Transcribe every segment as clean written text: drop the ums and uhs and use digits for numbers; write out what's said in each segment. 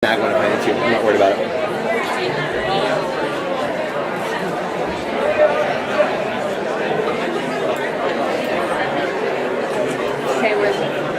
snag one if I need to. I'm not worried about it. Okay, where's it?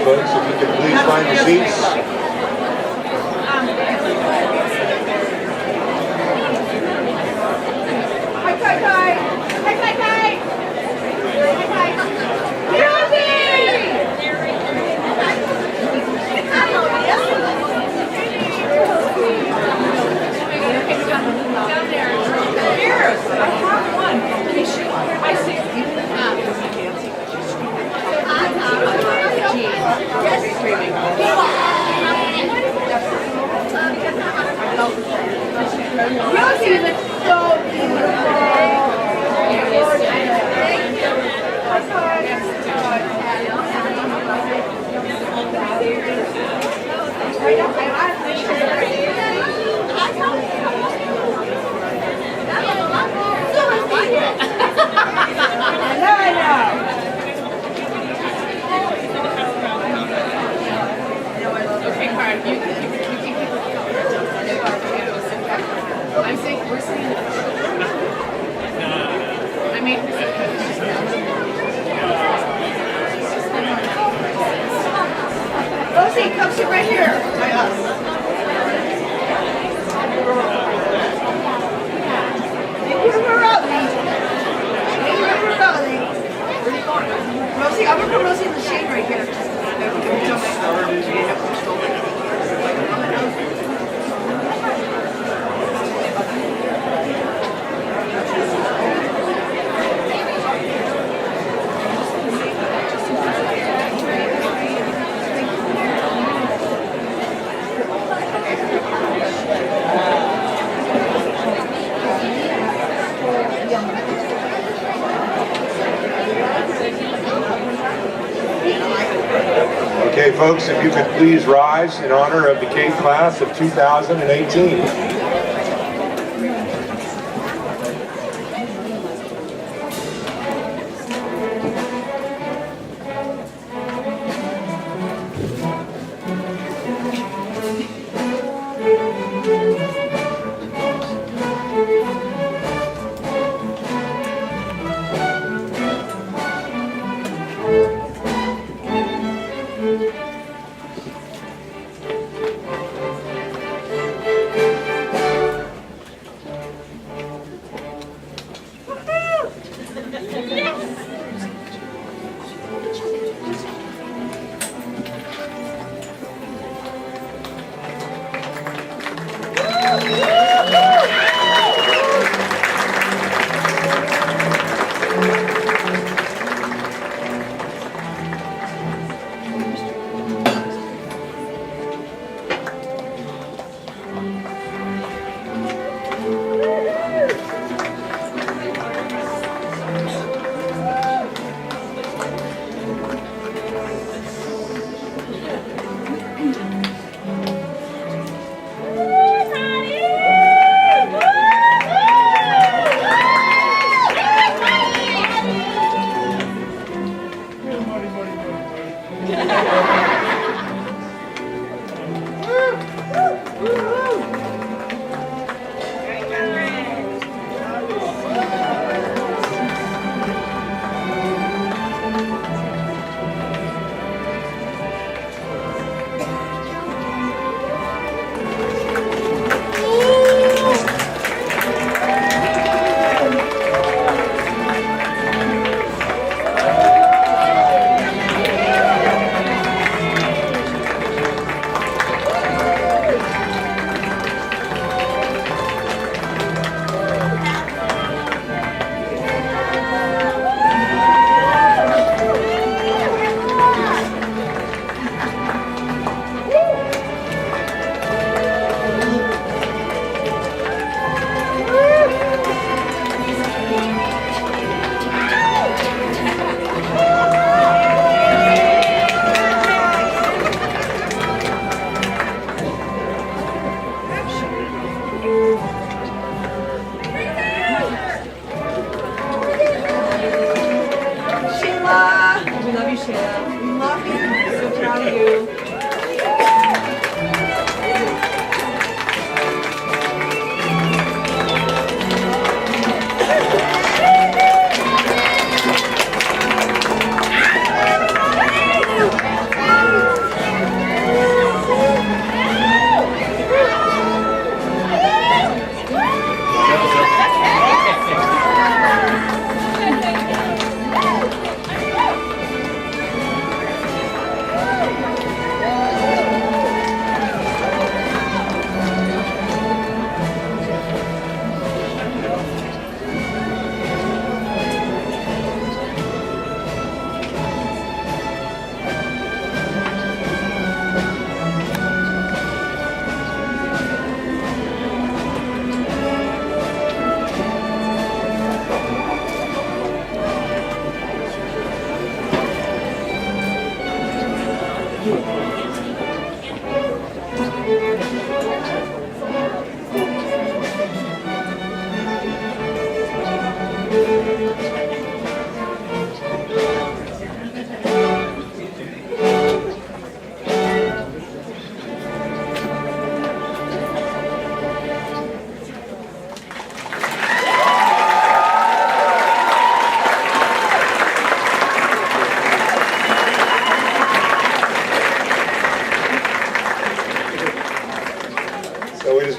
Folks, if you could please find your seats. Come sit right here by us. You give her up. Okay, folks, if you could please rise in honor of the Cate class of 2018.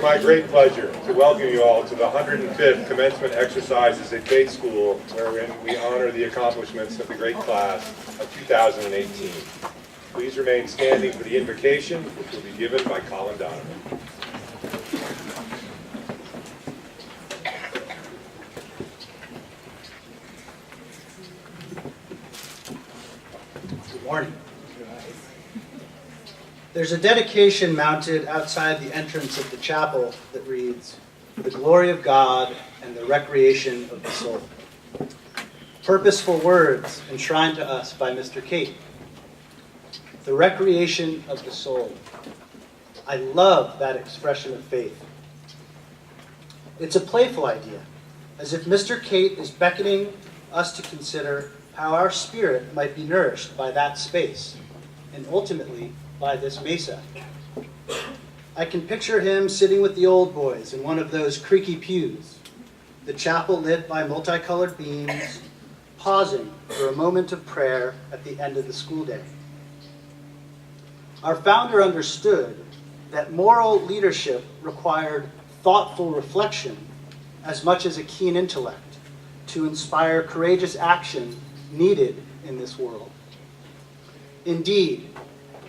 My great pleasure to welcome you all to the 105th commencement exercises at Cate School, wherein we honor the accomplishments of the great class of 2018. Please remain standing for the invocation, which will be given by Colin Donovan. Good morning. There's a dedication mounted outside the entrance of the chapel that reads, "For the glory of God and the recreation of the soul." Purposeful words enshrined to us by Mr. Cate. the recreation of the soul. I love that expression of faith. It's a playful idea, as if Mr. Cate is beckoning us to consider how our spirit might be nourished by that space, and ultimately by this mesa. I can picture him sitting with the old boys in one of those creaky pews, the chapel lit by multicolored beams, pausing for a moment of prayer at the end of the school day. Our founder understood that moral leadership required thoughtful reflection as much as a keen intellect to inspire courageous action needed in this world. Indeed,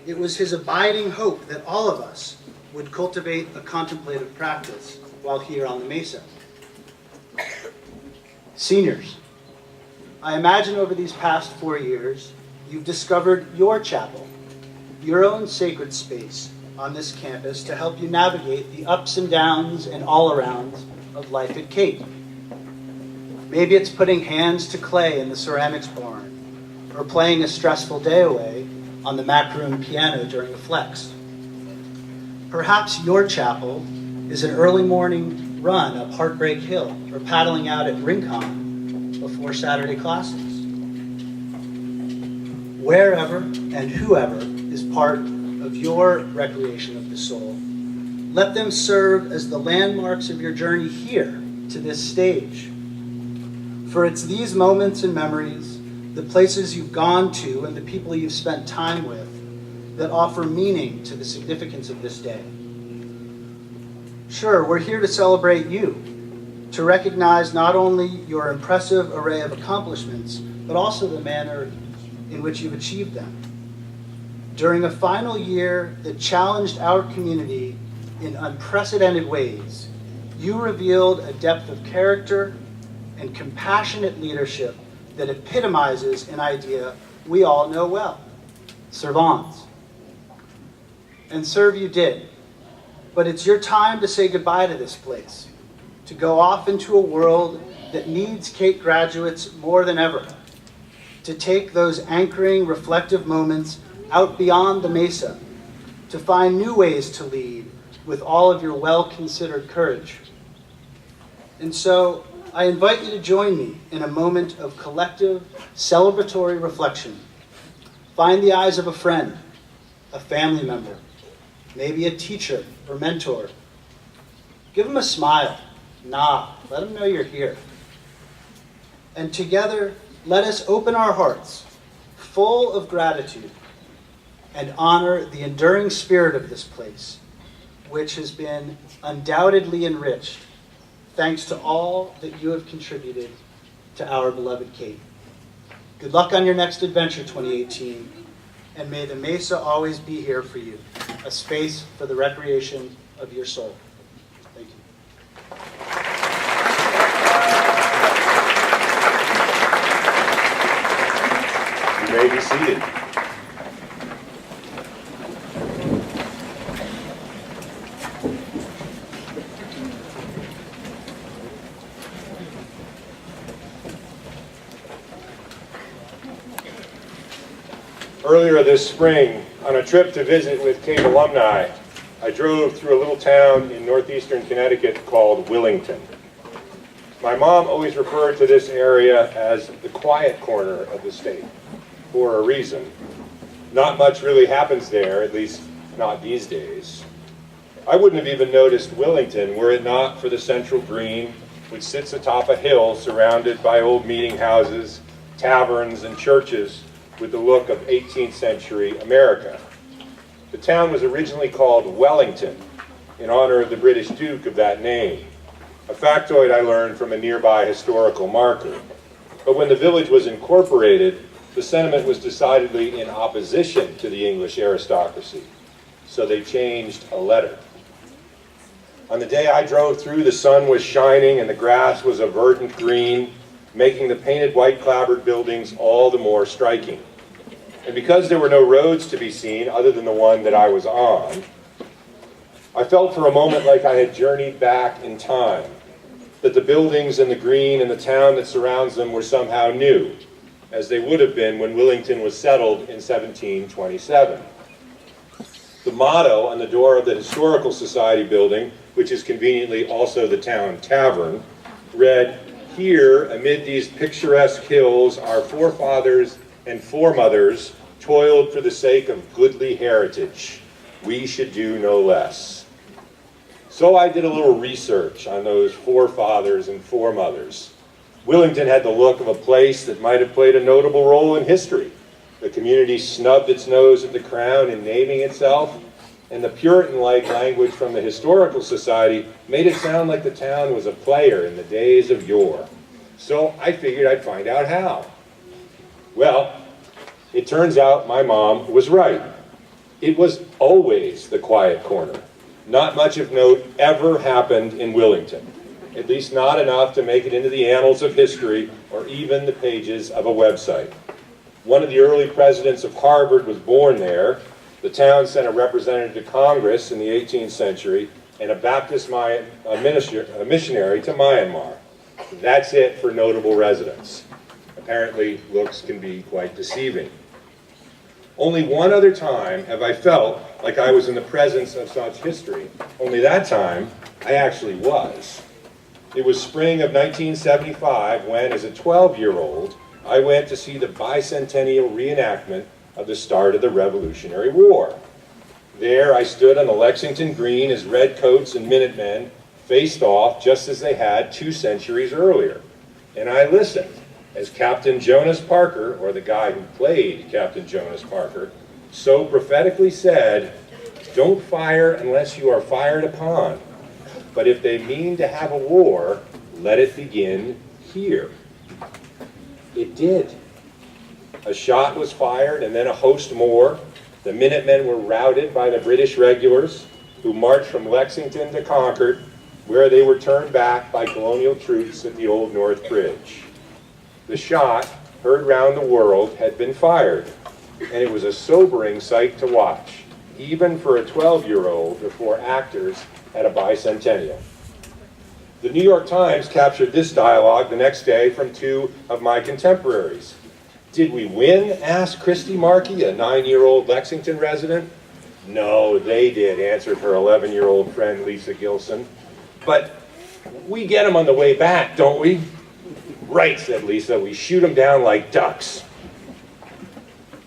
it was his abiding hope that all of us would cultivate a contemplative practice while here on the mesa. Seniors, I imagine over these past 4 years, you've discovered your chapel, your own sacred space on this campus to help you navigate the ups and downs and all-arounds of life at Cate. Maybe it's putting hands to clay in the ceramics barn, or playing a stressful day away on the Mac room piano during a flex. Perhaps your chapel is an early morning run up Heartbreak Hill, or paddling out at Rincon before Saturday classes. Wherever and whoever is part of your recreation of the soul, let them serve as the landmarks of your journey here to this stage. For it's these moments and memories, the places you've gone to and the people you've spent time with, that offer meaning to the significance of this day. Sure, we're here to celebrate you, to recognize not only your impressive array of accomplishments, but also the manner in which you've achieved them. During a final year that challenged our community in unprecedented ways, you revealed a depth of character and compassionate leadership that epitomizes an idea we all know well: servants. And serve you did. But it's your time to say goodbye to this place, to go off into a world that needs Cate graduates more than ever, to take those anchoring, reflective moments out beyond the mesa, to find new ways to lead with all of your well-considered courage. And so, I invite you to join me in a moment of collective, celebratory reflection. Find the eyes of a friend, a family member, maybe a teacher or mentor. Give them a smile, nod, let them know you're here. And together, let us open our hearts, full of gratitude, and honor the enduring spirit of this place, which has been undoubtedly enriched thanks to all that you have contributed to our beloved Cate. Good luck on your next adventure, 2018, and may the Mesa always be here for you, a space for the recreation of your soul. Thank you. You may be seated. Earlier this spring, on a trip to visit with Cate alumni, I drove through a little town in northeastern Connecticut called Willington. My mom always referred to this area as the quiet corner of the state, for a reason. Not much really happens there, at least not these days. I wouldn't have even noticed Willington were it not for the central green, which sits atop a hill surrounded by old meeting houses, taverns, and churches with the look of 18th century America. The town was originally called Wellington, in honor of the British Duke of that name, a factoid I learned from a nearby historical marker. But when the village was incorporated, the sentiment was decidedly in opposition to the English aristocracy, so they changed a letter. On the day I drove through, the sun was shining and the grass was a verdant green, making the painted white clapboard buildings all the more striking. And because there were no roads to be seen other than the one that I was on, I felt for a moment like I had journeyed back in time, that the buildings and the green and the town that surrounds them were somehow new, as they would have been when Willington was settled in 1727. The motto on the door of the Historical Society building, which is conveniently also the town tavern, read, "Here, amid these picturesque hills, our forefathers and foremothers toiled for the sake of goodly heritage. We should do no less." So I did a little research on those forefathers and foremothers. Willington had the look of a place that might have played a notable role in history. The community snubbed its nose at the crown in naming itself, and the Puritan-like language from the Historical Society made it sound like the town was a player in the days of yore. So I figured I'd find out how. Well, it turns out my mom was right. It was always the quiet corner. Not much of note ever happened in Willington, at least not enough to make it into the annals of history or even the pages of a website. One of the early presidents of Harvard was born there. The town sent a representative to Congress in the 18th century and a Baptist missionary to Myanmar. That's it for notable residents. Apparently, looks can be quite deceiving. Only one other time have I felt like I was in the presence of such history. Only that time, I actually was. It was spring of 1975 when, as a 12-year-old, I went to see the bicentennial reenactment of the start of the Revolutionary War. There I stood on the Lexington Green as redcoats and Minutemen faced off just as they had 2 centuries earlier. And I listened as Captain Jonas Parker, or the guy who played Captain Jonas Parker, so prophetically said, "Don't fire unless you are fired upon. But if they mean to have a war, let it begin here." It did. A shot was fired and then a host more. The Minutemen were routed by the British regulars, who marched from Lexington to Concord, where they were turned back by colonial troops at the Old North Bridge. The shot, heard round the world, had been fired, and it was a sobering sight to watch, even for a 12-year-old before actors at a bicentennial. The New York Times captured this dialogue the next day from 2 of my contemporaries. "Did we win?" asked Christy Markey, a 9-year-old Lexington resident. "No, they did," answered her 11-year-old friend Lisa Gilson. "But we get them on the way back, don't we?" "Right," said Lisa, "we shoot them down like ducks."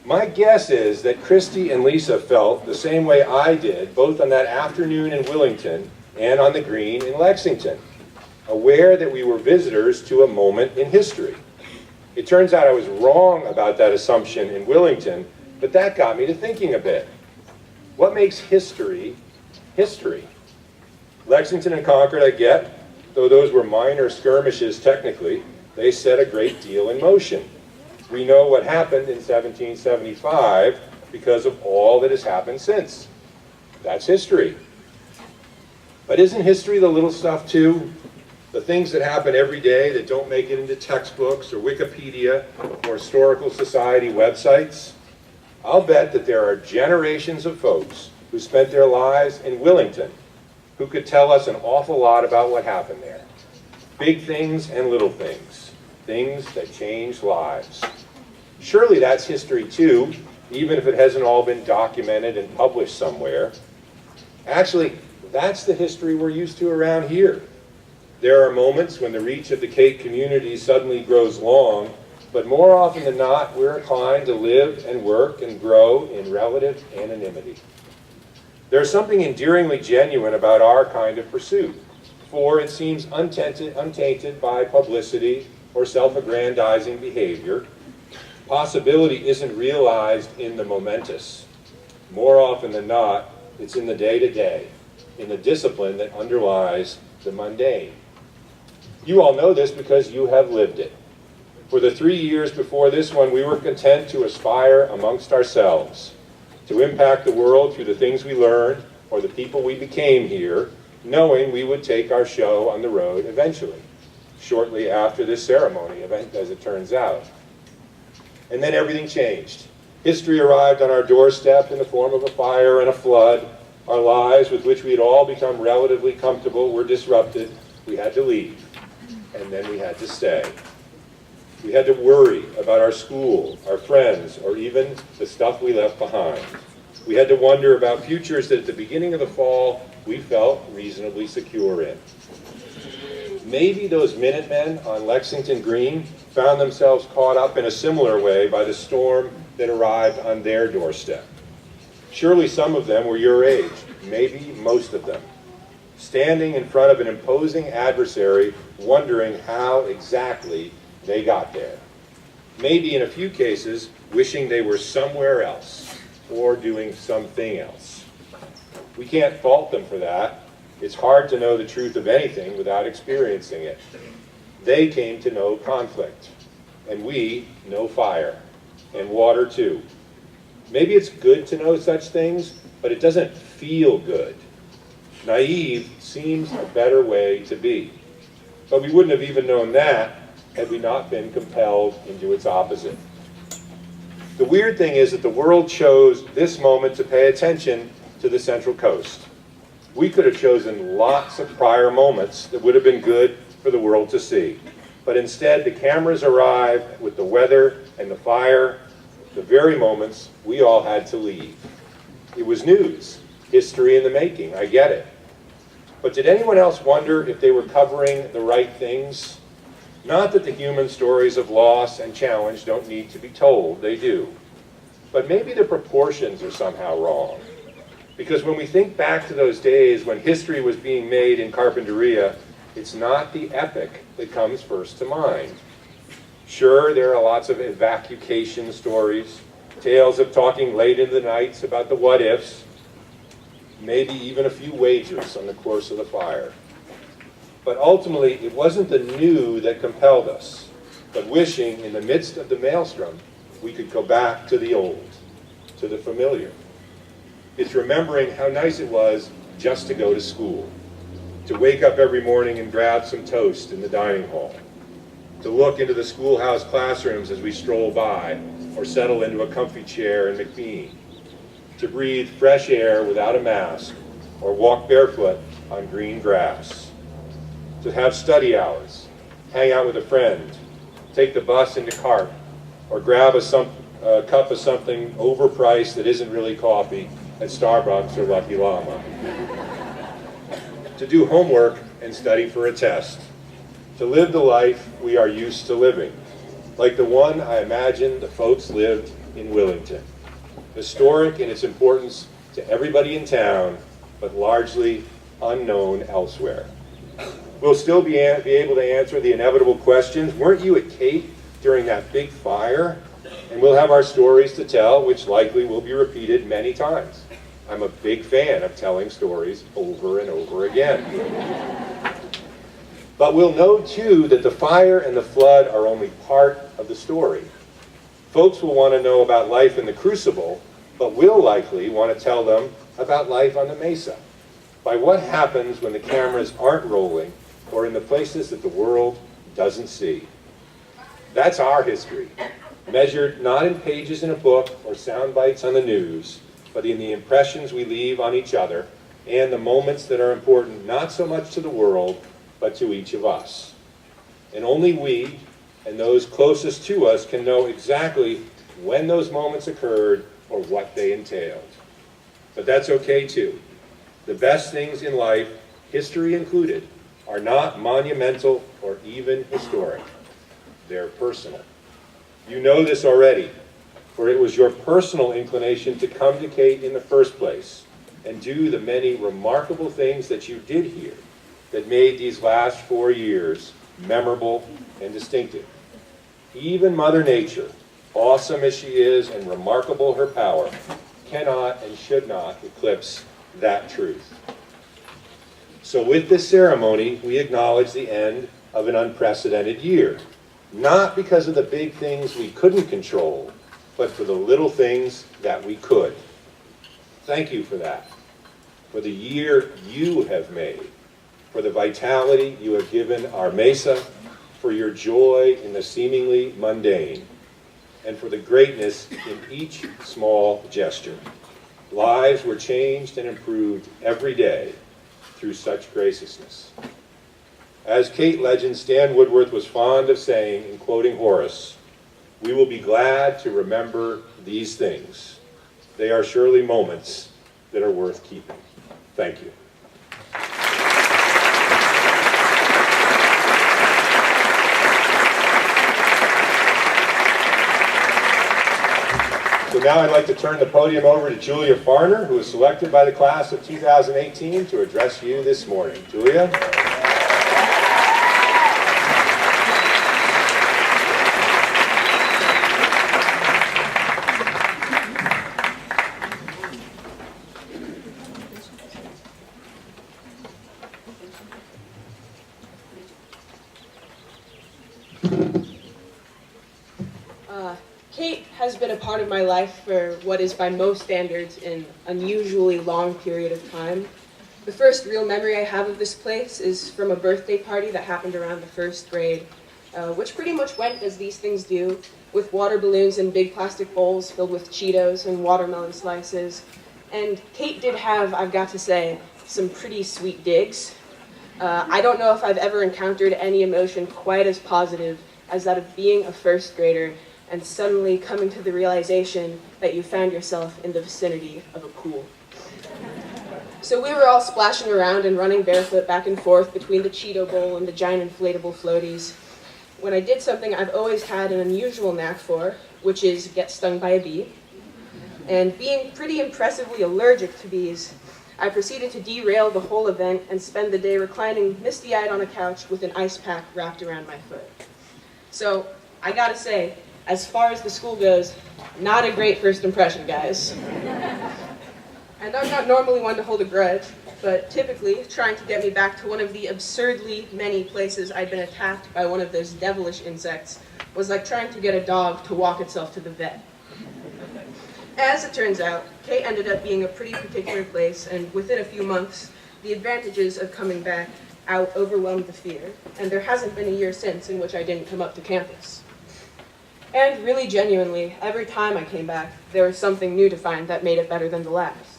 My guess is that Christy and Lisa felt the same way I did, both on that afternoon in Willington and on the Green in Lexington, aware that we were visitors to a moment in history. It turns out I was wrong about that assumption in Willington, but that got me to thinking a bit. What makes history history? Lexington and Concord, I get, though those were minor skirmishes technically, they set a great deal in motion. We know what happened in 1775 because of all that has happened since. That's history. But isn't history the little stuff too? The things that happen every day that don't make it into textbooks or Wikipedia or Historical Society websites? I'll bet that there are generations of folks who spent their lives in Willington who could tell us an awful lot about what happened there. Big things and little things. Things that change lives. Surely that's history too, even if it hasn't all been documented and published somewhere. Actually, that's the history we're used to around here. There are moments when the reach of the Cate community suddenly grows long, but more often than not, we're inclined to live and work and grow in relative anonymity. There's something endearingly genuine about our kind of pursuit, for it seems untainted by publicity or self-aggrandizing behavior. Possibility isn't realized in the momentous. More often than not, it's in the day-to-day, in the discipline that underlies the mundane. You all know this because you have lived it. For the 3 years before this one, we were content to aspire amongst ourselves, to impact the world through the things we learned or the people we became here, knowing we would take our show on the road eventually, shortly after this ceremony event, as it turns out. And then everything changed. History arrived on our doorstep in the form of a fire and a flood. Our lives, with which we had all become relatively comfortable, were disrupted. We had to leave, and then we had to stay. We had to worry about our school, our friends, or even the stuff we left behind. We had to wonder about futures that at the beginning of the fall we felt reasonably secure in. Maybe those Minutemen on Lexington Green found themselves caught up in a similar way by the storm that arrived on their doorstep. Surely some of them were your age, maybe most of them, standing in front of an imposing adversary, wondering how exactly they got there. Maybe in a few cases, wishing they were somewhere else or doing something else. We can't fault them for that. It's hard to know the truth of anything without experiencing it. They came to know conflict, and we know fire, and water too. Maybe it's good to know such things, but it doesn't feel good. Naive seems a better way to be. But we wouldn't have even known that had we not been compelled into its opposite. The weird thing is that the world chose this moment to pay attention to the Central Coast. We could have chosen lots of prior moments that would have been good for the world to see. But instead, the cameras arrived with the weather and the fire, the very moments we all had to leave. It was news, history in the making, I get it. But did anyone else wonder if they were covering the right things? Not that the human stories of loss and challenge don't need to be told, they do. But maybe the proportions are somehow wrong. Because when we think back to those days when history was being made in Carpinteria, it's not the epic that comes first to mind. Sure, there are lots of evacuation stories, tales of talking late into the nights about the what-ifs, maybe even a few wagers on the course of the fire. But ultimately, it wasn't the new that compelled us, but wishing in the midst of the maelstrom, we could go back to the old, to the familiar. It's remembering how nice it was just to go to school, to wake up every morning and grab some toast in the dining hall, to look into the schoolhouse classrooms as we stroll by, or settle into a comfy chair in McBean, to breathe fresh air without a mask, or walk barefoot on green grass, to have study hours, hang out with a friend, take the bus into CARP, or grab a cup of something overpriced that isn't really coffee at Starbucks or Lucky Llama, to do homework and study for a test, to live the life we are used to living, like the one I imagine the folks lived in Willington, historic in its importance to everybody in town, but largely unknown elsewhere. We'll still be able to answer the inevitable questions. Weren't you at Cate during that big fire? And we'll have our stories to tell, which likely will be repeated many times. I'm a big fan of telling stories over and over again. But we'll know, too, that the fire and the flood are only part of the story. Folks will want to know about life in the crucible, but we'll likely want to tell them about life on the mesa, by what happens when the cameras aren't rolling or in the places that the world doesn't see. That's our history, measured not in pages in a book or sound bites on the news, but in the impressions we leave on each other and the moments that are important not so much to the world, but to each of us. And only we and those closest to us can know exactly when those moments occurred or what they entailed. But that's okay too. The best things in life, history included, are not monumental or even historic. They're personal. You know this already, for it was your personal inclination to come to Cate in the first place and do the many remarkable things that you did here that made these last 4 years memorable and distinctive. Even Mother Nature, awesome as she is and remarkable her power, cannot and should not eclipse that truth. So with this ceremony, we acknowledge the end of an unprecedented year, not because of the big things we couldn't control, but for the little things that we could. Thank you for that, for the year you have made, for the vitality you have given our mesa, for your joy in the seemingly mundane, and for the greatness in each small gesture. Lives were changed and improved every day through such graciousness. As Cate legend Stan Woodworth was fond of saying, in quoting Horace, "We will be glad to remember these things. They are surely moments that are worth keeping." Thank you. So now I'd like to turn the podium over to Julia Farner, who was selected by the class of 2018 to address you this morning. Julia? Cate has been a part of my life for what is by most standards an unusually long period of time. The first real memory I have of this place is from a birthday party that happened around the first grade, which pretty much went as these things do, with water balloons and big plastic bowls filled with Cheetos and watermelon slices. And Cate did have, I've got to say, some pretty sweet digs. I don't know if I've ever encountered any emotion quite as positive as that of being a first grader and suddenly coming to the realization that you found yourself in the vicinity of a pool. So we were all splashing around and running barefoot back and forth between the Cheeto bowl and the giant inflatable floaties, when I did something I've always had an unusual knack for, which is get stung by a bee. And being pretty impressively allergic to bees, I proceeded to derail the whole event and spend the day reclining misty-eyed on a couch with an ice pack wrapped around my foot. So, I gotta say, as far as the school goes, not a great first impression, guys. And I'm not normally one to hold a grudge, but typically trying to get me back to one of the absurdly many places I'd been attacked by one of those devilish insects was like trying to get a dog to walk itself to the vet. As it turns out, Cate ended up being a pretty particular place, and within a few months, the advantages of coming back out overwhelmed the fear, and there hasn't been a year since in which I didn't come up to campus. And really genuinely, every time I came back, there was something new to find that made it better than the last.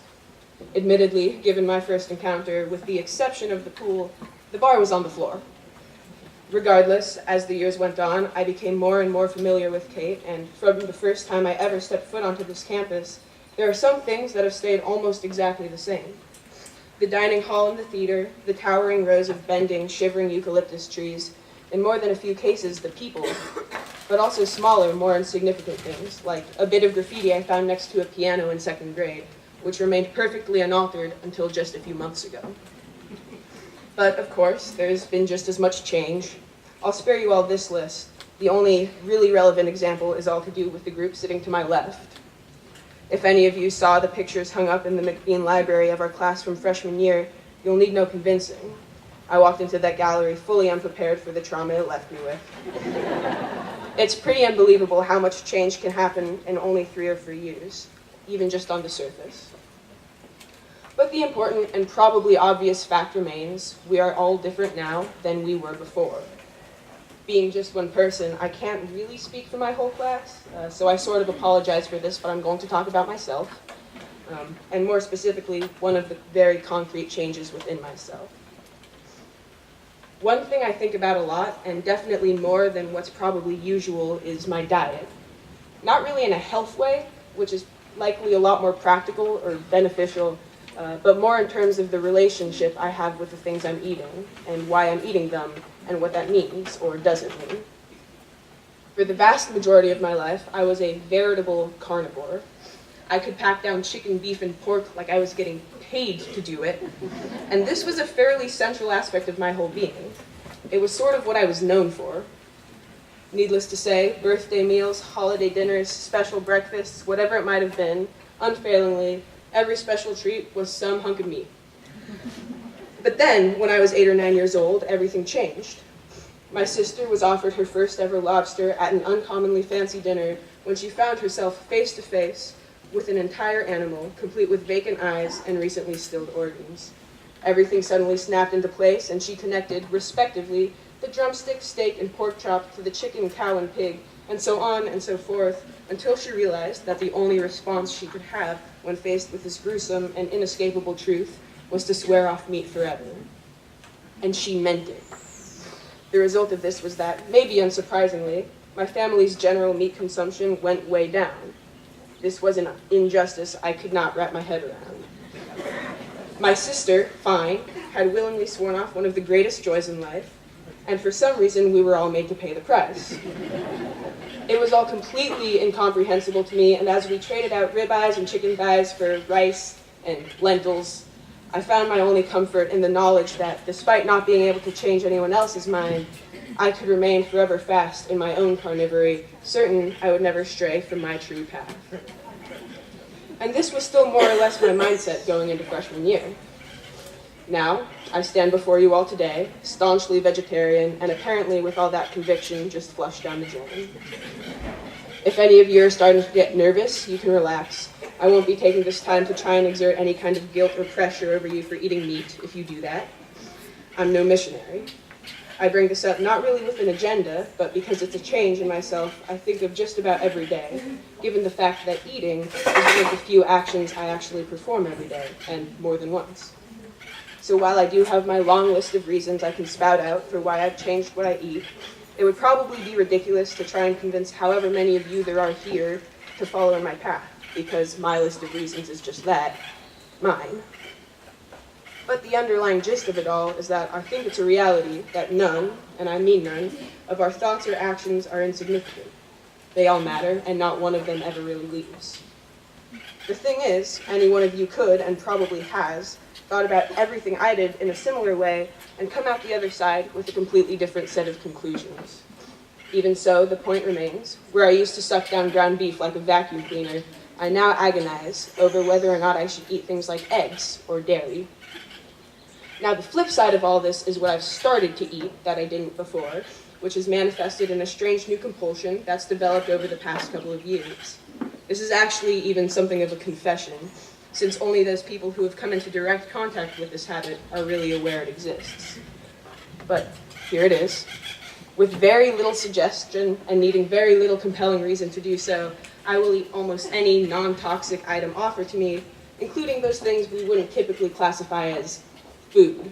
Admittedly, given my first encounter, with the exception of the pool, the bar was on the floor. Regardless, as the years went on, I became more and more familiar with Cate, and from the first time I ever stepped foot onto this campus, there are some things that have stayed almost exactly the same. The dining hall and the theater, the towering rows of bending, shivering eucalyptus trees, in more than a few cases, the people, but also smaller, more insignificant things, like a bit of graffiti I found next to a piano in second grade, which remained perfectly unaltered until just a few months ago. But, of course, there's been just as much change. I'll spare you all this list. The only really relevant example is all to do with the group sitting to my left. If any of you saw the pictures hung up in the McBean library of our class from freshman year, you'll need no convincing. I walked into that gallery fully unprepared for the trauma it left me with. It's pretty unbelievable how much change can happen in only 3 or 4 years, even just on the surface. But the important and probably obvious fact remains, we are all different now than we were before. Being just one person, I can't really speak for my whole class, so I sort of apologize for this, but I'm going to talk about myself, and more specifically, one of the very concrete changes within myself. One thing I think about a lot, and definitely more than what's probably usual, is my diet. Not really in a health way, which is likely a lot more practical or beneficial, but more in terms of the relationship I have with the things I'm eating, and why I'm eating them, and what that means or doesn't mean. For the vast majority of my life, I was a veritable carnivore. I could pack down chicken, beef, and pork like I was getting paid to do it, and this was a fairly central aspect of my whole being. It was sort of what I was known for. Needless to say, birthday meals, holiday dinners, special breakfasts, whatever it might have been, unfailingly, every special treat was some hunk of meat. But then, when I was 8 or 9 years old, everything changed. My sister was offered her first ever lobster at an uncommonly fancy dinner when she found herself face to face with an entire animal, complete with vacant eyes and recently stilled organs. Everything suddenly snapped into place, and she connected, respectively, the drumstick, steak, and pork chop to the chicken, cow, and pig, and so on and so forth, until she realized that the only response she could have when faced with this gruesome and inescapable truth was to swear off meat forever. And she meant it. The result of this was that, maybe unsurprisingly, my family's general meat consumption went way down. This was an injustice I could not wrap my head around. My sister, Fine, had willingly sworn off one of the greatest joys in life, and for some reason we were all made to pay the price. It was all completely incomprehensible to me, and as we traded out ribeyes and chicken thighs for rice and lentils, I found my only comfort in the knowledge that, despite not being able to change anyone else's mind, I could remain forever fast in my own carnivory, certain I would never stray from my true path. And this was still more or less my mindset going into freshman year. Now, I stand before you all today, staunchly vegetarian, and apparently with all that conviction just flushed down the drain. If any of you are starting to get nervous, you can relax. I won't be taking this time to try and exert any kind of guilt or pressure over you for eating meat if you do that. I'm no missionary. I bring this up not really with an agenda, but because it's a change in myself I think of just about every day, given the fact that eating is one of the few actions I actually perform every day, and more than once. So while I do have my long list of reasons I can spout out for why I've changed what I eat, it would probably be ridiculous to try and convince however many of you there are here to follow in my path, because my list of reasons is just that, mine. But the underlying gist of it all is that I think it's a reality that none, and I mean none, of our thoughts or actions are insignificant. They all matter, and not one of them ever really leaves. The thing is, any one of you could, and probably has, thought about everything I did in a similar way and come out the other side with a completely different set of conclusions. Even so, the point remains, where I used to suck down ground beef like a vacuum cleaner, I now agonize over whether or not I should eat things like eggs or dairy. Now, the flip side of all this is what I've started to eat that I didn't before, which is manifested in a strange new compulsion that's developed over the past couple of years. This is actually even something of a confession, since only those people who have come into direct contact with this habit are really aware it exists. But here it is. With very little suggestion and needing very little compelling reason to do so, I will eat almost any non-toxic item offered to me, including those things we wouldn't typically classify as food.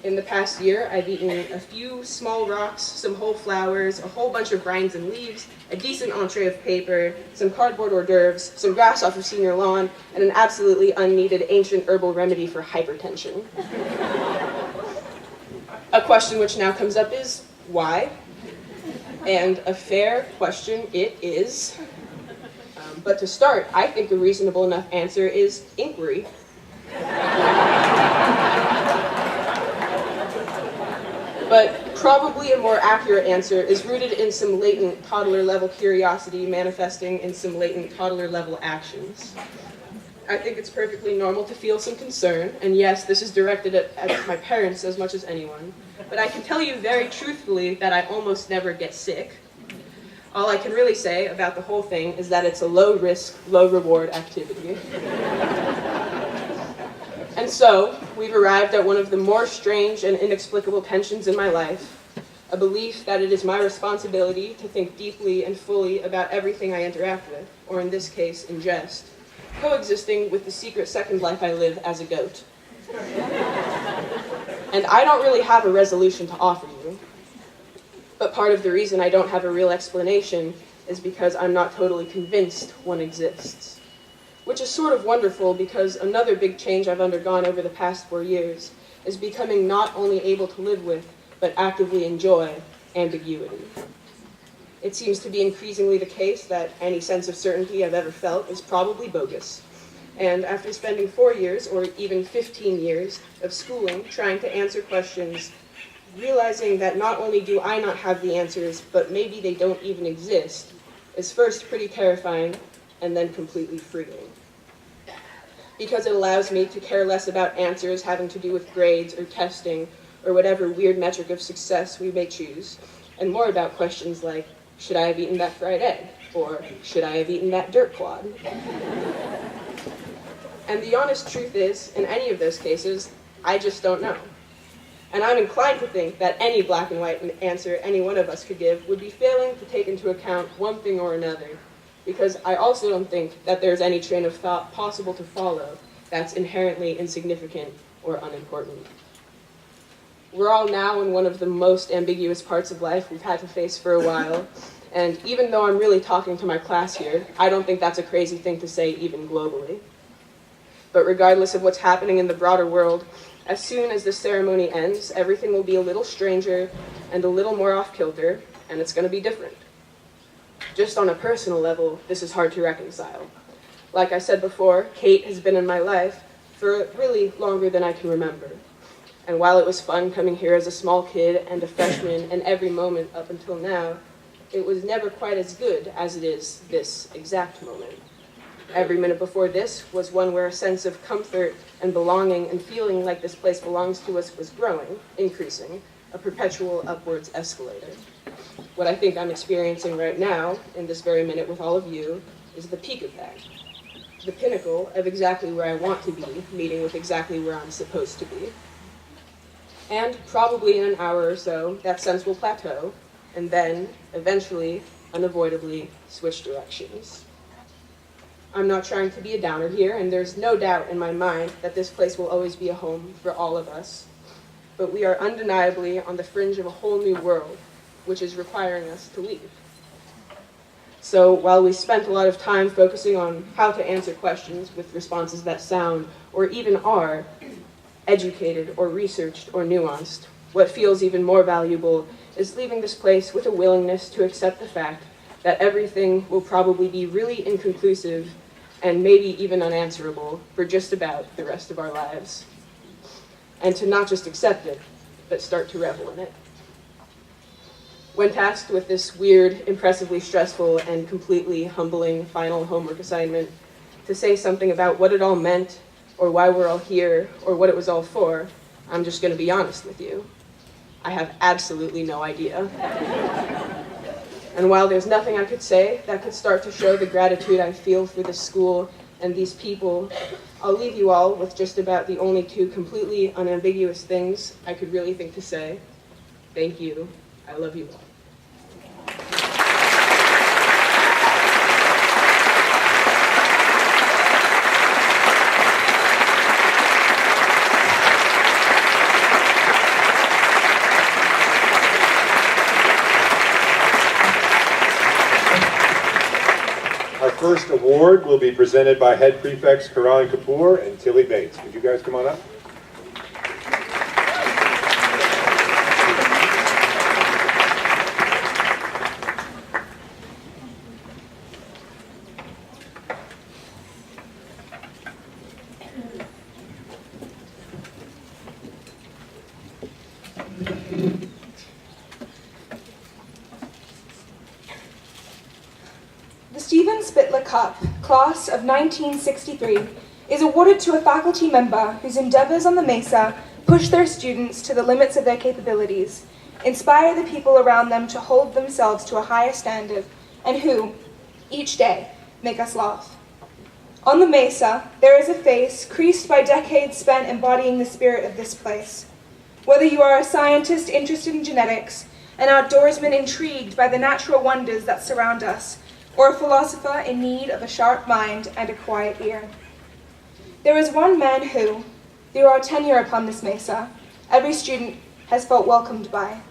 In the past year, I've eaten a few small rocks, some whole flowers, a whole bunch of rinds and leaves, a decent entree of paper, some cardboard hors d'oeuvres, some grass off of senior lawn, and an absolutely unneeded ancient herbal remedy for hypertension. A question which now comes up is, why? And a fair question it is. But to start, I think a reasonable enough answer is inquiry. But probably a more accurate answer is rooted in some latent toddler-level curiosity manifesting in some latent toddler-level actions. I think it's perfectly normal to feel some concern, and yes, this is directed at my parents as much as anyone, but I can tell you very truthfully that I almost never get sick. All I can really say about the whole thing is that it's a low-risk, low-reward activity. And so, we've arrived at one of the more strange and inexplicable tensions in my life, a belief that it is my responsibility to think deeply and fully about everything I interact with, or in this case, ingest, coexisting with the secret second life I live as a goat. And I don't really have a resolution to offer you, but part of the reason I don't have a real explanation is because I'm not totally convinced one exists. Which is sort of wonderful because another big change I've undergone over the past 4 years is becoming not only able to live with, but actively enjoy ambiguity. It seems to be increasingly the case that any sense of certainty I've ever felt is probably bogus. And after spending 4 years, or even 15 years, of schooling trying to answer questions, realizing that not only do I not have the answers, but maybe they don't even exist, is first pretty terrifying, and then completely freeing. Because it allows me to care less about answers having to do with grades or testing or whatever weird metric of success we may choose, and more about questions like, should I have eaten that fried egg? Or should I have eaten that dirt clod? And the honest truth is, in any of those cases, I just don't know. And I'm inclined to think that any black and white answer any one of us could give would be failing to take into account one thing or another, because I also don't think that there's any train of thought possible to follow that's inherently insignificant or unimportant. We're all now in one of the most ambiguous parts of life we've had to face for a while, and even though I'm really talking to my class here, I don't think that's a crazy thing to say even globally. But regardless of what's happening in the broader world, as soon as this ceremony ends, everything will be a little stranger and a little more off-kilter, and it's going to be different. Just on a personal level, this is hard to reconcile. Like I said before, Cate has been in my life for really longer than I can remember. And while it was fun coming here as a small kid and a freshman and every moment up until now, it was never quite as good as it is this exact moment. Every minute before this was one where a sense of comfort and belonging and feeling like this place belongs to us was growing, increasing, a perpetual upwards escalator. What I think I'm experiencing right now, in this very minute with all of you, is the peak of that. The pinnacle of exactly where I want to be, meeting with exactly where I'm supposed to be. And probably in an hour or so, that sense will plateau, and then, eventually, unavoidably, switch directions. I'm not trying to be a downer here, and there's no doubt in my mind that this place will always be a home for all of us. But we are undeniably on the fringe of a whole new world, which is requiring us to leave. So while we spent a lot of time focusing on how to answer questions with responses that sound, or even are, educated or researched or nuanced, what feels even more valuable is leaving this place with a willingness to accept the fact that everything will probably be really inconclusive and maybe even unanswerable for just about the rest of our lives. And to not just accept it, but start to revel in it. When tasked with this weird, impressively stressful, and completely humbling final homework assignment, to say something about what it all meant, or why we're all here, or what it was all for, I'm just going to be honest with you. I have absolutely no idea. And while there's nothing I could say that could start to show the gratitude I feel for this school and these people, I'll leave you all with just about the only two completely unambiguous things I could really think to say. Thank you. I love you all. Our first award will be presented by Head Prefects Karan Kapoor and Tilly Bates. Would you guys come on up? Cup, class of 1963, is awarded to a faculty member whose endeavors on the Mesa push their students to the limits of their capabilities, inspire the people around them to hold themselves to a higher standard, and who, each day, make us laugh. On the Mesa, there is a face creased by decades spent embodying the spirit of this place. Whether you are a scientist interested in genetics, an outdoorsman intrigued by the natural wonders that surround us, or a philosopher in need of a sharp mind and a quiet ear. There is one man who, through our tenure upon this Mesa, every student has felt welcomed by.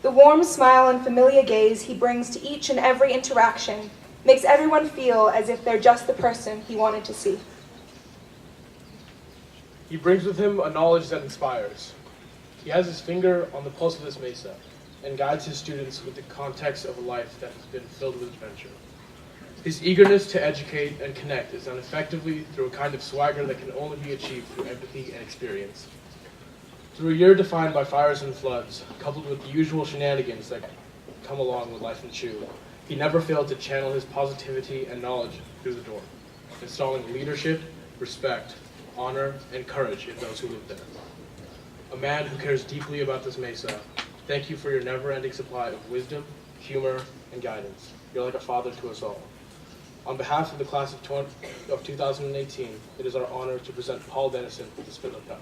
The warm smile and familiar gaze he brings to each and every interaction makes everyone feel as if they're just the person he wanted to see. He brings with him a knowledge that inspires. He has his finger on the pulse of this Mesa and guides his students with the context of a life that has been filled with adventure. His eagerness to educate and connect is done effectively through a kind of swagger that can only be achieved through empathy and experience. Through a year defined by fires and floods, coupled with the usual shenanigans that come along with life in Chew, he never failed to channel his positivity and knowledge through the door, installing leadership, respect, honor, and courage in those who live there. A man who cares deeply about this Mesa, thank you for your never-ending supply of wisdom, humor, and guidance. You're like a father to us all. On behalf of the class of 2018, it is our honor to present Paul Dennison with the Spitler Cup.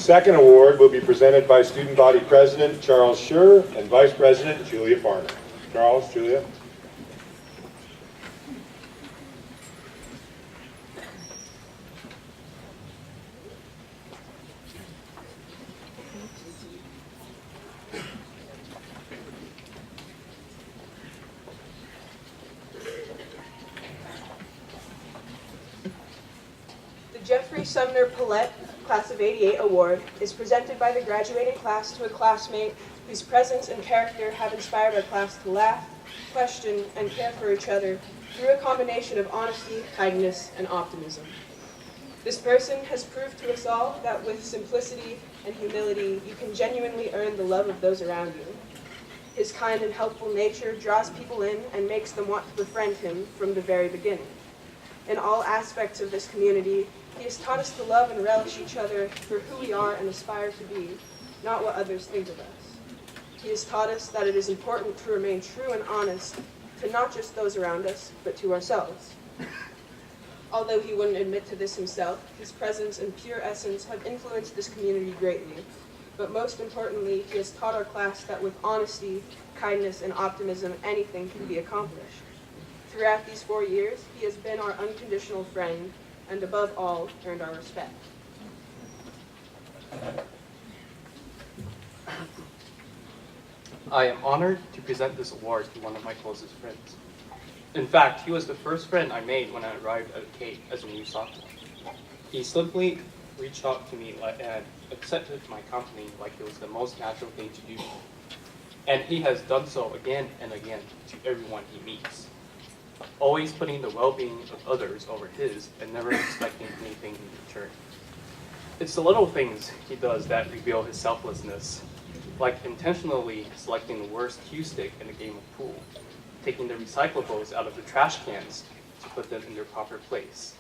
second award will be presented by Student Body President Charles Schur and Vice President Julia Farner. Charles, Julia. Jeffrey Sumner Paulette Class of '88 Award is presented by the graduating class to a classmate whose presence and character have inspired our class to laugh, question, and care for each other through a combination of honesty, kindness, and optimism. This person has proved to us all that with simplicity and humility, you can genuinely earn the love of those around you. His kind and helpful nature draws people in and makes them want to befriend him from the very beginning. In all aspects of this community, he has taught us to love and relish each other for who we are and aspire to be, not what others think of us. He has taught us that it is important to remain true and honest to not just those around us, but to ourselves. Although he wouldn't admit to this himself, his presence and pure essence have influenced this community greatly. But most importantly, he has taught our class that with honesty, kindness, and optimism, anything can be accomplished. Throughout these 4 years, he has been our unconditional friend, and above all, earned our respect. I am honored to present this award to one of my closest friends. In fact, he was the first friend I made when I arrived at Cate as a new sophomore. He simply reached out to me and accepted my company like it was the most natural thing to do. And he has done so again and again to everyone he meets, always putting the well-being of others over his and never expecting anything in return. It's the little things he does that reveal his selflessness, like intentionally selecting the worst cue stick in a game of pool, taking the recyclables out of the trash cans to put them in their proper place,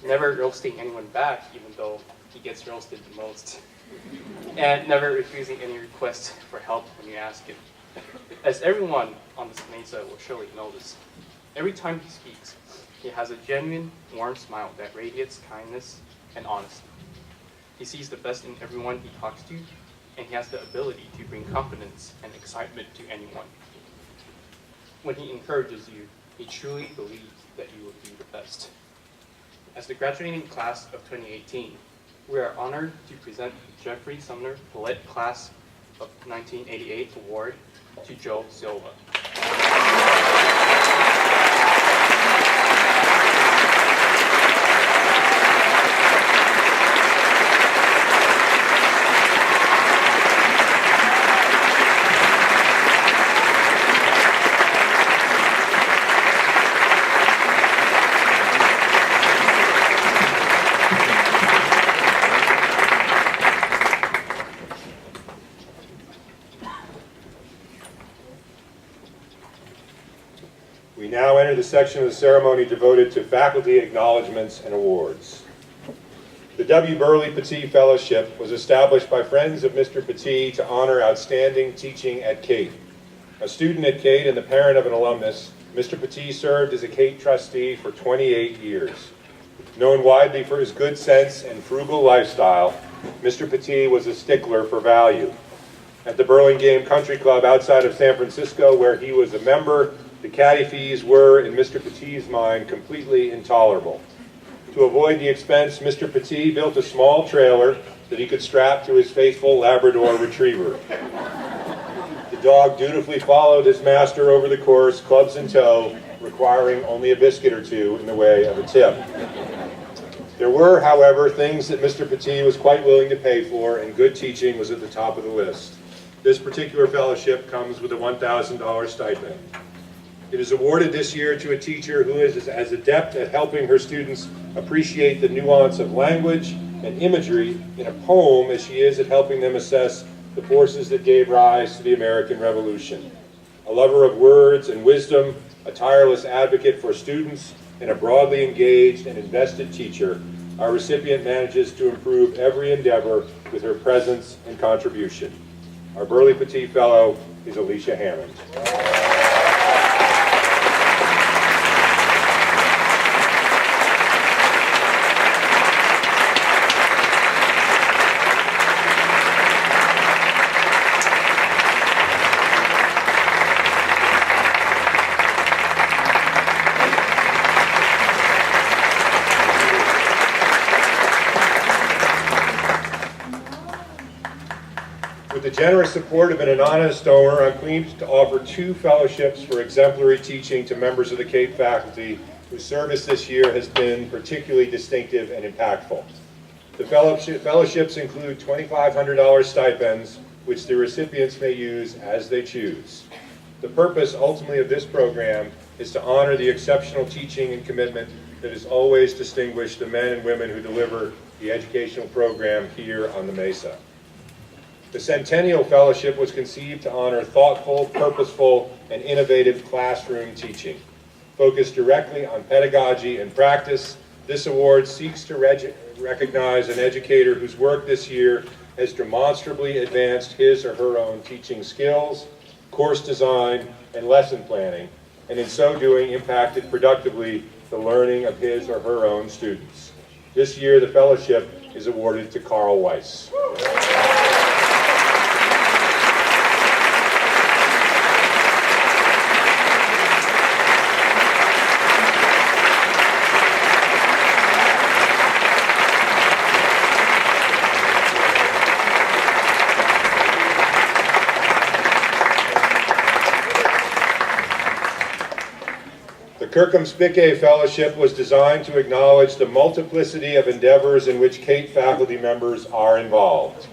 never roasting anyone back even though he gets roasted the most, and never refusing any requests for help when you ask him. As everyone on this mesa will surely notice, every time he speaks, he has a genuine, warm smile that radiates kindness and honesty. He sees the best in everyone he talks to, and he has the ability to bring confidence and excitement to anyone. When he encourages you, he truly believes that you will do the best. As the graduating class of 2018, we are honored to present the Jeffrey Sumner Paulette Class of 1988 Award to Joe Silva. We now enter the section of the ceremony devoted to faculty acknowledgments and awards. The W. Burley Petit Fellowship was established by friends of Mr. Petit to honor outstanding teaching at Cate. A student at Cate and the parent of an alumnus, Mr. Petit served as a Cate trustee for 28 years. Known widely for his good sense and frugal lifestyle, Mr. Petit was a stickler for value. At the Burlingame Country Club outside of San Francisco, where he was a member, the caddy fees were, in Mr. Petit's mind, completely intolerable. To avoid the expense, Mr. Petit built a small trailer that he could strap to his faithful Labrador retriever. The dog dutifully followed his master over the course, clubs in tow, requiring only a biscuit or two in the way of a tip. There were, however, things that Mr. Petit was quite willing to pay for, and good teaching was at the top of the list. This particular fellowship comes with a $1,000 stipend. It is awarded this year to a teacher who is as adept at helping her students appreciate the nuance of language and imagery in a poem as she is at helping them assess the forces that gave rise to the American Revolution. A lover of words and wisdom, a tireless advocate for students, and a broadly engaged and invested teacher, our recipient manages to improve every endeavor with her presence and contribution. Our Burley Petit Fellow is Alicia Hammond. generous support of an anonymous donor, I'm pleased to offer 2 fellowships for exemplary teaching to members of the Cate faculty whose service this year has been particularly distinctive and impactful. The fellowships include $2,500 stipends, which the recipients may use as they choose. The purpose ultimately of this program is to honor the exceptional teaching and commitment that has always distinguished the men and women who deliver the educational program here on the Mesa. The Centennial Fellowship was conceived to honor thoughtful, purposeful, and innovative classroom teaching. Focused directly on pedagogy and practice, this award seeks to recognize an educator whose work this year has demonstrably advanced his or her own teaching skills, course design, and lesson planning, and in so doing impacted productively the learning of his or her own students. This year, the fellowship is awarded to Carl Weiss. The Kirkham-Spickey Fellowship was designed to acknowledge the multiplicity of endeavors in which Cate faculty members are involved.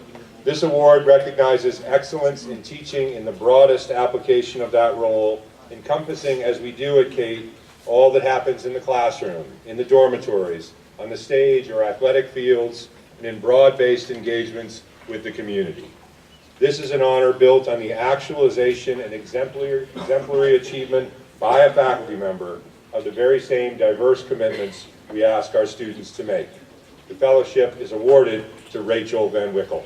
This award recognizes excellence in teaching in the broadest application of that role, encompassing, as we do at Cate, all that happens in the classroom, in the dormitories, on the stage or athletic fields, and in broad-based engagements with the community. This is an honor built on the actualization and exemplary achievement by a faculty member of the very same diverse commitments we ask our students to make. The fellowship is awarded to Rachel Van Wickel.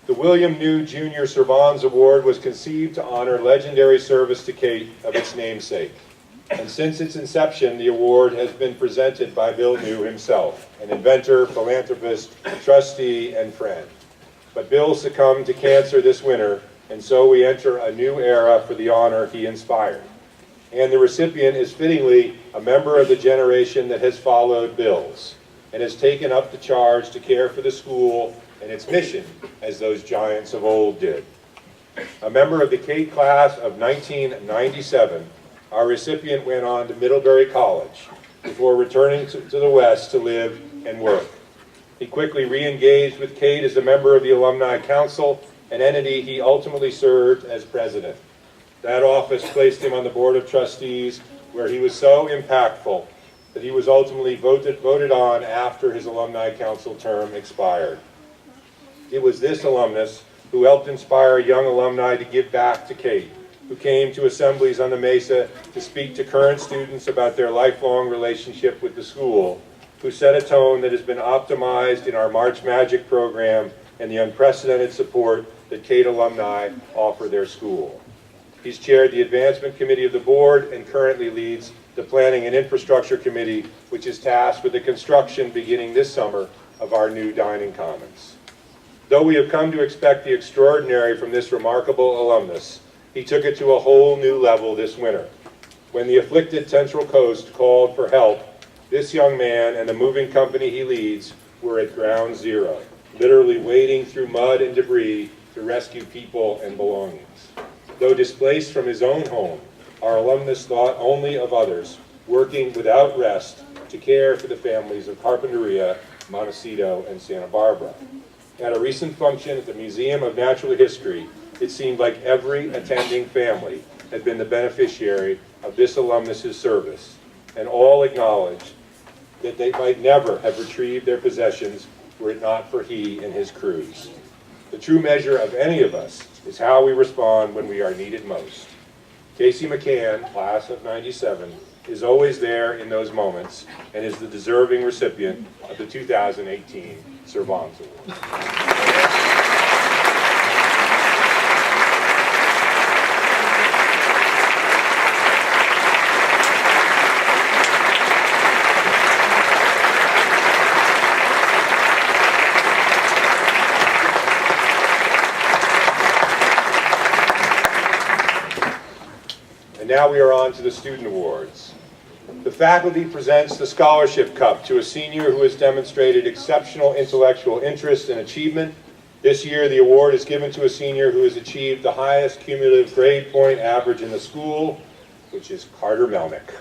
The William New Jr. Cervans Award was conceived to honor legendary service to Cate of its namesake. And since its inception, the award has been presented by Bill New himself, an inventor, philanthropist, trustee, and friend. But Bill succumbed to cancer this winter, and so we enter a new era for the honor he inspired. And the recipient is fittingly a member of the generation that has followed Bill's, and has taken up the charge to care for the school and its mission as those giants of old did. A member of the Cate class of 1997, our recipient went on to Middlebury College before returning to the West to live and work. He quickly re-engaged with Cate as a member of the Alumni Council, an entity he ultimately served as president. That office placed him on the Board of Trustees, where he was so impactful that he was ultimately voted on after his Alumni Council term expired. It was this alumnus who helped inspire young alumni to give back to Cate, who came to assemblies on the Mesa to speak to current students about their lifelong relationship with the school, who set a tone that has been optimized in our March Magic program and the unprecedented support that Cate alumni offer their school. He's chaired the Advancement Committee of the Board and currently leads the Planning and Infrastructure Committee, which is tasked with the construction beginning this summer of our new dining commons. Though we have come to expect the extraordinary from this remarkable alumnus, he took it to a whole new level this winter. When the afflicted Central Coast called for help, this young man and the moving company he leads were at ground zero, literally wading through mud and debris to rescue people and belongings. Though displaced from his own home, our alumnus thought only of others, working without rest to care for the families of Carpinteria, Montecito, and Santa Barbara. At a recent function at the Museum of Natural History, it seemed like every attending family had been the beneficiary of this alumnus' service, and all acknowledged that they might never have retrieved their possessions were it not for he and his crews. The true measure of any of us is how we respond when we are needed most. Casey McCann, class of '97, is always there in those moments and is the deserving recipient of the 2018 Cervantes Award. And now we are on to the Student Awards. The faculty presents the Scholarship Cup to a senior who has demonstrated exceptional intellectual interest and achievement. This year, the award is given to a senior who has achieved the highest cumulative grade point average in the school, which is Carter Melnick.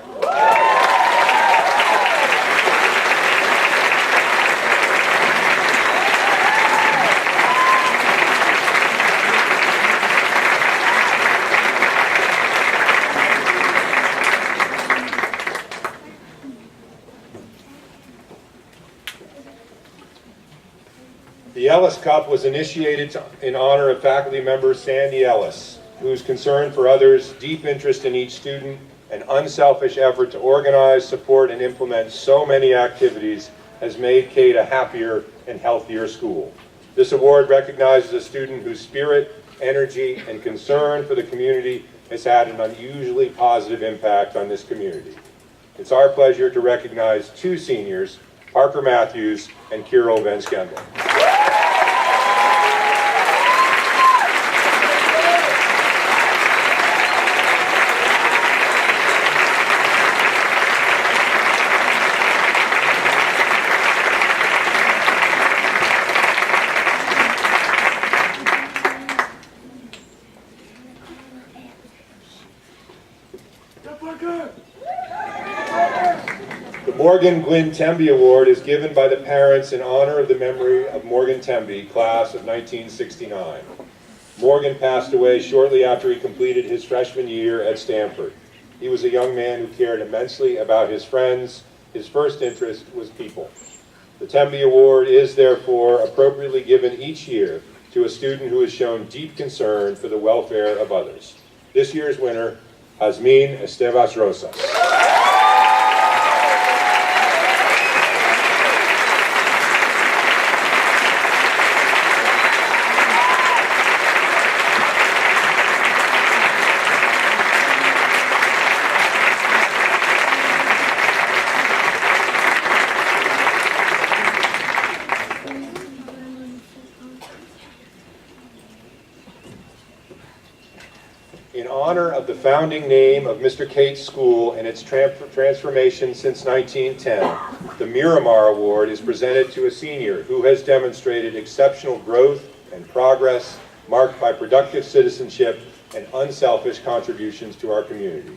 The Ellis Cup was initiated in honor of faculty member Sandy Ellis, whose concern for others, deep interest in each student, and unselfish effort to organize, support, and implement so many activities has made Cate a happier and healthier school. This award recognizes a student whose spirit, energy, and concern for the community has had an unusually positive impact on this community. It's our pleasure to recognize two seniors, Parker Matthews and Kirill Van Skendel. The Morgan Gwynn Temby Award is given by the parents in honor of the memory of Morgan Temby, class of 1969. Morgan passed away shortly after he completed his freshman year at Stanford. He was a young man who cared immensely about his friends. His first interest was people. The Temby Award is therefore appropriately given each year to a student who has shown deep concern for the welfare of others. This year's winner, Jazmín Estevas Rosas. In honor of the founding name of Mr. Cate's school and its transformation since 1910, the Miramar Award is presented to a senior who has demonstrated exceptional growth and progress marked by productive citizenship and unselfish contributions to our community.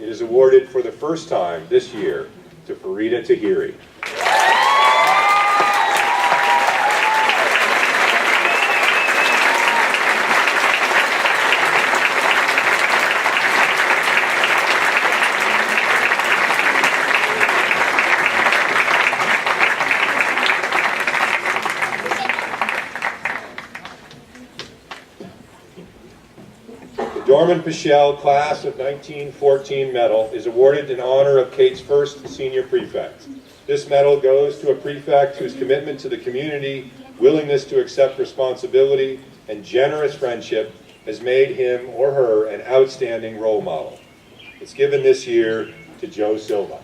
It is awarded for the first time this year to Farida Tahiri. Norman Pichelle Class of 1914 Medal is awarded in honor of Cate's first senior prefect. This medal goes to a prefect whose commitment to the community, willingness to accept responsibility, and generous friendship has made him or her an outstanding role model. It's given this year to Joe Silva.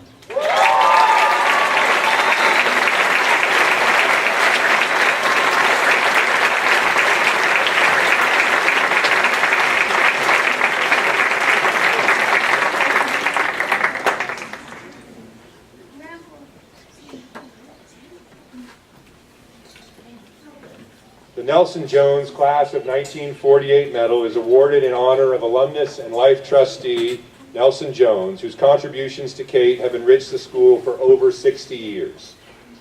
The Nelson Jones Class of 1948 Medal is awarded in honor of alumnus and life trustee Nelson Jones, whose contributions to Cate have enriched the school for over 60 years.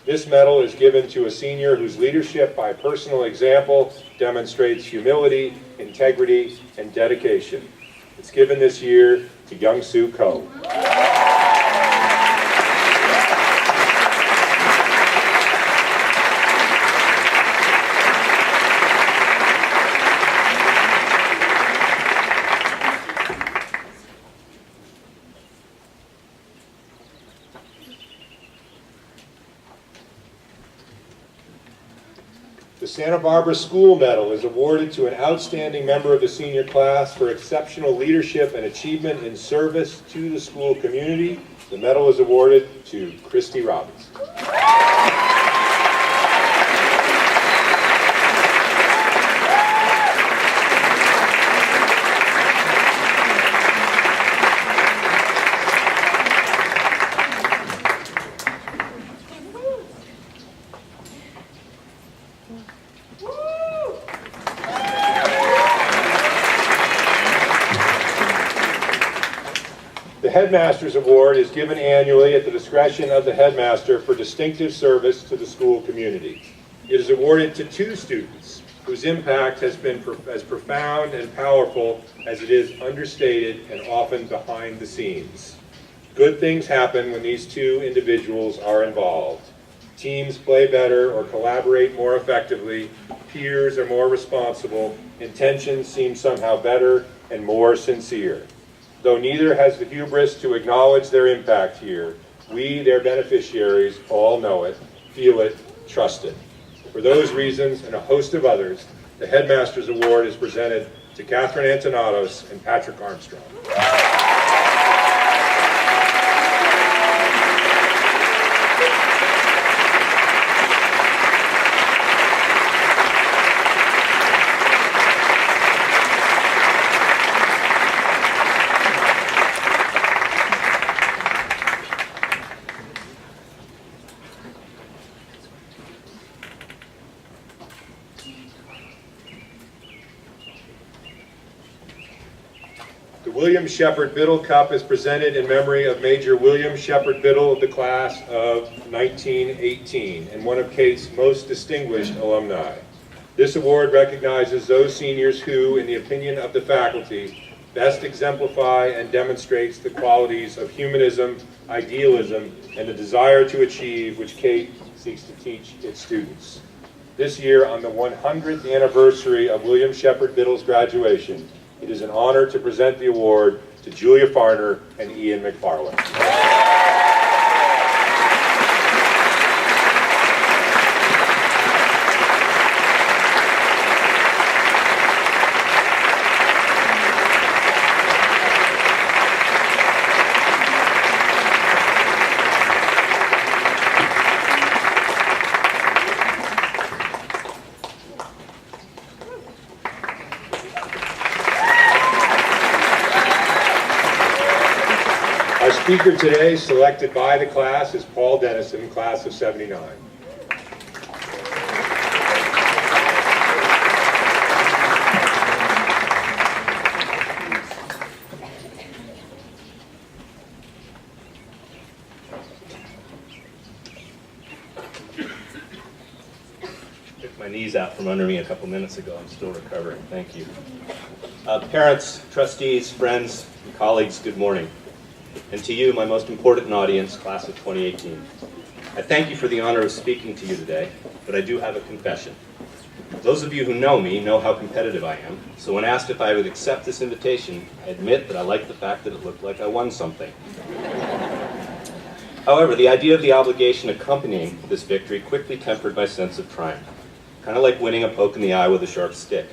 This medal is given to a senior whose leadership by personal example demonstrates humility, integrity, and dedication. It's given this year to Young Soo Ko. Santa Barbara School Medal is awarded to an outstanding member of the senior class for exceptional leadership and achievement in service to the school community. The medal is awarded to Christy Robbins. The Headmaster's Award is given annually at the discretion of the headmaster for distinctive service to the school community. It is awarded to 2 students whose impact has been as profound and powerful as it is understated and often behind the scenes. Good things happen when these 2 individuals are involved. Teams play better or collaborate more effectively, peers are more responsible, intentions seem somehow better and more sincere. Though neither has the hubris to acknowledge their impact here, we, their beneficiaries, all know it, feel it, trust it. For those reasons and a host of others, the Headmaster's Award is presented to Catherine Antonatos and Patrick Armstrong. The William Shepard Biddle Cup is presented in memory of Major William Shepard Biddle of the class of 1918 and one of Cate's most distinguished alumni. This award recognizes those seniors who, in the opinion of the faculty, best exemplify and demonstrates the qualities of humanism, idealism, and the desire to achieve which Cate seeks to teach its students. This year, on the 100th anniversary of William Shepard Biddle's graduation, it is an honor to present the award to Julia Farner and Ian Mcfarland. Our speaker today, selected by the class, is Paul Dennison, class of '79. Took my knees out from under me a couple minutes ago. I'm still recovering. Thank you. Parents, trustees, friends, and colleagues, good morning. And to you, my most important audience, class of 2018. I thank you for the honor of speaking to you today, but I do have a confession. Those of you who know me know how competitive I am, so when asked if I would accept this invitation, I admit that I like the fact that it looked like I won something. However, the idea of the obligation accompanying this victory quickly tempered my sense of triumph, kind of like winning a poke in the eye with a sharp stick.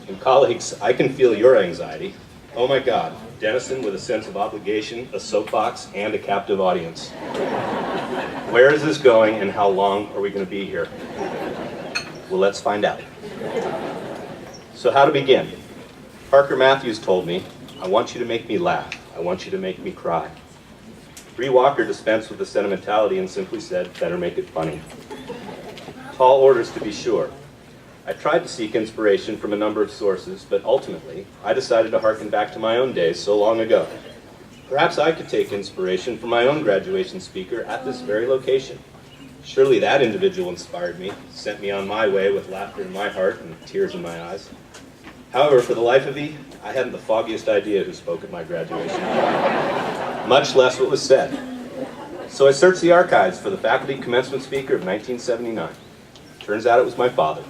And colleagues, I can feel your anxiety. Oh my God, Dennison with a sense of obligation, a soapbox, and a captive audience. Where is this going and how long are we going to be here? Well, let's find out. So how to begin? Parker Matthews told me, I want you to make me laugh. I want you to make me cry. Bree Walker dispensed with the sentimentality and simply said, better make it funny. Tall orders to be sure. I tried to seek inspiration from a number of sources, but ultimately, I decided to hearken back to my own days so long ago. Perhaps I could take inspiration from my own graduation speaker at this very location. Surely that individual inspired me, sent me on my way with laughter in my heart and tears in my eyes. However, for the life of me, I hadn't the foggiest idea who spoke at my graduation, much less what was said. So I searched the archives for the faculty commencement speaker of 1979. Turns out it was my father.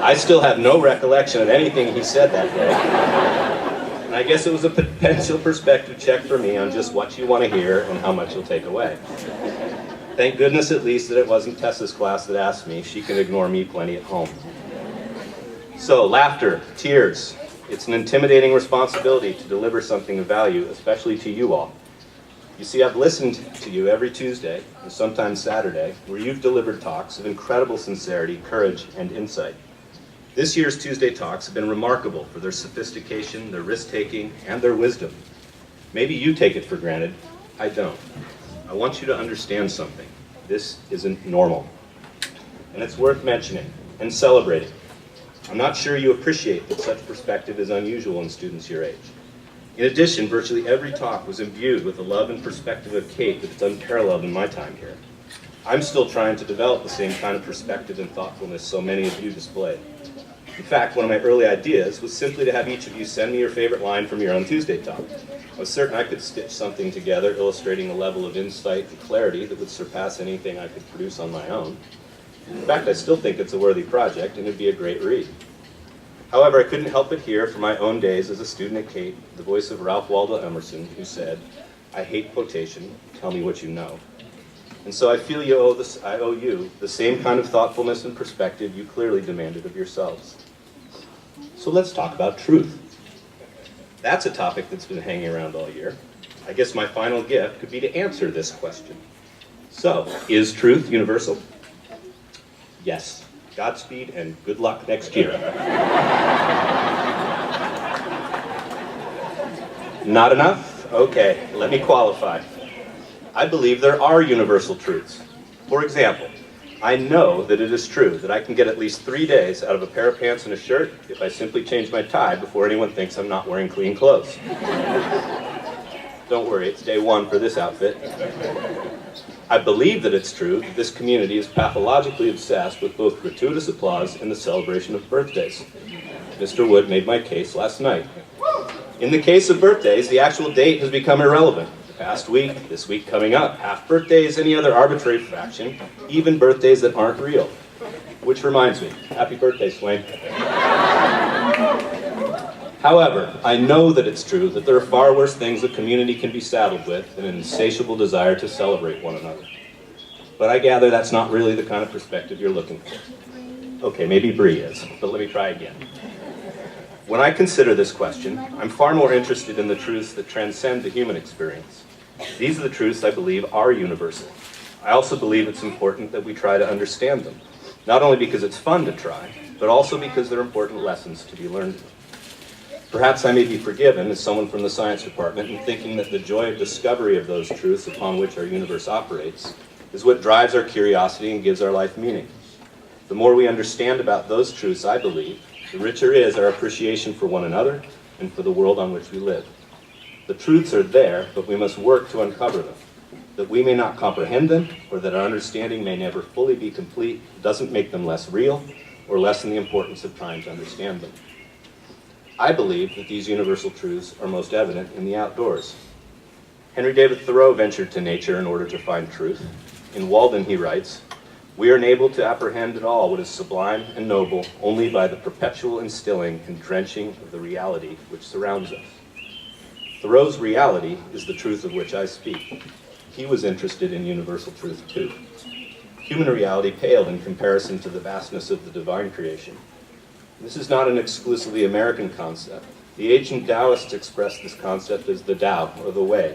I still have no recollection of anything he said that day. And I guess it was a potential perspective check for me on just what you want to hear and how much you'll take away. Thank goodness at least that it wasn't Tessa's class that asked me. She can ignore me plenty at home. So, laughter, tears. It's an intimidating responsibility to deliver something of value, especially to you all. You see, I've listened to you every Tuesday, and sometimes Saturday, where you've delivered talks of incredible sincerity, courage, and insight. This year's Tuesday talks have been remarkable for their sophistication, their risk-taking, and their wisdom. Maybe you take it for granted. I don't. I want you to understand something. This isn't normal. And it's worth mentioning and celebrating. I'm not sure you appreciate that such perspective is unusual in students your age. In addition, virtually every talk was imbued with the love and perspective of Cate that's unparalleled in my time here. I'm still trying to develop the same kind of perspective and thoughtfulness so many of you displayed. In fact, one of my early ideas was simply to have each of you send me your favorite line from your own Tuesday talk. I was certain I could stitch something together illustrating a level of insight and clarity that would surpass anything I could produce on my own. In fact, I still think it's a worthy project and it'd be a great read. However, I couldn't help but hear from my own days as a student at Cate the voice of Ralph Waldo Emerson, who said, "I hate quotation, tell me what you know." And so I feel I owe you the same kind of thoughtfulness and perspective you clearly demanded of yourselves. So let's talk about truth. That's a topic that's been hanging around all year. I guess my final gift could be to answer this question. So, is truth universal? Yes. Godspeed and good luck next year. Not enough? Okay, let me qualify. I believe there are universal truths. For example, I know that it is true that I can get at least 3 days out of a pair of pants and a shirt if I simply change my tie before anyone thinks I'm not wearing clean clothes. Don't worry, it's day 1 for this outfit. I believe that it's true that this community is pathologically obsessed with both gratuitous applause and the celebration of birthdays. Mr. Wood made my case last night. In the case of birthdays, the actual date has become irrelevant. Past week, this week coming up, half birthdays, any other arbitrary fraction, even birthdays that aren't real. Which reminds me, happy birthday, Swain. However, I know that it's true that there are far worse things a community can be saddled with than an insatiable desire to celebrate one another. But I gather that's not really the kind of perspective you're looking for. Okay, maybe Bree is, but let me try again. When I consider this question, I'm far more interested in the truths that transcend the human experience. These are the truths I believe are universal. I also believe it's important that we try to understand them, not only because it's fun to try, but also because they're important lessons to be learned. Perhaps I may be forgiven as someone from the science department in thinking that the joy of discovery of those truths upon which our universe operates is what drives our curiosity and gives our life meaning. The more we understand about those truths, I believe, the richer is our appreciation for one another and for the world on which we live. The truths are there, but we must work to uncover them. That we may not comprehend them, or that our understanding may never fully be complete, doesn't make them less real or lessen the importance of trying to understand them. I believe that these universal truths are most evident in the outdoors. Henry David Thoreau ventured to nature in order to find truth. In Walden, he writes, "We are enabled to apprehend at all what is sublime and noble only by the perpetual instilling and drenching of the reality which surrounds us." Thoreau's reality is the truth of which I speak. He was interested in universal truth too. Human reality paled in comparison to the vastness of the divine creation. This is not an exclusively American concept. The ancient Taoists expressed this concept as the Tao, or the Way,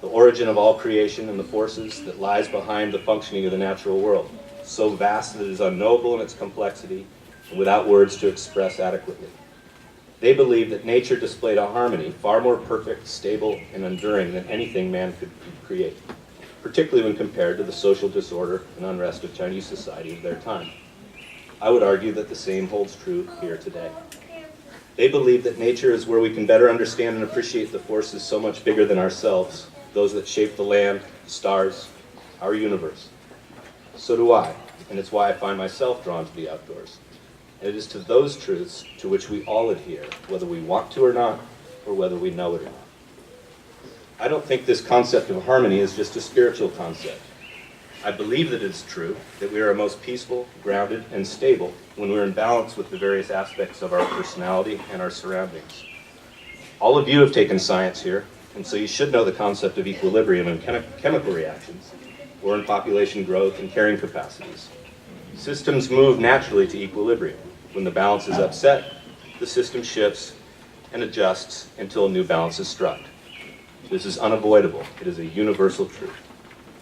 the origin of all creation and the forces that lies behind the functioning of the natural world, so vast that it is unknowable in its complexity and without words to express adequately. They believed that nature displayed a harmony far more perfect, stable, and enduring than anything man could create, particularly when compared to the social disorder and unrest of Chinese society of their time. I would argue that the same holds true here today. They believe that nature is where we can better understand and appreciate the forces so much bigger than ourselves, those that shape the land, the stars, our universe. So do I, and it's why I find myself drawn to the outdoors. And it is to those truths to which we all adhere, whether we want to or not, or whether we know it or not. I don't think this concept of harmony is just a spiritual concept. I believe that it's true that we are most peaceful, grounded, and stable when we're in balance with the various aspects of our personality and our surroundings. All of you have taken science here, and so you should know the concept of equilibrium and chemical reactions. or in population growth and carrying capacities. Systems move naturally to equilibrium. When the balance is upset, the system shifts and adjusts until a new balance is struck. This is unavoidable. It is a universal truth.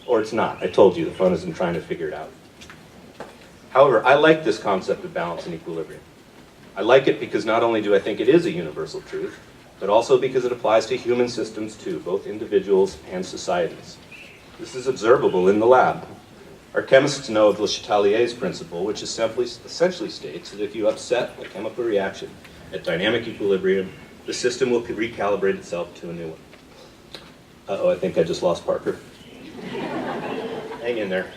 Or it's not. I told you, the fun is in trying to figure it out. However, I like this concept of balance and equilibrium. I like it because not only do I think it is a universal truth, but also because it applies to human systems too, both individuals and societies. This is observable in the lab. Our chemists know of Le Chatelier's principle, which essentially states that if you upset a chemical reaction at dynamic equilibrium, the system will recalibrate itself to a new one. Uh-oh, I think I just lost Parker. Hang in there.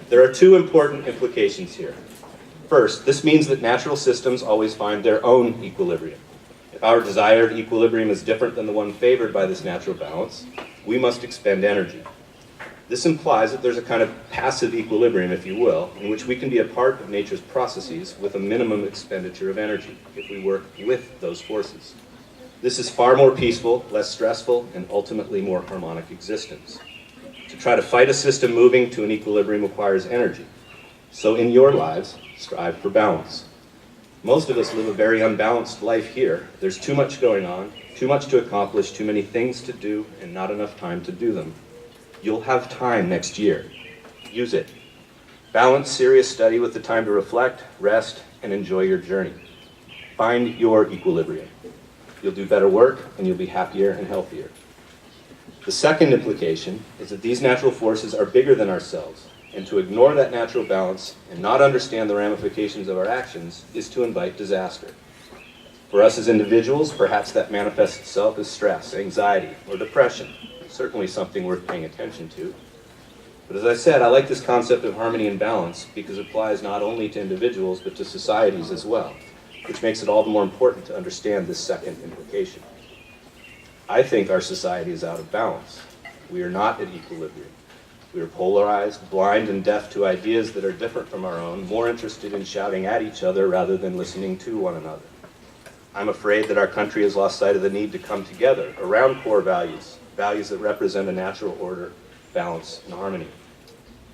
There are two important implications here. First, this means that natural systems always find their own equilibrium. If our desired equilibrium is different than the one favored by this natural balance, we must expend energy. This implies that there's a kind of passive equilibrium, if you will, in which we can be a part of nature's processes with a minimum expenditure of energy if we work with those forces. This is far more peaceful, less stressful, and ultimately more harmonic existence. To try to fight a system moving to an equilibrium requires energy. So in your lives, strive for balance. Most of us live a very unbalanced life here. There's too much going on, too much to accomplish, too many things to do, and not enough time to do them. You'll have time next year. Use it. Balance serious study with the time to reflect, rest, and enjoy your journey. Find your equilibrium. You'll do better work, and you'll be happier and healthier. The second implication is that these natural forces are bigger than ourselves, and to ignore that natural balance and not understand the ramifications of our actions is to invite disaster. For us as individuals, perhaps that manifests itself as stress, anxiety, or depression. Certainly something worth paying attention to. But as I said, I like this concept of harmony and balance because it applies not only to individuals but to societies as well, which makes it all the more important to understand this second implication. I think our society is out of balance. We are not at equilibrium. We are polarized, blind, and deaf to ideas that are different from our own, more interested in shouting at each other rather than listening to one another. I'm afraid that our country has lost sight of the need to come together around core values, values that represent a natural order, balance, and harmony.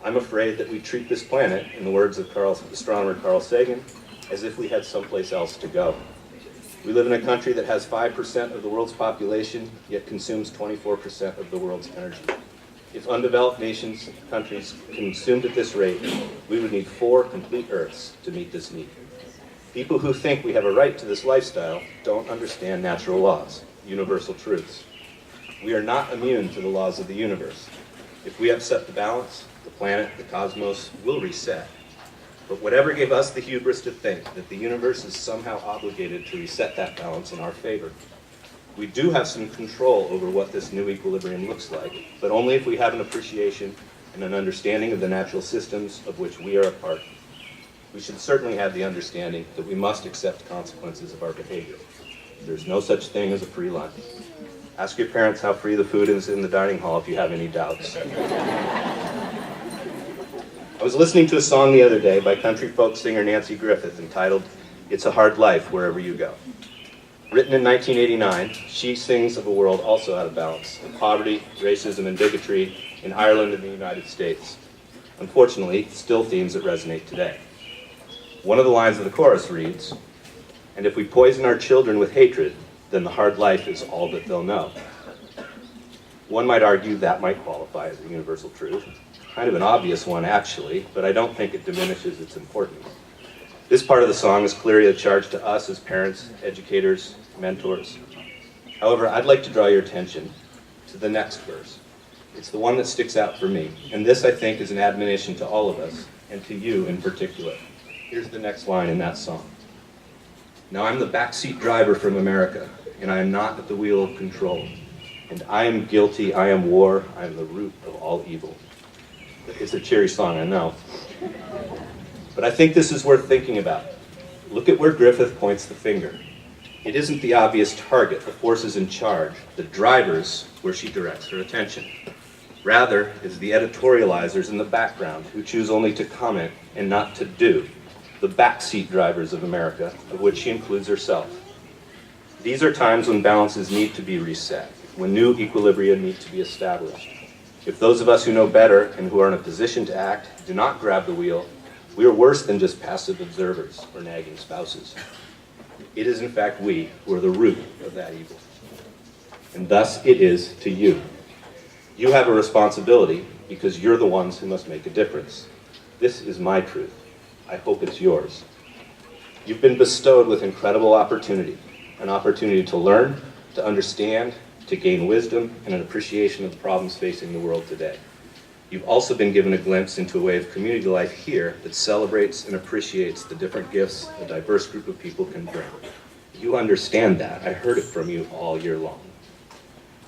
I'm afraid that we treat this planet, in the words of astronomer Carl Sagan, as if we had someplace else to go. We live in a country that has 5% of the world's population, yet consumes 24% of the world's energy. If undeveloped nations, countries, consumed at this rate, we would need 4 complete Earths to meet this need. People who think we have a right to this lifestyle don't understand natural laws, universal truths. We are not immune to the laws of the universe. If we upset the balance, the planet, the cosmos will reset. But whatever gave us the hubris to think that the universe is somehow obligated to reset that balance in our favor? We do have some control over what this new equilibrium looks like, but only if we have an appreciation and an understanding of the natural systems of which we are a part. We should certainly have the understanding that we must accept consequences of our behavior. There's no such thing as a free lunch. Ask your parents how free the food is in the dining hall if you have any doubts. I was listening to a song the other day by country folk singer Nancy Griffith entitled, "It's a Hard Life Wherever You Go." Written in 1989, she sings of a world also out of balance, of poverty, racism, and bigotry in Ireland and the United States. Unfortunately, still themes that resonate today. One of the lines of the chorus reads, "And if we poison our children with hatred, then the hard life is all that they'll know." One might argue that might qualify as a universal truth. Kind of an obvious one, actually, but I don't think it diminishes its importance. This part of the song is clearly a charge to us as parents, educators, mentors. However, I'd like to draw your attention to the next verse. It's the one that sticks out for me, and this, I think, is an admonition to all of us, and to you in particular. Here's the next line in that song. "Now I'm the backseat driver from America, and I am not at the wheel of control. And I am guilty, I am war, I am the root of all evil." It's a cheery song, I know. But I think this is worth thinking about. Look at where Griffith points the finger. It isn't the obvious target, the forces in charge, the drivers, where she directs her attention. Rather, it's the editorializers in the background who choose only to comment and not to do, the backseat drivers of America, of which she includes herself. These are times when balances need to be reset, when new equilibria need to be established. If those of us who know better and who are in a position to act do not grab the wheel, we are worse than just passive observers or nagging spouses. It is in fact we who are the root of that evil. And thus it is to you. You have a responsibility because you're the ones who must make a difference. This is my truth. I hope it's yours. You've been bestowed with incredible opportunity, an opportunity to learn, to understand, to gain wisdom and an appreciation of the problems facing the world today. You've also been given a glimpse into a way of community life here that celebrates and appreciates the different gifts a diverse group of people can bring. You understand that. I heard it from you all year long.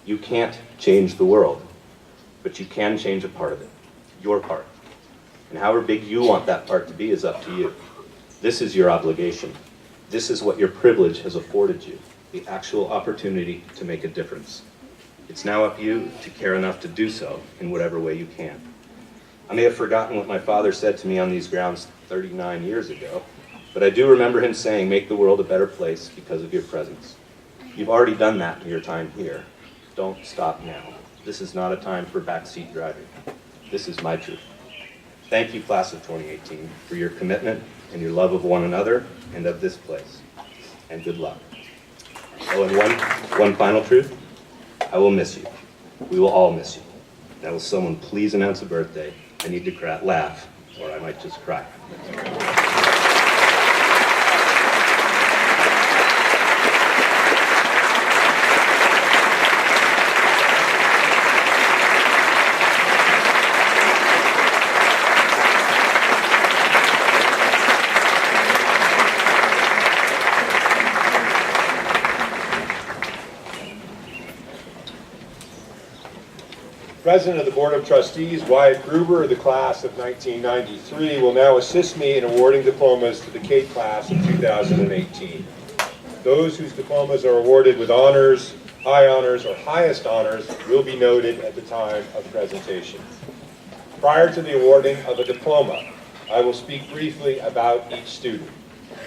You can't change the world, but you can change a part of it, your part. And however big you want that part to be is up to you. This is your obligation. This is what your privilege has afforded you, the actual opportunity to make a difference. It's now up to you to care enough to do so in whatever way you can. I may have forgotten what my father said to me on these grounds 39 years ago, but I do remember him saying, make the world a better place because of your presence. You've already done that in your time here. Don't stop now. This is not a time for backseat driving. This is my truth. Thank you, class of 2018, for your commitment and your love of one another and of this place. And good luck. Oh, and one final truth. I will miss you. We will all miss you. Now, will someone please announce a birthday? I need to laugh, or I might just cry. President of the Board of Trustees, Wyatt Gruber of the class of 1993, will now assist me in awarding diplomas to the Cate class of 2018. Those whose diplomas are awarded with honors, high honors, or highest honors will be noted at the time of presentation. Prior to the awarding of a diploma, I will speak briefly about each student.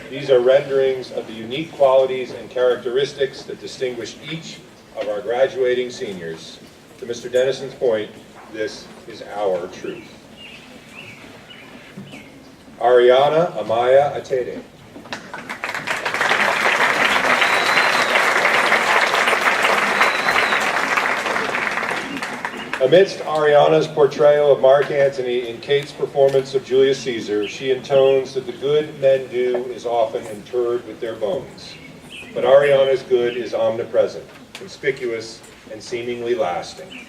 These are renderings of the unique qualities and characteristics that distinguish each of our graduating seniors. To Mr. Dennison's point, this is our truth. Ariana Amaya Atede. Amidst Ariana's portrayal of Mark Antony in Cate's performance of Julius Caesar, she intones that the good men do is often interred with their bones. But Ariana's good is omnipresent, conspicuous, and seemingly lasting.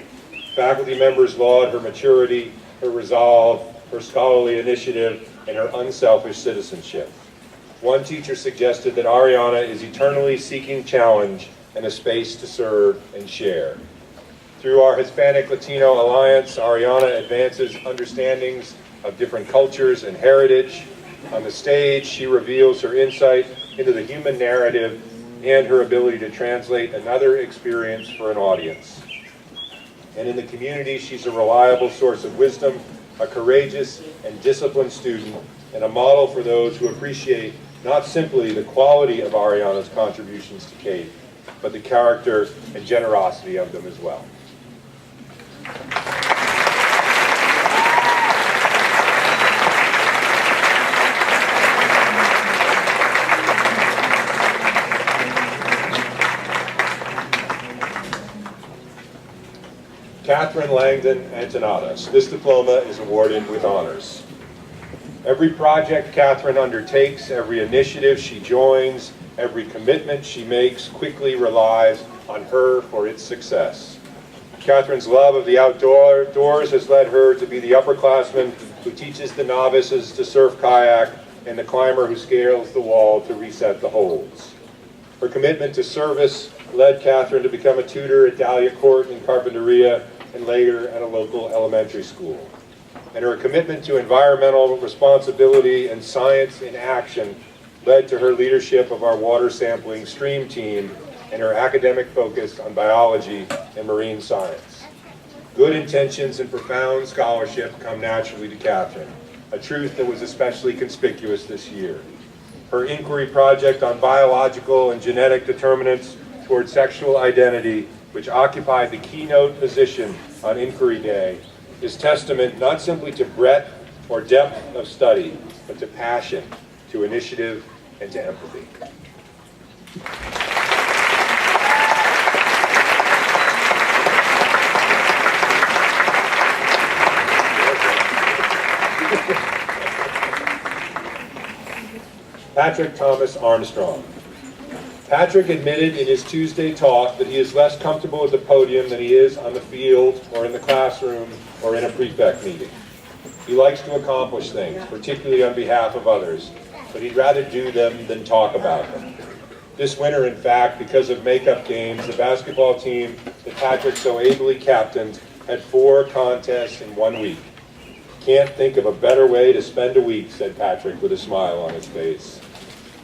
Faculty members laud her maturity, her resolve, her scholarly initiative, and her unselfish citizenship. One teacher suggested that Ariana is eternally seeking challenge and a space to serve and share. Through our Hispanic-Latino Alliance, Ariana advances understandings of different cultures and heritage. On the stage, she reveals her insight into the human narrative and her ability to translate another experience for an audience. And in the community, she's a reliable source of wisdom, a courageous and disciplined student, and a model for those who appreciate not simply the quality of Ariana's contributions to Cate, but the character and generosity of them as well. Catherine Langdon Antonatos. This diploma is awarded with honors. Every project Catherine undertakes, every initiative she joins, every commitment she makes quickly relies on her for its success. Catherine's love of the outdoors has led her to be the upperclassman who teaches the novices to surf kayak and the climber who scales the wall to reset the holds. Her commitment to service led Catherine to become a tutor at Dahlia Court in Carpinteria and later at a local elementary school. And her commitment to environmental responsibility and science in action led to her leadership of our water sampling stream team and her academic focus on biology and marine science. Good intentions and profound scholarship come naturally to Catherine, a truth that was especially conspicuous this year. Her inquiry project on biological and genetic determinants toward sexual identity which occupied the keynote position on Inquiry Day, is testament not simply to breadth or depth of study, but to passion, to initiative, and to empathy. Patrick Thomas Armstrong. Patrick admitted in his Tuesday talk that he is less comfortable at the podium than he is on the field or in the classroom or in a prefect meeting. He likes to accomplish things, particularly on behalf of others, but he'd rather do them than talk about them. This winter, in fact, because of makeup games, the basketball team that Patrick so ably captained had 4 contests in 1 week. Can't think of a better way to spend a week, said Patrick with a smile on his face.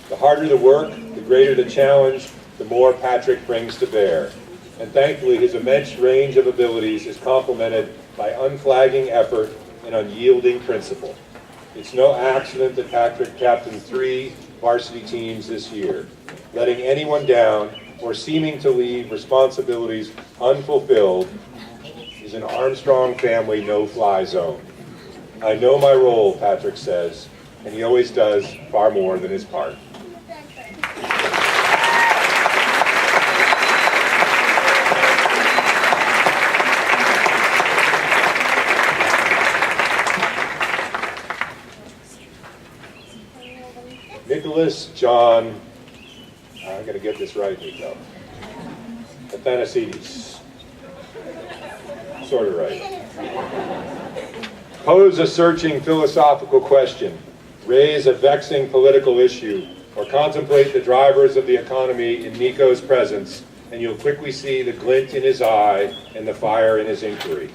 The harder the work, the greater the challenge, the more Patrick brings to bear. And thankfully, his immense range of abilities is complemented by unflagging effort and unyielding principle. It's no accident that Patrick captained 3 varsity teams this year. Letting anyone down or seeming to leave responsibilities unfulfilled is an Armstrong family no-fly zone. I know my role, Patrick says, and he always does far more than his part. Nicholas John, I'm going to get this right, Nico. Athanasides. Sort of right. Pose a searching philosophical question, raise a vexing political issue, or contemplate the drivers of the economy in Nico's presence, and you'll quickly see the glint in his eye and the fire in his inquiry.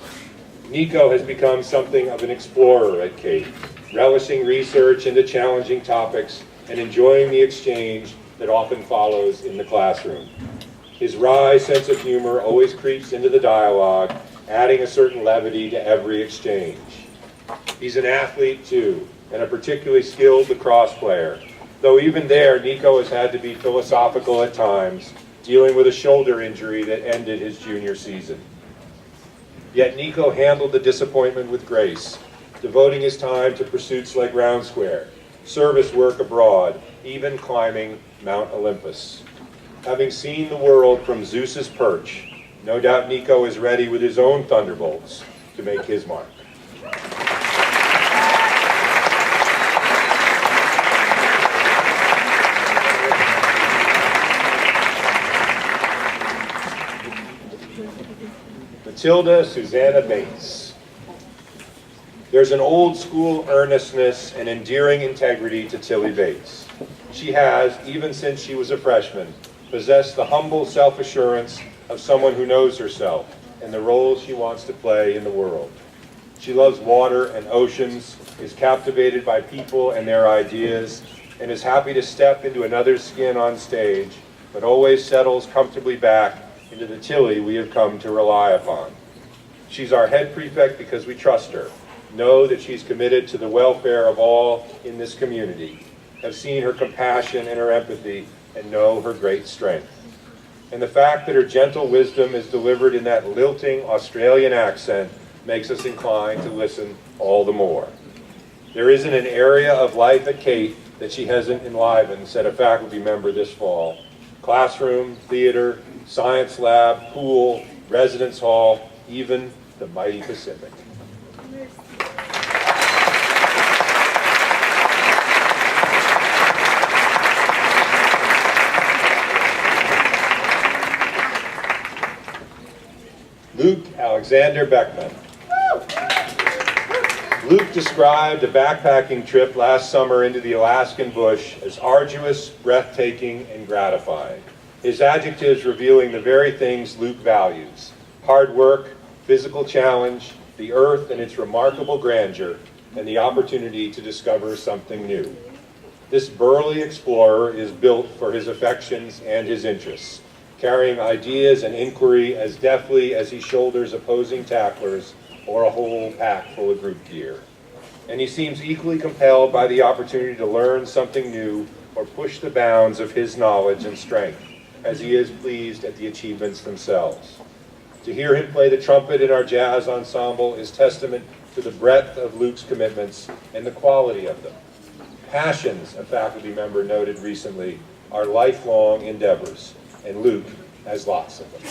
Nico has become something of an explorer at Cate, relishing research into challenging topics and enjoying the exchange that often follows in the classroom. His wry sense of humor always creeps into the dialogue, adding a certain levity to every exchange. He's an athlete too, and a particularly skilled lacrosse player, though even there Nico has had to be philosophical at times, dealing with a shoulder injury that ended his junior season. Yet Nico handled the disappointment with grace, devoting his time to pursuits like Round Square, service work abroad, even climbing Mount Olympus. Having seen the world from Zeus's perch, no doubt Nico is ready with his own thunderbolts to make his mark. Matilda Susanna Bates. There's an old school earnestness and endearing integrity to Tilly Bates. She has, even since she was a freshman, possessed the humble self-assurance of someone who knows herself and the role she wants to play in the world. She loves water and oceans, is captivated by people and their ideas, and is happy to step into another's skin on stage, but always settles comfortably back into the Tilly we have come to rely upon. She's our head prefect because we trust her, know that she's committed to the welfare of all in this community, have seen her compassion and her empathy, and know her great strength. And the fact that her gentle wisdom is delivered in that lilting Australian accent makes us inclined to listen all the more. There isn't an area of life at Cate that she hasn't enlivened, said a faculty member this fall. Classroom, theater, science lab, pool, residence hall, even the mighty Pacific. Luke Alexander Beckman. Luke described a backpacking trip last summer into the Alaskan bush as arduous, breathtaking, and gratifying. His adjectives revealing the very things Luke values: hard work, physical challenge, the earth and its remarkable grandeur, and the opportunity to discover something new. This burly explorer is built for his affections and his interests, carrying ideas and inquiry as deftly as he shoulders opposing tacklers or a whole pack full of group gear. And he seems equally compelled by the opportunity to learn something new or push the bounds of his knowledge and strength, as he is pleased at the achievements themselves. To hear him play the trumpet in our jazz ensemble is testament to the breadth of Luke's commitments and the quality of them. Passions, a faculty member noted recently, are lifelong endeavors, and Luke has lots of them.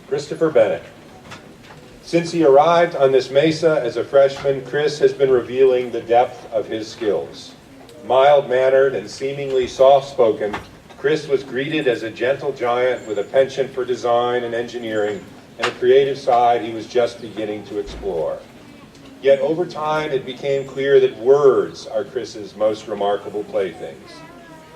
Christopher Bennett. Since he arrived on this mesa as a freshman, Chris has been revealing the depth of his skills. Mild-mannered and seemingly soft-spoken, Chris was greeted as a gentle giant with a penchant for design and engineering and a creative side he was just beginning to explore. Yet over time it became clear that words are Chris's most remarkable playthings.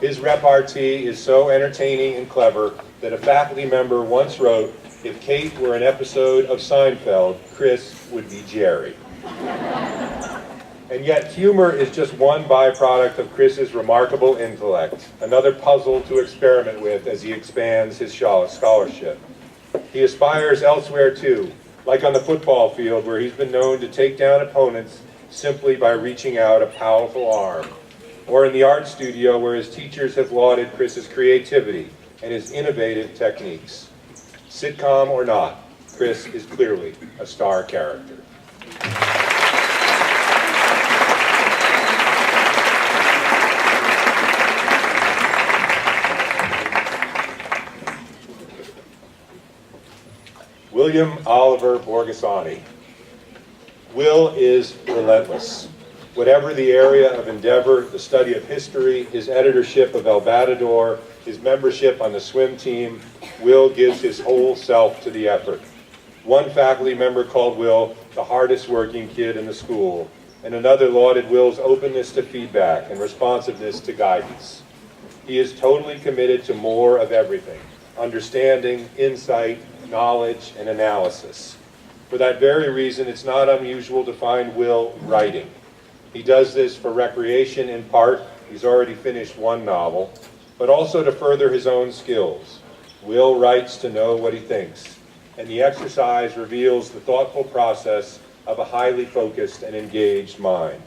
His repartee is so entertaining and clever that a faculty member once wrote, "If Cate were an episode of Seinfeld, Chris would be Jerry." And yet humor is just one byproduct of Chris's remarkable intellect, another puzzle to experiment with as he expands his scholarship. He aspires elsewhere too, like on the football field where he's been known to take down opponents simply by reaching out a powerful arm, or in the art studio where his teachers have lauded Chris's creativity and his innovative techniques. Sitcom or not, Chris is clearly a star character. William Oliver Borghesani. Will is relentless. Whatever the area of endeavor, the study of history, his editorship of El Batador, his membership on the swim team, Will gives his whole self to the effort. One faculty member called Will the hardest working kid in the school, and another lauded Will's openness to feedback and responsiveness to guidance. He is totally committed to more of everything: understanding, insight, knowledge, and analysis. For that very reason, it's not unusual to find Will writing. He does this for recreation in part, he's already finished one novel, but also to further his own skills. Will writes to know what he thinks, and the exercise reveals the thoughtful process of a highly focused and engaged mind.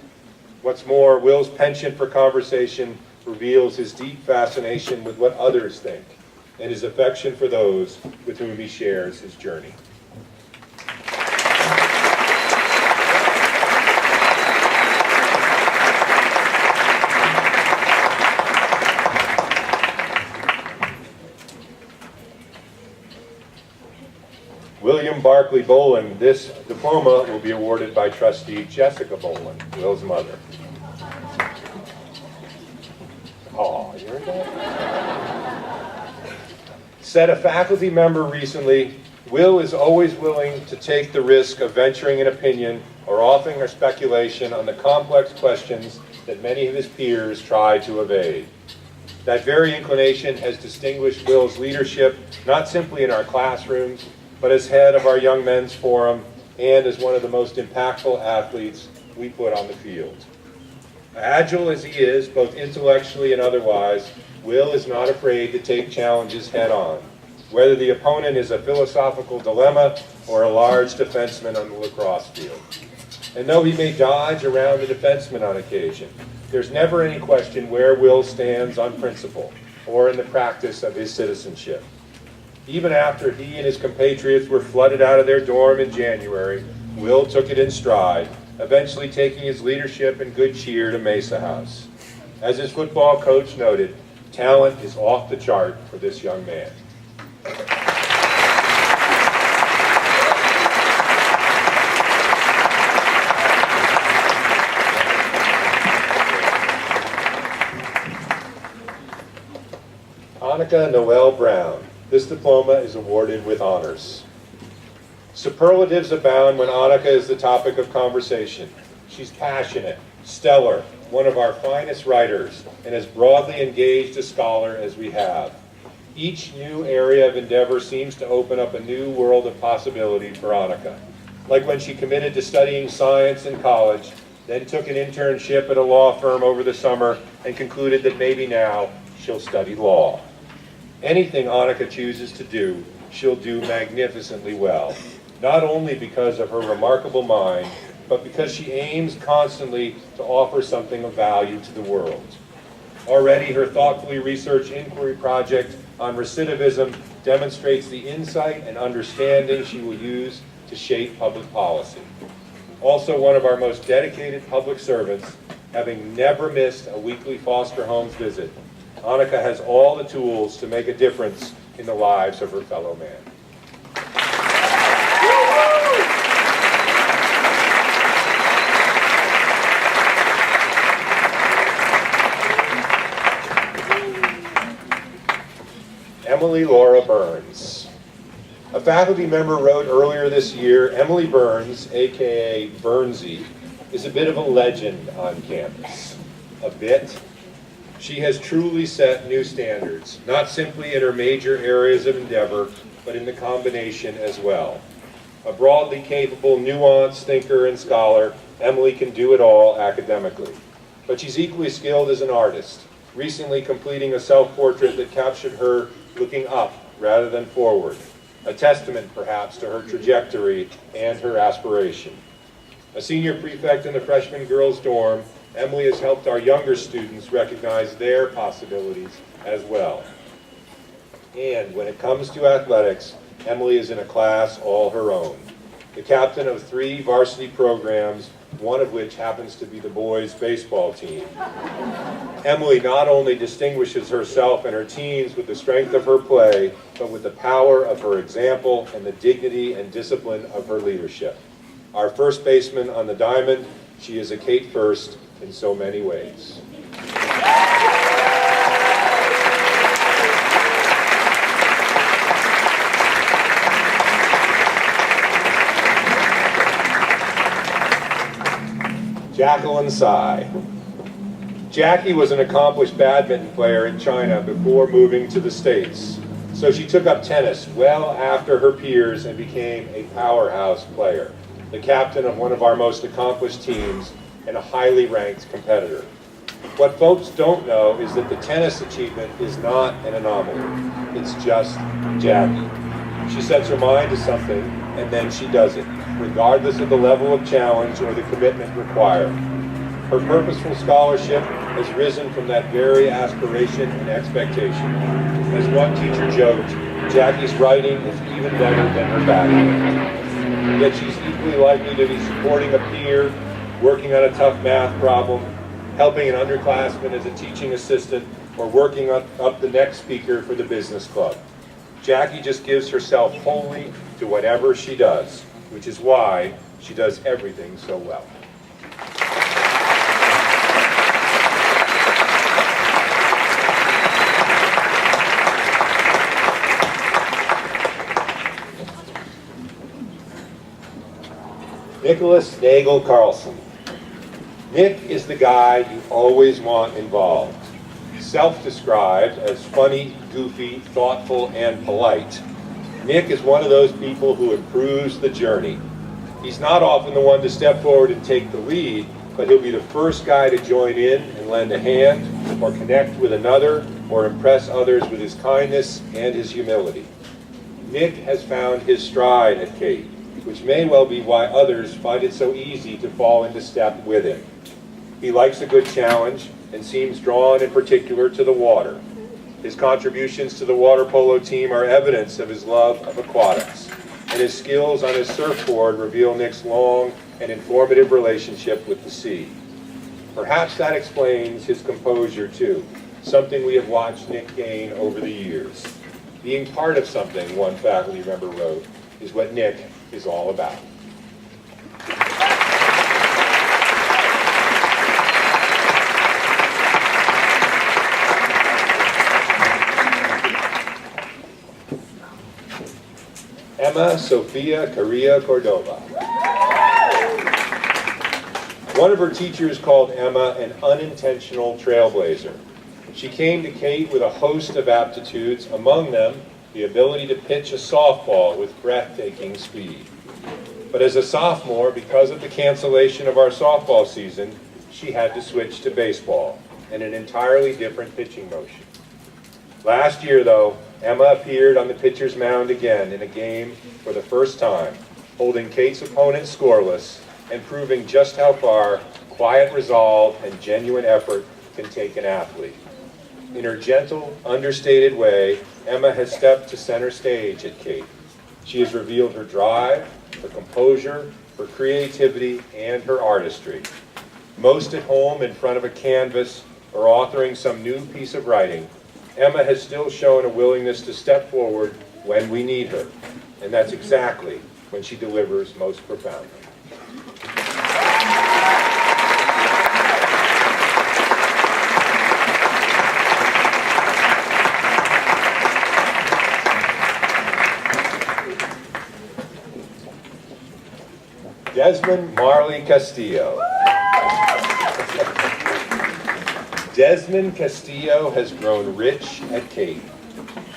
What's more, Will's penchant for conversation reveals his deep fascination with what others think, and his affection for those with whom he shares his journey. William Barclay Boland. This diploma will be awarded by trustee Jessica Boland, Will's mother. Oh, you heard that? Said a faculty member recently, Will is always willing to take the risk of venturing an opinion or offering a speculation on the complex questions that many of his peers try to evade. That very inclination has distinguished Will's leadership, not simply in our classrooms, but as head of our Young Men's Forum and as one of the most impactful athletes we put on the field. Agile as he is, both intellectually and otherwise, Will is not afraid to take challenges head on, whether the opponent is a philosophical dilemma or a large defenseman on the lacrosse field. And though he may dodge around the defenseman on occasion, there's never any question where Will stands on principle or in the practice of his citizenship. Even after he and his compatriots were flooded out of their dorm in January, Will took it in stride, eventually taking his leadership and good cheer to Mesa House. As his football coach noted, talent is off the chart for this young man. Annika Noel Brown. This diploma is awarded with honors. Superlatives abound when Annika is the topic of conversation. She's passionate, stellar, one of our finest writers, and as broadly engaged a scholar as we have. Each new area of endeavor seems to open up a new world of possibility for Annika. Like when she committed to studying science in college, then took an internship at a law firm over the summer and concluded that maybe now she'll study law. Anything Annika chooses to do, she'll do magnificently well. not only because of her remarkable mind, but because she aims constantly to offer something of value to the world. Already, her thoughtfully researched inquiry project on recidivism demonstrates the insight and understanding she will use to shape public policy. Also one of our most dedicated public servants, having never missed a weekly foster homes visit, Annika has all the tools to make a difference in the lives of her fellow man. Emily Laura Burns. A faculty member wrote earlier this year, Emily Burns, aka Burnsy, is a bit of a legend on campus. A bit? She has truly set new standards, not simply in her major areas of endeavor, but in the combination as well. A broadly capable, nuanced thinker and scholar, Emily can do it all academically. But she's equally skilled as an artist, recently completing a self-portrait that captured her looking up rather than forward, a testament perhaps to her trajectory and her aspiration. A senior prefect in the freshman girls' dorm, Emily has helped our younger students recognize their possibilities as well. And when it comes to athletics, Emily is in a class all her own. The captain of 3 varsity programs, one of which happens to be the boys' baseball team. Emily not only distinguishes herself and her teams with the strength of her play, but with the power of her example and the dignity and discipline of her leadership. Our first baseman on the diamond, she is a Cate first in so many ways. Jacqueline Tsai. Jackie was an accomplished badminton player in China before moving to the States, so she took up tennis well after her peers and became a powerhouse player, the captain of one of our most accomplished teams and a highly ranked competitor. What folks don't know is that the tennis achievement is not an anomaly. It's just Jackie. She sets her mind to something and then she does it, regardless of the level of challenge or the commitment required. Her purposeful scholarship has risen from that very aspiration and expectation. As one teacher joked, Jackie's writing is even better than her backhand. Yet she's equally likely to be supporting a peer, working on a tough math problem, helping an underclassman as a teaching assistant, or working up the next speaker for the business club. Jackie just gives herself wholly to whatever she does, which is why she does everything so well. Nicholas Nagel Carlson. Nick is the guy you always want involved. Self-described as funny, goofy, thoughtful, and polite, Nick is one of those people who improves the journey. He's not often the one to step forward and take the lead, but he'll be the first guy to join in and lend a hand, or connect with another, or impress others with his kindness and his humility. Nick has found his stride at Cate, which may well be why others find it so easy to fall into step with him. He likes a good challenge and seems drawn in particular to the water. His contributions to the water polo team are evidence of his love of aquatics, and his skills on his surfboard reveal Nick's long and informative relationship with the sea. Perhaps that explains his composure too, something we have watched Nick gain over the years. Being part of something, one faculty member wrote, is what Nick is all about. Emma Sophia Correa Cordova. One of her teachers called Emma an unintentional trailblazer. She came to Cate with a host of aptitudes, among them the ability to pitch a softball with breathtaking speed. But as a sophomore, because of the cancellation of our softball season, she had to switch to baseball and an entirely different pitching motion. Last year, though, Emma appeared on the pitcher's mound again in a game for the first time, holding Cate's opponent scoreless and proving just how far quiet resolve and genuine effort can take an athlete. In her gentle, understated way, Emma has stepped to center stage at Cate. She has revealed her drive, her composure, her creativity, and her artistry. Most at home in front of a canvas or authoring some new piece of writing, Emma has still shown a willingness to step forward when we need her, and that's exactly when she delivers most profoundly. Desmond Marley Castillo. Desmond Castillo has grown rich at Cate,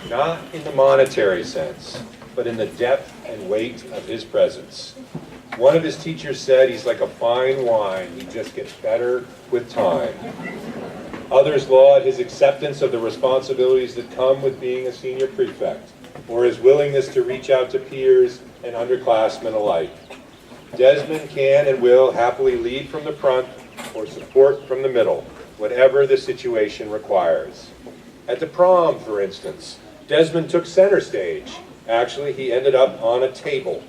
not in the monetary sense, but in the depth and weight of his presence. One of his teachers said he's like a fine wine, he just gets better with time. Others laud his acceptance of the responsibilities that come with being a senior prefect, or his willingness to reach out to peers and underclassmen alike. Desmond can and will happily lead from the front or support from the middle, whatever the situation requires. At the prom, for instance, Desmond took center stage. Actually, he ended up on a table,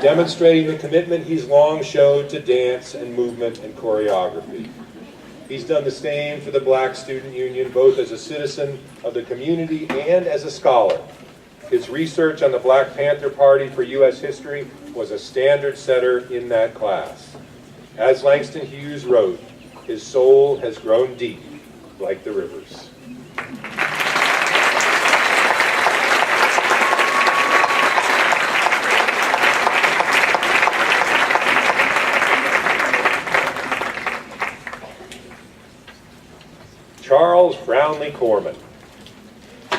demonstrating the commitment he's long showed to dance and movement and choreography. He's done the same for the Black Student Union, both as a citizen of the community and as a scholar. His research on the Black Panther Party for U.S. history was a standard setter in that class. As Langston Hughes wrote, his soul has grown deep like the rivers. Charles Brownlee Corman.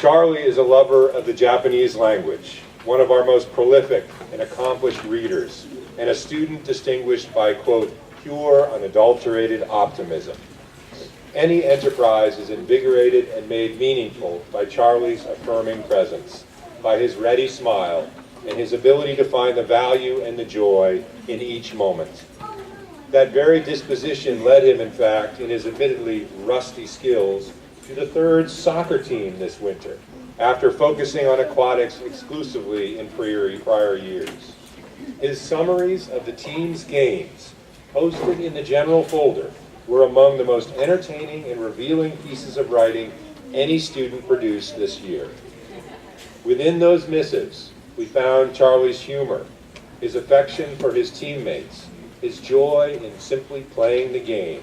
Charlie is a lover of the Japanese language, one of our most prolific and accomplished readers, and a student distinguished by, quote, pure, unadulterated optimism. Any enterprise is invigorated and made meaningful by Charlie's affirming presence, by his ready smile, and his ability to find the value and the joy in each moment. That very disposition led him, in fact, in his admittedly rusty skills, to the third soccer team this winter, after focusing on aquatics exclusively in prior years. His summaries of the team's games, posted in the general folder, were among the most entertaining and revealing pieces of writing any student produced this year. Within those missives, we found Charlie's humor, his affection for his teammates, his joy in simply playing the game,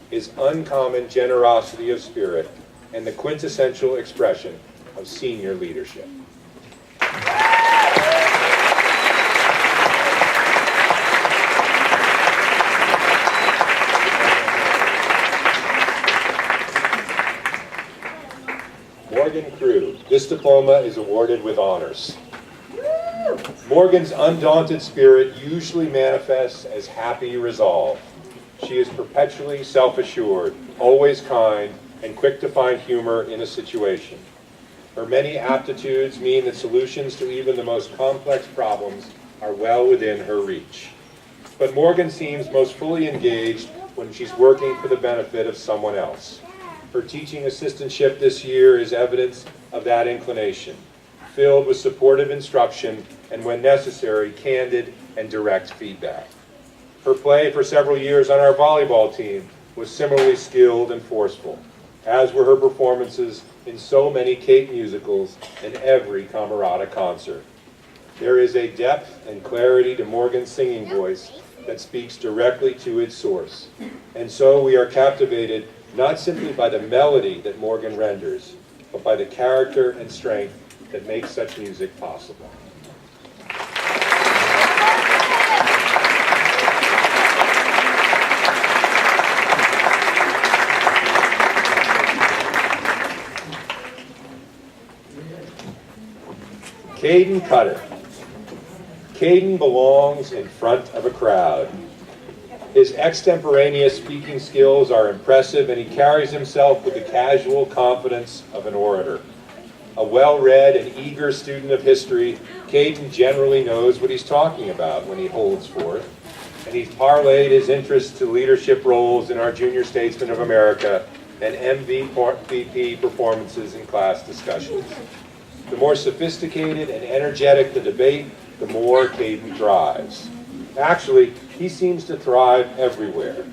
his uncommon generosity of spirit, and the quintessential expression of senior leadership. Morgan Crew. This diploma is awarded with honors. Morgan's undaunted spirit usually manifests as happy resolve. She is perpetually self-assured, always kind, and quick to find humor in a situation. Her many aptitudes mean that solutions to even the most complex problems are well within her reach. But Morgan seems most fully engaged when she's working for the benefit of someone else. Her teaching assistantship this year is evidence of that inclination, filled with supportive instruction and, when necessary, candid and direct feedback. Her play for several years on our volleyball team was similarly skilled and forceful, as were her performances in so many Cate musicals and every Camerata concert. There is a depth and clarity to Morgan's singing voice that speaks directly to its source. And so we are captivated not simply by the melody that Morgan renders, but by the character and strength that makes such music possible. Caden Cutter. Caden belongs in front of a crowd. His extemporaneous speaking skills are impressive, and he carries himself with the casual confidence of an orator. A well-read and eager student of history, Caden generally knows what he's talking about when he holds forth, and he's parlayed his interest to leadership roles in our Junior Statesman of America and MVP performances in class discussions. The more sophisticated and energetic the debate, the more Caden thrives. Actually, he seems to thrive everywhere.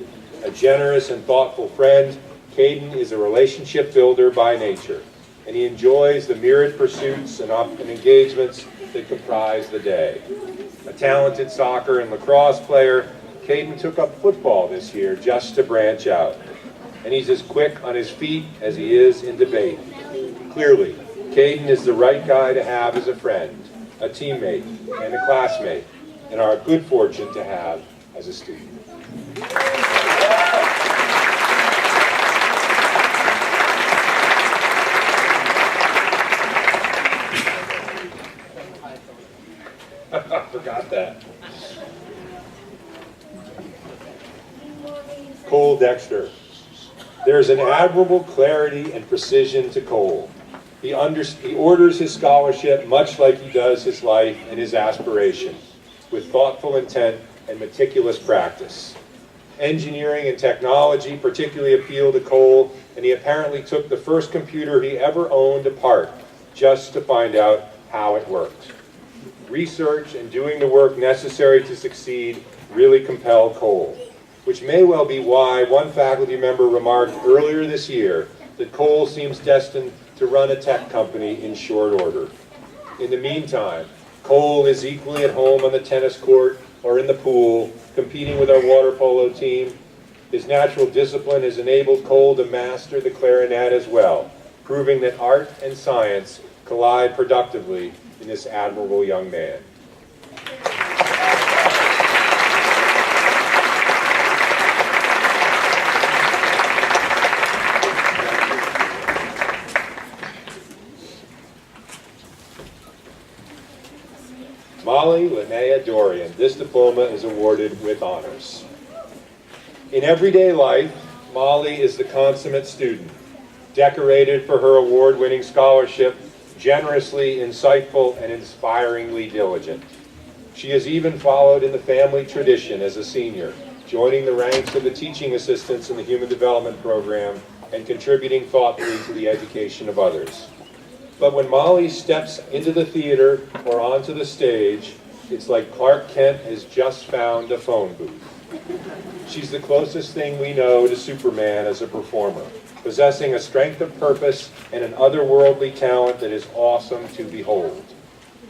A generous and thoughtful friend, Caden is a relationship builder by nature, and he enjoys the myriad pursuits and engagements that comprise the day. A talented soccer and lacrosse player, Caden took up football this year just to branch out. And he's as quick on his feet as he is in debate. Clearly, Caden is the right guy to have as a friend, a teammate, and a classmate, and our good fortune to have as a student. Forgot that. Cole Dexter. There's an admirable clarity and precision to Cole. He orders his scholarship much like he does his life and his aspiration, with thoughtful intent and meticulous practice. Engineering and technology particularly appeal to Cole, and he apparently took the first computer he ever owned apart just to find out how it worked. Research and doing the work necessary to succeed really compel Cole, which may well be why one faculty member remarked earlier this year that Cole seems destined to run a tech company in short order. In the meantime, Cole is equally at home on the tennis court or in the pool, competing with our water polo team. His natural discipline has enabled Cole to master the clarinet as well, proving that art and science collide productively in this admirable young man. Molly Linnea Dorian. This diploma is awarded with honors. In everyday life, Molly is the consummate student, decorated for her award-winning scholarship, generously insightful and inspiringly diligent. She has even followed in the family tradition as a senior, joining the ranks of the teaching assistants in the Human Development Program and contributing thoughtfully to the education of others. But when Molly steps into the theater or onto the stage, it's like Clark Kent has just found a phone booth. She's the closest thing we know to Superman as a performer, possessing a strength of purpose and an otherworldly talent that is awesome to behold.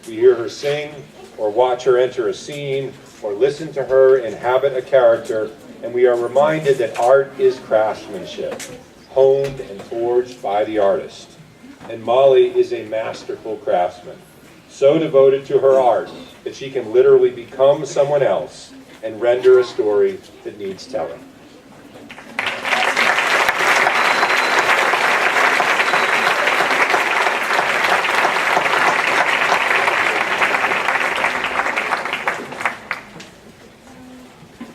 We hear her sing, or watch her enter a scene, or listen to her inhabit a character, and we are reminded that art is craftsmanship, honed and forged by the artist. And Molly is a masterful craftsman, so devoted to her art that she can literally become someone else and render a story that needs telling.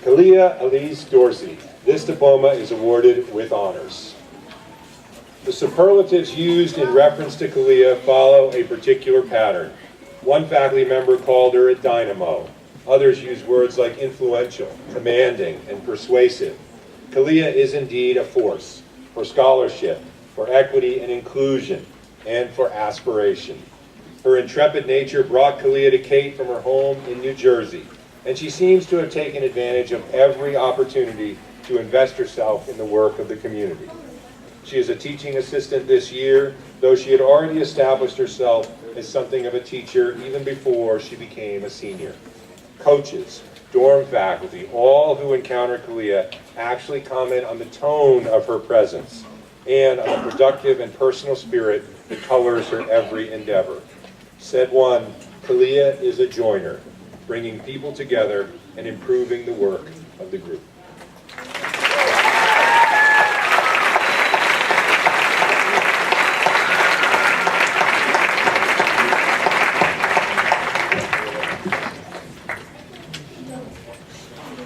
Kalia Elise Dorsey. This diploma is awarded with honors. The superlatives used in reference to Kalia follow a particular pattern. One faculty member called her a dynamo. Others use words like influential, commanding, and persuasive. Kalia is indeed a force for scholarship, for equity and inclusion, and for aspiration. Her intrepid nature brought Kalia to Cate from her home in New Jersey, and she seems to have taken advantage of every opportunity to invest herself in the work of the community. She is a teaching assistant this year, though she had already established herself as something of a teacher even before she became a senior. Coaches, dorm faculty, all who encounter Kalia actually comment on the tone of her presence and on the productive and personal spirit that colors her every endeavor. Said one, Kalia is a joiner, bringing people together and improving the work of the group.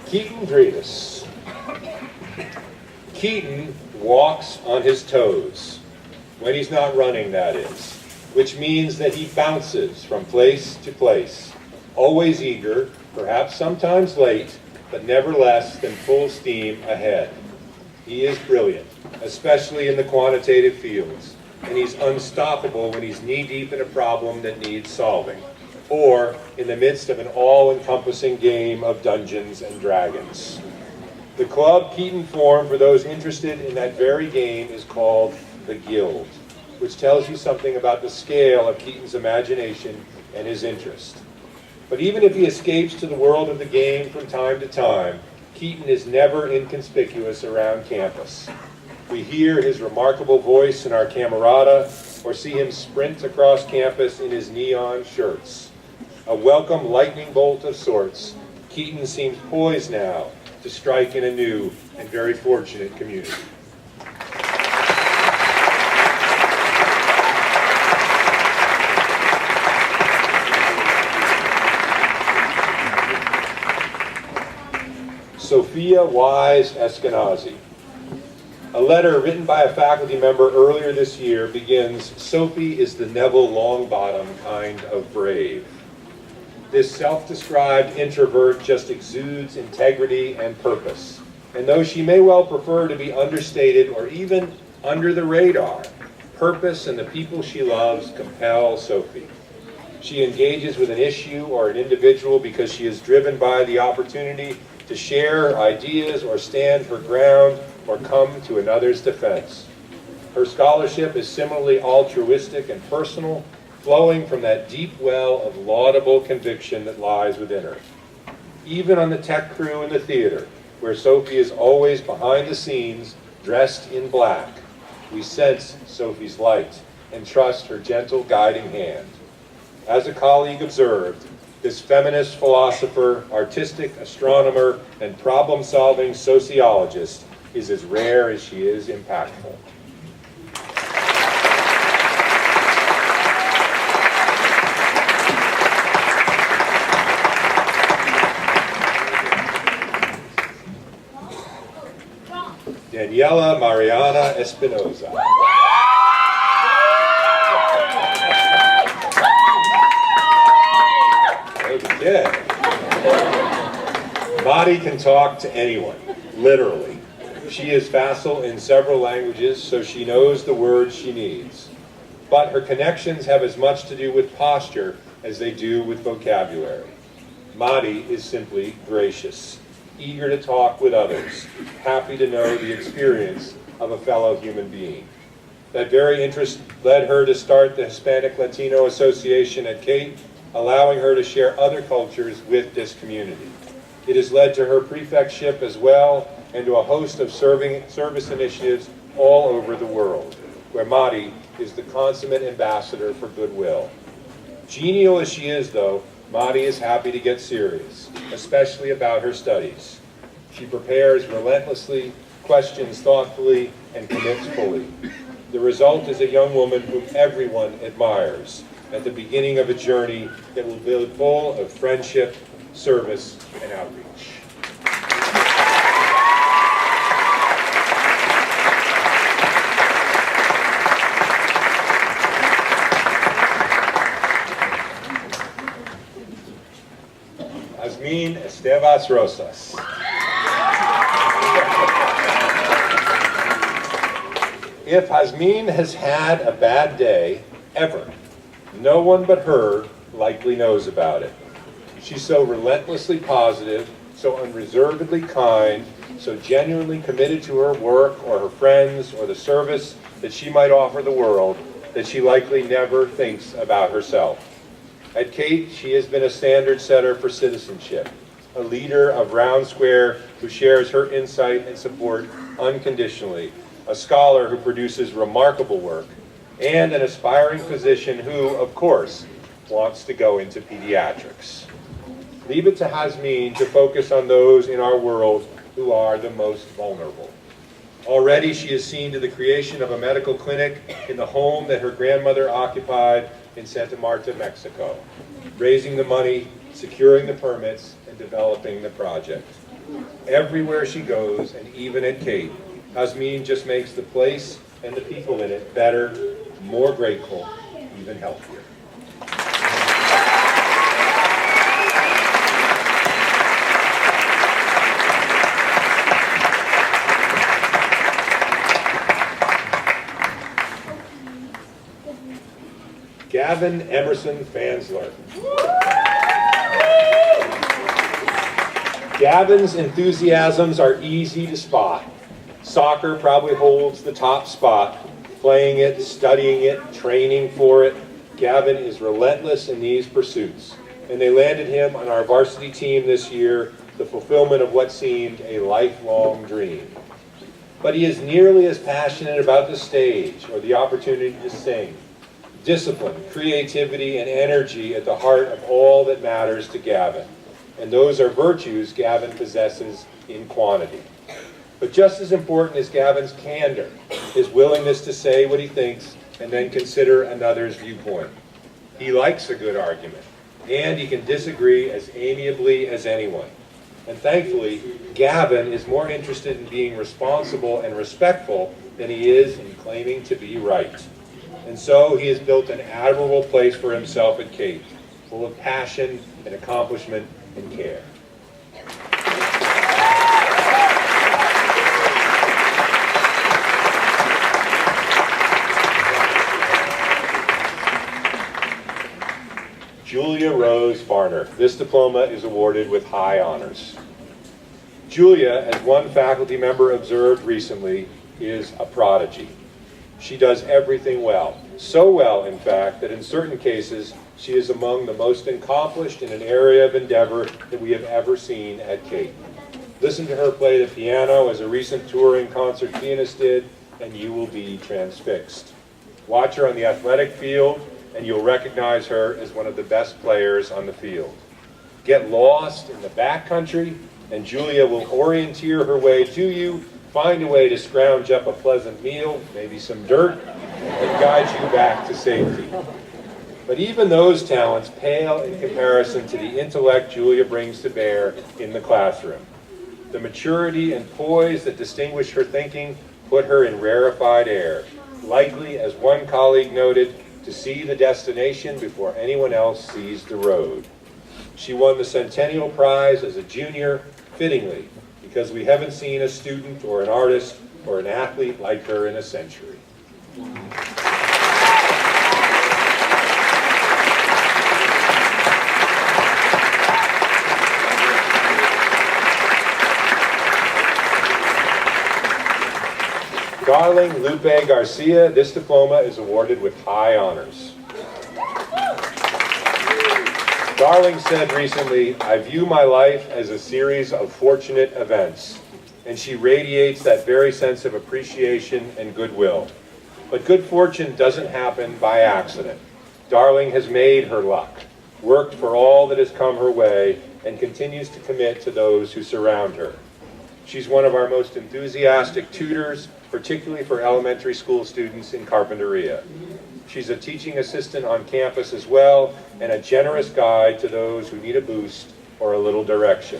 Keaton Drevis. Keaton walks on his toes. When he's not running, that is. which means that he bounces from place to place, always eager, perhaps sometimes late, but never less than full steam ahead. He is brilliant, especially in the quantitative fields, and he's unstoppable when he's knee-deep in a problem that needs solving, or in the midst of an all-encompassing game of Dungeons and Dragons. The club Keaton formed for those interested in that very game is called the Guild, which tells you something about the scale of Keaton's imagination and his interest. But even if he escapes to the world of the game from time to time, Keaton is never inconspicuous around campus. We hear his remarkable voice in our camerata, or see him sprint across campus in his neon shirts. A welcome lightning bolt of sorts, Keaton seems poised now to strike in a new and very fortunate community. Sophia Wise Eskenazi. A letter written by a faculty member earlier this year begins, "Sophie is the Neville Longbottom kind of brave." This self-described introvert just exudes integrity and purpose. And though she may well prefer to be understated or even under the radar, purpose and the people she loves compel Sophie. She engages with an issue or an individual because she is driven by the opportunity to share ideas or stand her ground or come to another's defense. Her scholarship is similarly altruistic and personal, flowing from that deep well of laudable conviction that lies within her. Even on the tech crew in the theater, where Sophie is always behind the scenes, dressed in black, we sense Sophie's light and trust her gentle guiding hand. As a colleague observed, this feminist philosopher, artistic astronomer, and problem-solving sociologist is as rare as she is impactful. Daniela Mariana Espinosa. Okay. Madi can talk to anyone, literally. She is facile in several languages, so she knows the words she needs. But her connections have as much to do with posture as they do with vocabulary. Madi is simply gracious, eager to talk with others, happy to know the experience of a fellow human being. That very interest led her to start the Hispanic Latino Association at Cate, allowing her to share other cultures with this community. It has led to her prefectship as well, and to a host of service initiatives all over the world, where Madi is the consummate ambassador for goodwill. Genial as she is, though, Madi is happy to get serious, especially about her studies. She prepares relentlessly, questions thoughtfully, and commits fully. The result is a young woman whom everyone admires, at the beginning of a journey that will be full of friendship, service, and outreach. Jazmín Estevas Rosas. If Jazmín has had a bad day, ever, no one but her likely knows about it. She's so relentlessly positive, so unreservedly kind, so genuinely committed to her work or her friends or the service that she might offer the world that she likely never thinks about herself. At Cate, she has been a standard setter for citizenship, a leader of Round Square who shares her insight and support unconditionally, a scholar who produces remarkable work, and an aspiring physician who, of course, wants to go into pediatrics. Leave it to Jazmín to focus on those in our world who are the most vulnerable. Already she has seen to the creation of a medical clinic in the home that her grandmother occupied in Santa Marta, Mexico, raising the money, securing the permits, and developing the project. Everywhere she goes, and even at Cate, Jazmín just makes the place and the people in it better, more grateful, even healthier. Gavin Emerson Fansler. Gavin's enthusiasms are easy to spot. Soccer probably holds the top spot. Playing it, studying it, training for it. Gavin is relentless in these pursuits. And they landed him on our varsity team this year, the fulfillment of what seemed a lifelong dream. But he is nearly as passionate about the stage or the opportunity to sing. Discipline, creativity, and energy at the heart of all that matters to Gavin. And those are virtues Gavin possesses in quantity. But just as important is Gavin's candor, his willingness to say what he thinks and then consider another's viewpoint. He likes a good argument, and he can disagree as amiably as anyone. And thankfully, Gavin is more interested in being responsible and respectful than he is in claiming to be right. And so he has built an admirable place for himself at Cate, full of passion and accomplishment and care. Julia Rose Farner. This diploma is awarded with high honors. Julia, as one faculty member observed recently, is a prodigy. She does everything well. So well, in fact, that in certain cases, she is among the most accomplished in an area of endeavor that we have ever seen at Cate. Listen to her play the piano as a recent touring concert pianist did, and you will be transfixed. Watch her on the athletic field, and you'll recognize her as one of the best players on the field. Get lost in the backcountry, and Julia will orienteer her way to you, find a way to scrounge up a pleasant meal, maybe some dirt, and guide you back to safety. But even those talents pale in comparison to the intellect Julia brings to bear in the classroom. The maturity and poise that distinguish her thinking put her in rarefied air, likely, as one colleague noted, to see the destination before anyone else sees the road. She won the Centennial Prize as a junior, fittingly, because we haven't seen a student or an artist or an athlete like her in a century. Darling Lupe Garcia, this diploma is awarded with high honors. Darling said recently, "I view my life as a series of fortunate events," and she radiates that very sense of appreciation and goodwill. But good fortune doesn't happen by accident. Darling has made her luck, worked for all that has come her way, and continues to commit to those who surround her. She's one of our most enthusiastic tutors, particularly for elementary school students in Carpinteria. She's a teaching assistant on campus as well, and a generous guide to those who need a boost or a little direction.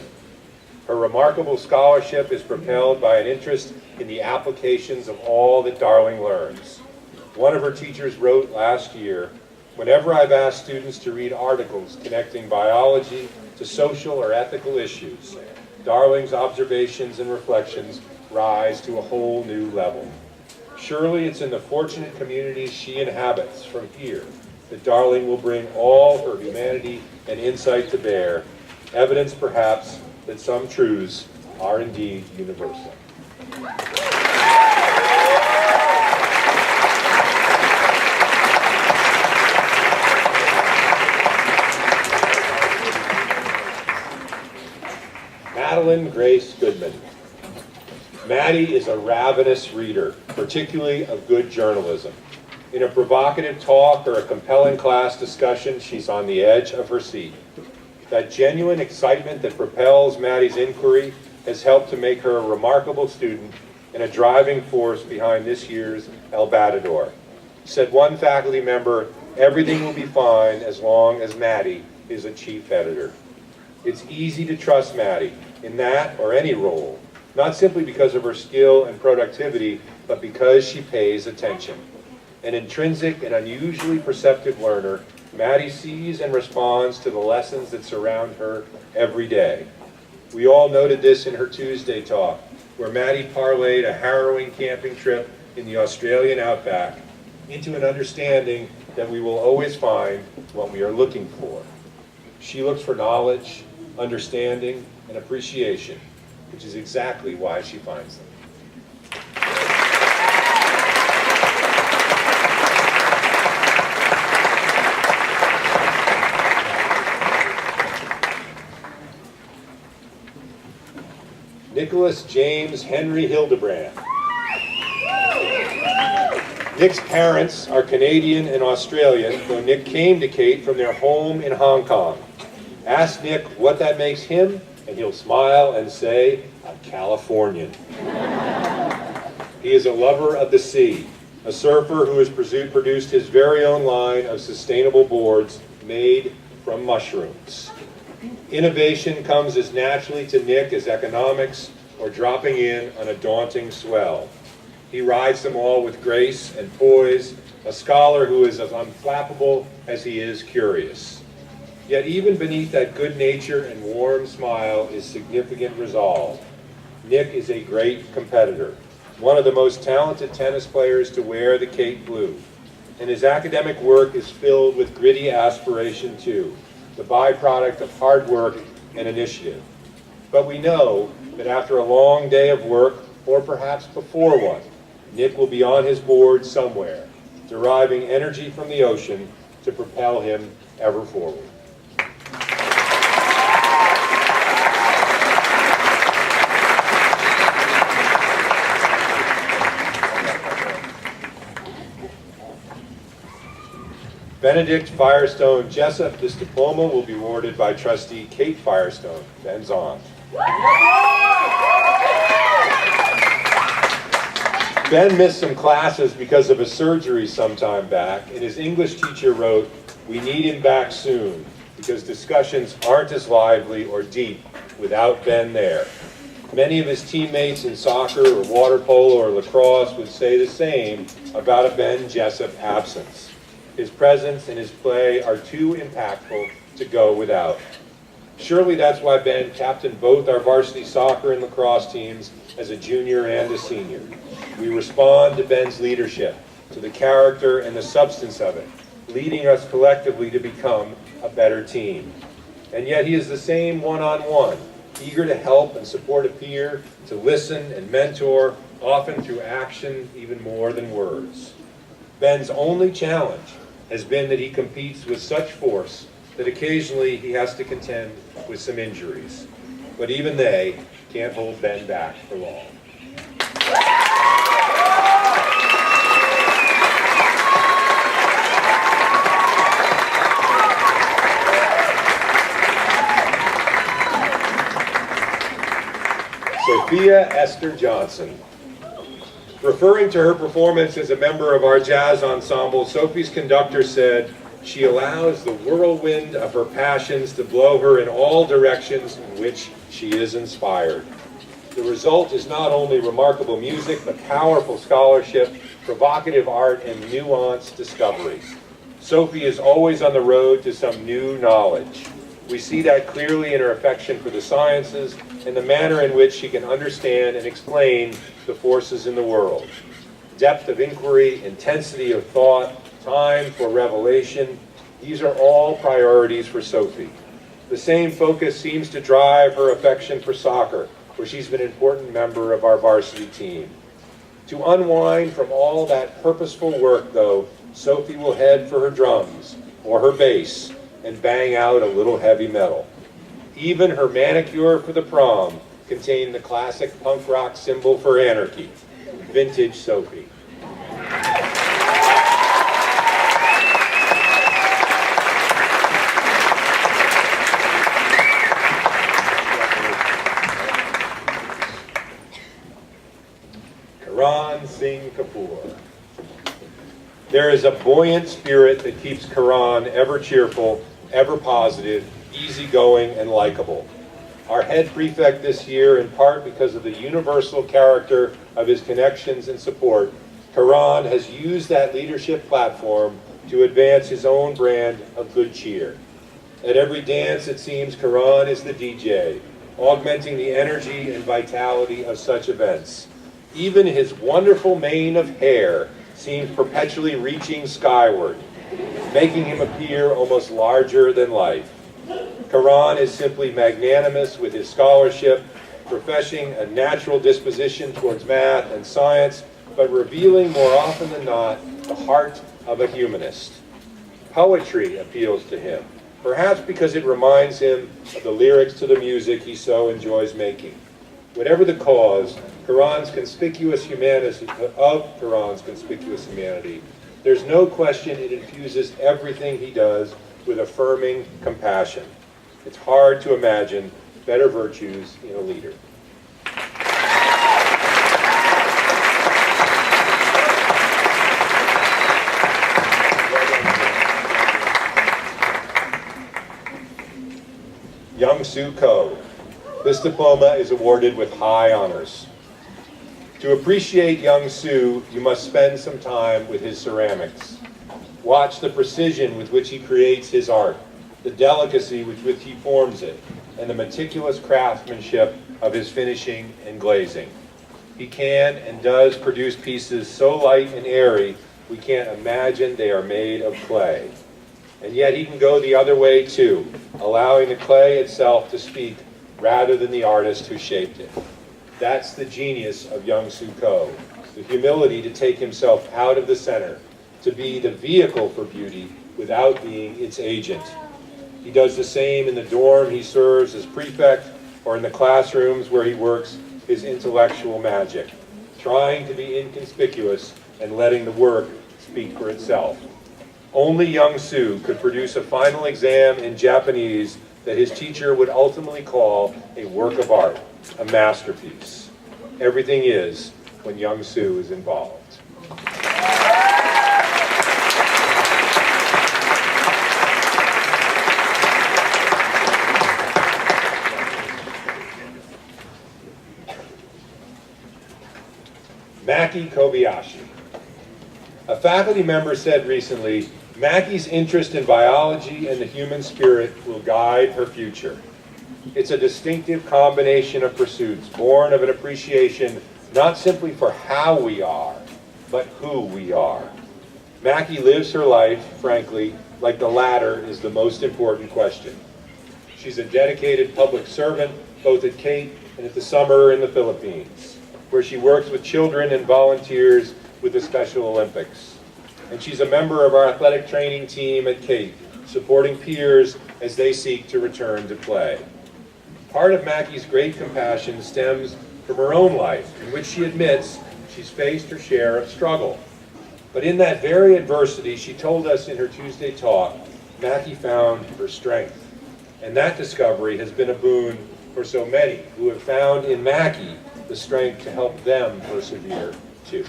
Her remarkable scholarship is propelled by an interest in the applications of all that Darling learns. One of her teachers wrote last year, "Whenever I've asked students to read articles connecting biology to social or ethical issues, Darling's observations and reflections rise to a whole new level." Surely it's in the fortunate communities she inhabits from here that Darling will bring all her humanity and insight to bear, evidence perhaps that some truths are indeed universal. Madeline Grace Goodman. Maddie is a ravenous reader, particularly of good journalism. In a provocative talk or a compelling class discussion, she's on the edge of her seat. That genuine excitement that propels Maddie's inquiry has helped to make her a remarkable student and a driving force behind this year's El Batador. Said one faculty member, "Everything will be fine as long as Maddie is a chief editor." It's easy to trust Maddie in that or any role, not simply because of her skill and productivity, but because she pays attention. An intrinsic and unusually perceptive learner, Maddie sees and responds to the lessons that surround her every day. We all noted this in her Tuesday talk, where Maddie parlayed a harrowing camping trip in the Australian outback into an understanding that we will always find what we are looking for. She looks for knowledge, understanding, and appreciation, which is exactly why she finds them. Nicholas James Henry Hildebrand. Nick's parents are Canadian and Australian, though Nick came to Cate from their home in Hong Kong. Ask Nick what that makes him, and he'll smile and say, a Californian. He is a lover of the sea, a surfer who has produced his very own line of sustainable boards made from mushrooms. Innovation comes as naturally to Nick as economics or dropping in on a daunting swell. He rides them all with grace and poise, a scholar who is as unflappable as he is curious. Yet even beneath that good nature and warm smile is significant resolve. Nick is a great competitor, one of the most talented tennis players to wear the Cate blue, and his academic work is filled with gritty aspiration too, the byproduct of hard work and initiative. But we know that after a long day of work, or perhaps before one, Nick will be on his board somewhere, deriving energy from the ocean to propel him ever forward. Benedict Firestone Jessup, this diploma will be awarded by trustee Cate Firestone. Ben's on. Ben missed some classes because of a surgery some time back, and his English teacher wrote, "We need him back soon, because discussions aren't as lively or deep without Ben there." Many of his teammates in soccer or water polo or lacrosse would say the same about a Ben Jessup absence. His presence and his play are too impactful to go without. Surely that's why Ben captained both our varsity soccer and lacrosse teams as a junior and a senior. We respond to Ben's leadership, to the character and the substance of it, leading us collectively to become a better team. And yet he is the same one-on-one, eager to help and support a peer, to listen and mentor, often through action even more than words. Ben's only challenge has been that he competes with such force that occasionally he has to contend with some injuries. But even they can't hold Ben back for long. Sophia Esther Johnson. Referring to her performance as a member of our jazz ensemble, Sophie's conductor said, "She allows the whirlwind of her passions to blow her in all directions in which she is inspired." The result is not only remarkable music, but powerful scholarship, provocative art, and nuanced discovery. Sophie is always on the road to some new knowledge. We see that clearly in her affection for the sciences and the manner in which she can understand and explain the forces in the world. Depth of inquiry, intensity of thought, time for revelation, these are all priorities for Sophie. The same focus seems to drive her affection for soccer, where she's been an important member of our varsity team. To unwind from all that purposeful work, though, Sophie will head for her drums or her bass and bang out a little heavy metal. Even her manicure for the prom contained the classic punk rock symbol for anarchy, vintage Sophie. Karan Singh Kapoor. There is a buoyant spirit that keeps Karan ever cheerful, ever positive, easygoing, and likable. Our head prefect this year, in part because of the universal character of his connections and support, Karan has used that leadership platform to advance his own brand of good cheer. At every dance, it seems Karan is the DJ, augmenting the energy and vitality of such events. Even his wonderful mane of hair seems perpetually reaching skyward, making him appear almost larger than life. Karan is simply magnanimous with his scholarship, professing a natural disposition towards math and science, but revealing more often than not the heart of a humanist. Poetry appeals to him, perhaps because it reminds him of the lyrics to the music he so enjoys making. Whatever the cause, Karan's conspicuous humanity, there's no question it infuses everything he does with affirming compassion. It's hard to imagine better virtues in a leader. Young-Soo Ko. This diploma is awarded with high honors. To appreciate Young-Soo, you must spend some time with his ceramics. Watch the precision with which he creates his art, the delicacy with which he forms it, and the meticulous craftsmanship of his finishing and glazing. He can and does produce pieces so light and airy, we can't imagine they are made of clay. And yet he can go the other way too, allowing the clay itself to speak rather than the artist who shaped it. That's the genius of Young-Soo Ko, the humility to take himself out of the center, to be the vehicle for beauty without being its agent. He does the same in the dorm he serves as prefect or in the classrooms where he works his intellectual magic, trying to be inconspicuous and letting the work speak for itself. Only Young-Soo could produce a final exam in Japanese that his teacher would ultimately call a work of art, a masterpiece. Everything is when Young-Soo is involved. Maki Kobayashi. A faculty member said recently, Maki's interest in biology and the human spirit will guide her future. It's a distinctive combination of pursuits, born of an appreciation not simply for how we are, but who we are. Maki lives her life, frankly, like the latter is the most important question. She's a dedicated public servant, both at Cate and at the summer in the Philippines, where she works with children and volunteers with the Special Olympics. And she's a member of our athletic training team at Cate, supporting peers as they seek to return to play. Part of Maki's great compassion stems from her own life, in which she admits she's faced her share of struggle. But in that very adversity, she told us in her Tuesday talk, Maki found her strength. And that discovery has been a boon for so many who have found in Maki the strength to help them persevere too.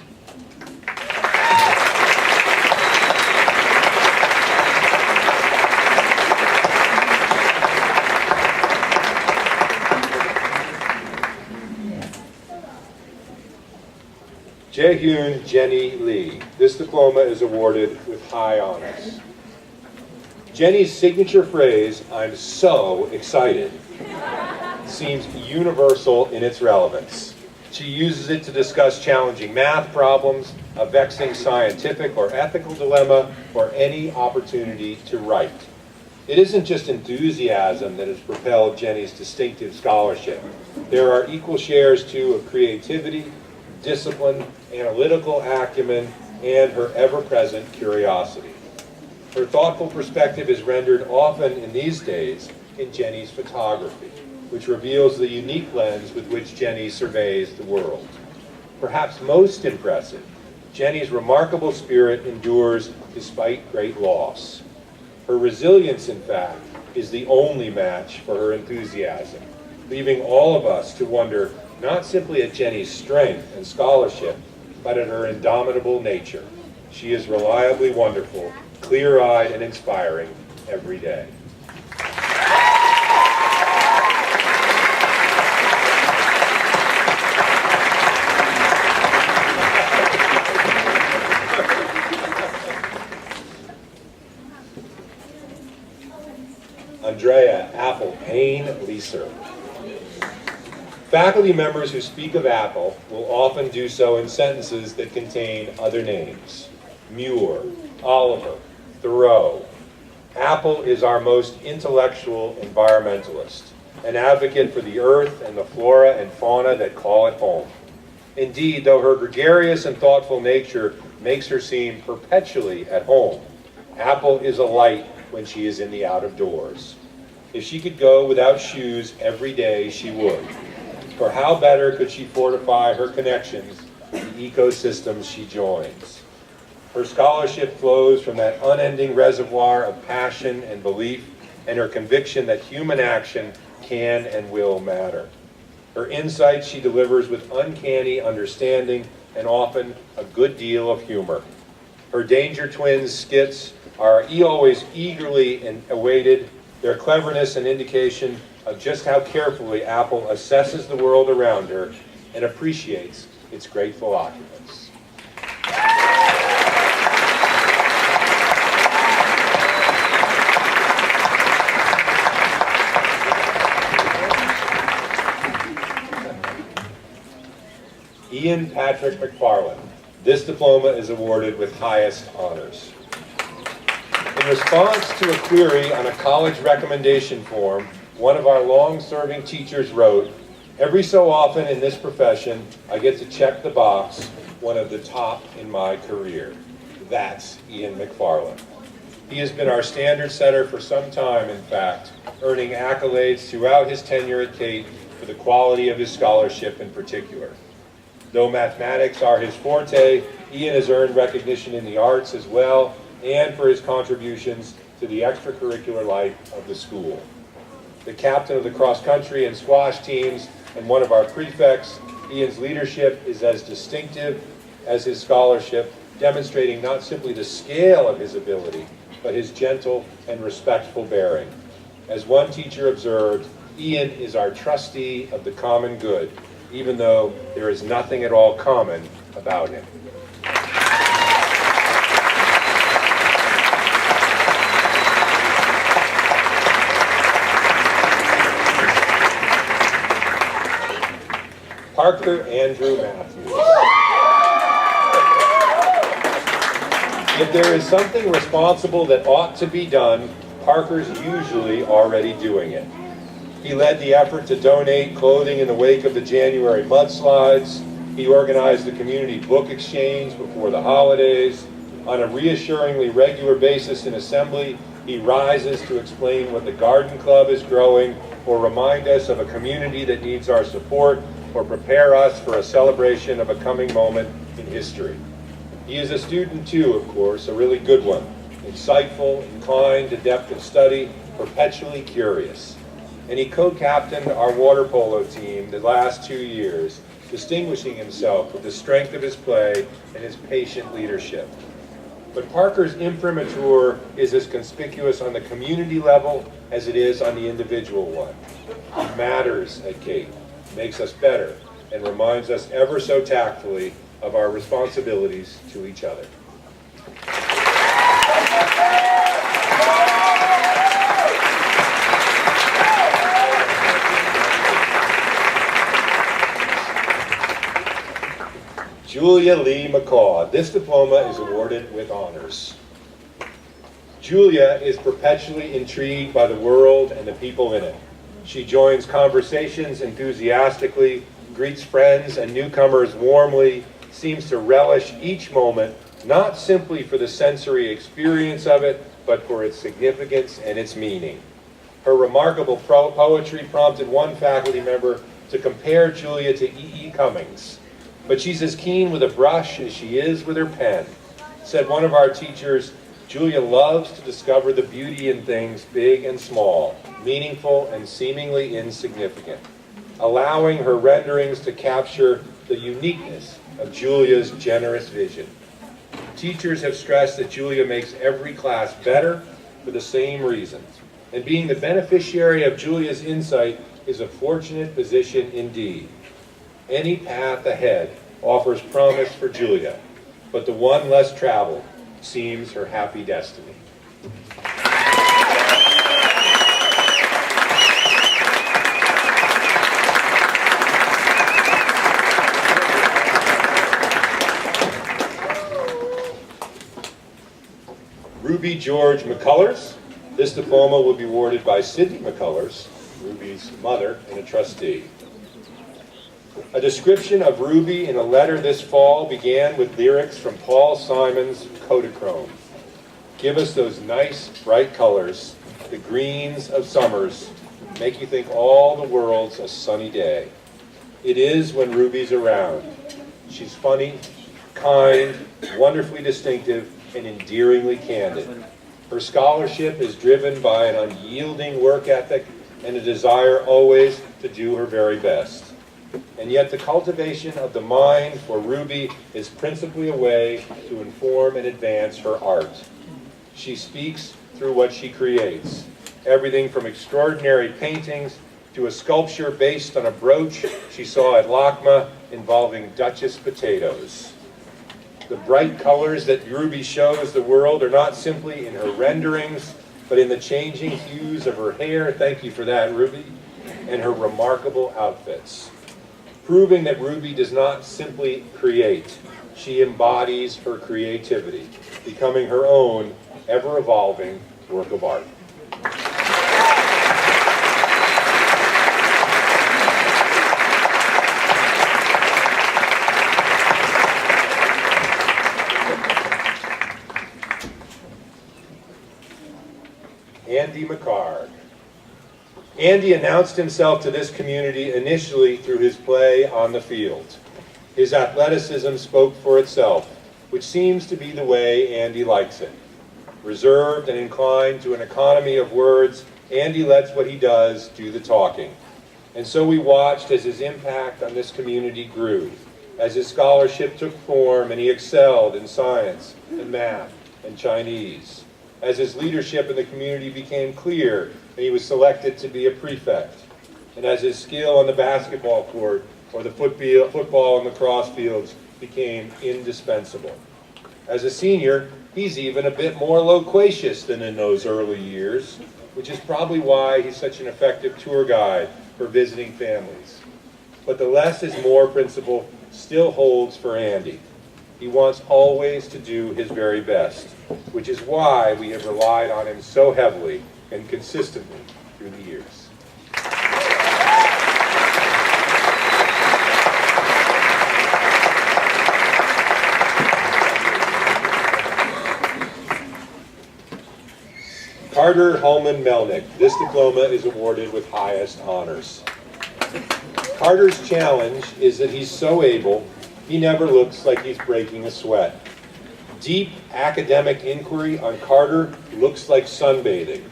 Jaehyun Jenny Lee. This diploma is awarded with high honors. Jenny's signature phrase, "I'm so excited," seems universal in its relevance. She uses it to discuss challenging math problems, a vexing scientific or ethical dilemma, or any opportunity to write. It isn't just enthusiasm that has propelled Jenny's distinctive scholarship. There are equal shares, too, of creativity, discipline, analytical acumen, and her ever-present curiosity. Her thoughtful perspective is rendered often in these days in Jenny's photography, which reveals the unique lens with which Jenny surveys the world. Perhaps most impressive, Jenny's remarkable spirit endures despite great loss. Her resilience, in fact, is the only match for her enthusiasm, leaving all of us to wonder not simply at Jenny's strength and scholarship, but at her indomitable nature. She is reliably wonderful, clear-eyed, and inspiring every day. Andrea Apple Payne Leeser. Faculty members who speak of Apple will often do so in sentences that contain other names. Muir, Oliver, Thoreau. Apple is our most intellectual environmentalist, an advocate for the earth and the flora and fauna that call it home. Indeed, though her gregarious and thoughtful nature makes her seem perpetually at home, Apple is a light when she is in the out of doors. If she could go without shoes every day, she would. For how better could she fortify her connections to the ecosystems she joins? Her scholarship flows from that unending reservoir of passion and belief and her conviction that human action can and will matter. Her insights she delivers with uncanny understanding and often a good deal of humor. Her Danger Twins skits are always eagerly awaited, their cleverness an indication of just how carefully Apple assesses the world around her and appreciates its grateful occupants. Ian Patrick Mcfarland. This diploma is awarded with highest honors. In response to a query on a college recommendation form, one of our long-serving teachers wrote, "Every so often in this profession, I get to check the box, one of the top in my career." That's Ian Mcfarland. He has been our standard setter for some time, in fact, earning accolades throughout his tenure at Cate for the quality of his scholarship in particular. Though mathematics are his forte, Ian has earned recognition in the arts as well, and for his contributions to the extracurricular life of the school. The captain of the cross-country and squash teams and one of our prefects, Ian's leadership is as distinctive as his scholarship, demonstrating not simply the scale of his ability, but his gentle and respectful bearing. As one teacher observed, Ian is our trustee of the common good, even though there is nothing at all common about him. Parker Andrew Matthews. If there is something responsible that ought to be done, Parker's usually already doing it. He led the effort to donate clothing in the wake of the January mudslides. He organized the community book exchange before the holidays. On a reassuringly regular basis in assembly, he rises to explain what the garden club is growing or remind us of a community that needs our support or prepare us for a celebration of a coming moment in history. He is a student too, of course, a really good one. Insightful, inclined to depth of study, perpetually curious. And he co-captained our water polo team the last 2 years, distinguishing himself with the strength of his play and his patient leadership. But Parker's imprimatur is as conspicuous on the community level as it is on the individual one. He matters at Cate, makes us better, and reminds us ever so tactfully of our responsibilities to each other. Julia Lee McCaw. This diploma is awarded with honors. Julia is perpetually intrigued by the world and the people in it. She joins conversations enthusiastically, greets friends and newcomers warmly, seems to relish each moment, not simply for the sensory experience of it, but for its significance and its meaning. Her remarkable poetry prompted one faculty member to compare Julia to E.E. Cummings. But she's as keen with a brush as she is with her pen. Said one of our teachers, Julia loves to discover the beauty in things big and small, meaningful and seemingly insignificant, allowing her renderings to capture the uniqueness of Julia's generous vision. Teachers have stressed that Julia makes every class better for the same reason, and being the beneficiary of Julia's insight is a fortunate position indeed. Any path ahead offers promise for Julia, but the one less traveled seems her happy destiny. Ruby George Mccullers. This diploma will be awarded by Sydney Mccullers, Ruby's mother and a trustee. A description of Ruby in a letter this fall began with lyrics from Paul Simon's Kodachrome. Give us those nice, bright colors, the greens of summers, make you think all the world's a sunny day. It is when Ruby's around. She's funny, kind, wonderfully distinctive, and endearingly candid. Her scholarship is driven by an unyielding work ethic and a desire always to do her very best. And yet the cultivation of the mind for Ruby is principally a way to inform and advance her art. She speaks through what she creates, everything from extraordinary paintings to a sculpture based on a brooch she saw at LACMA involving Duchess potatoes. The bright colors that Ruby shows the world are not simply in her renderings, but in the changing hues of her hair, thank you for that, Ruby, and her remarkable outfits. Proving that Ruby does not simply create, she embodies her creativity, becoming her own ever-evolving work of art. Andy McCard. Andy announced himself to this community initially through his play On the Field. His athleticism spoke for itself, which seems to be the way Andy likes it. Reserved and inclined to an economy of words, Andy lets what he does do the talking. And so we watched as his impact on this community grew, as his scholarship took form and he excelled in science and math and Chinese, as his leadership in the community became clear and he was selected to be a prefect, and as his skill on the basketball court or the football and lacrosse fields became indispensable. As a senior, he's even a bit more loquacious than in those early years, which is probably why he's such an effective tour guide for visiting families. But the less is more principle still holds for Andy. He wants always to do his very best, which is why we have relied on him so heavily and consistently through the years. Carter Holman Melnick. This diploma is awarded with highest honors. Carter's challenge is that he's so able, he never looks like he's breaking a sweat. Deep academic inquiry on Carter looks like sunbathing,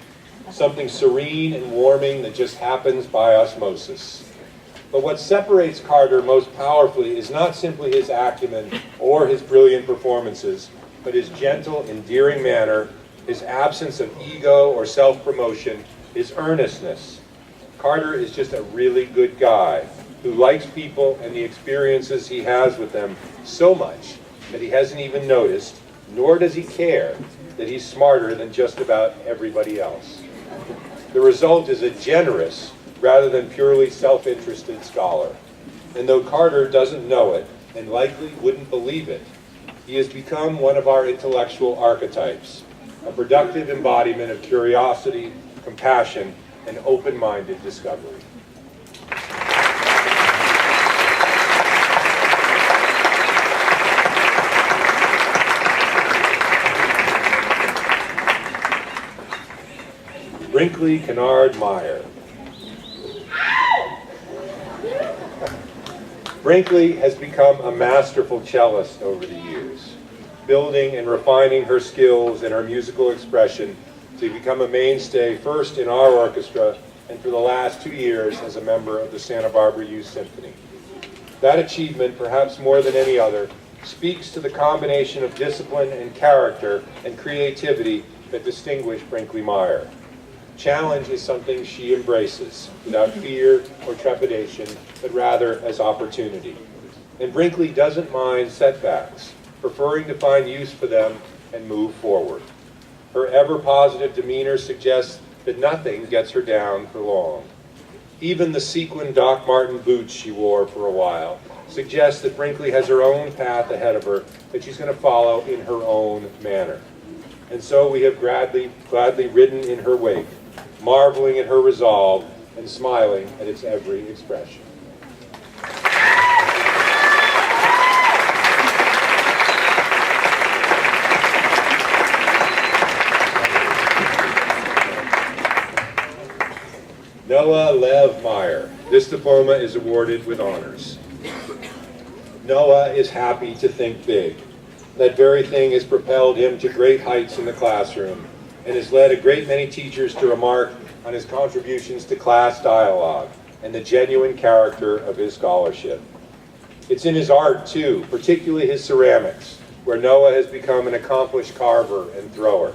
something serene and warming that just happens by osmosis. But what separates Carter most powerfully is not simply his acumen or his brilliant performances, but his gentle, endearing manner, his absence of ego or self-promotion, his earnestness. Carter is just a really good guy who likes people and the experiences he has with them so much that he hasn't even noticed, nor does he care, that he's smarter than just about everybody else. The result is a generous, rather than purely self-interested scholar. And though Carter doesn't know it, and likely wouldn't believe it, he has become one of our intellectual archetypes, a productive embodiment of curiosity, compassion, and open-minded discovery. Brinkley Kennard Meyer. Brinkley has become a masterful cellist over the years, building and refining her skills and her musical expression to become a mainstay first in our orchestra and for the last 2 years as a member of the Santa Barbara Youth Symphony. That achievement, perhaps more than any other, speaks to the combination of discipline and character and creativity that distinguish Brinkley Meyer. Challenge is something she embraces without fear or trepidation, but rather as opportunity. And Brinkley doesn't mind setbacks, preferring to find use for them and move forward. Her ever-positive demeanor suggests that nothing gets her down for long. Even the sequin Doc Marten boots she wore for a while suggests that Brinkley has her own path ahead of her that she's going to follow in her own manner. And so we have gladly ridden in her wake, marveling at her resolve and smiling at its every expression. Noah Lev Meyer. This diploma is awarded with honors. Noah is happy to think big. That very thing has propelled him to great heights in the classroom and has led a great many teachers to remark on his contributions to class dialogue and the genuine character of his scholarship. It's in his art, too, particularly his ceramics, where Noah has become an accomplished carver and thrower.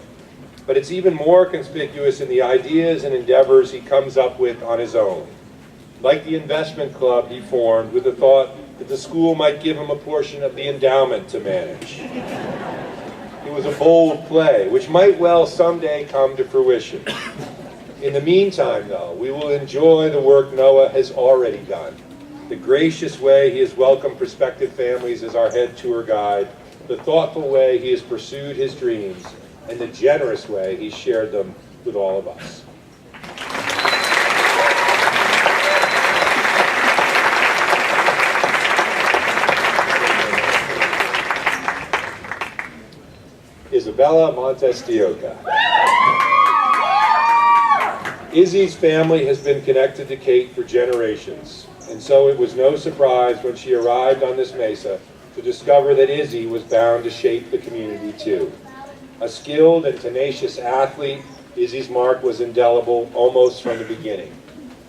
But it's even more conspicuous in the ideas and endeavors he comes up with on his own. Like the investment club he formed with the thought that the school might give him a portion of the endowment to manage. It was a bold play, which might well someday come to fruition. In the meantime, though, we will enjoy the work Noah has already done. The gracious way he has welcomed prospective families as our head tour guide, the thoughtful way he has pursued his dreams, and the generous way he shared them with all of us. Isabelle Madeline-Rafa. Izzy's family has been connected to Cate for generations, and so it was no surprise when she arrived on this mesa to discover that Izzy was bound to shape the community too. A skilled and tenacious athlete, Izzy's mark was indelible almost from the beginning.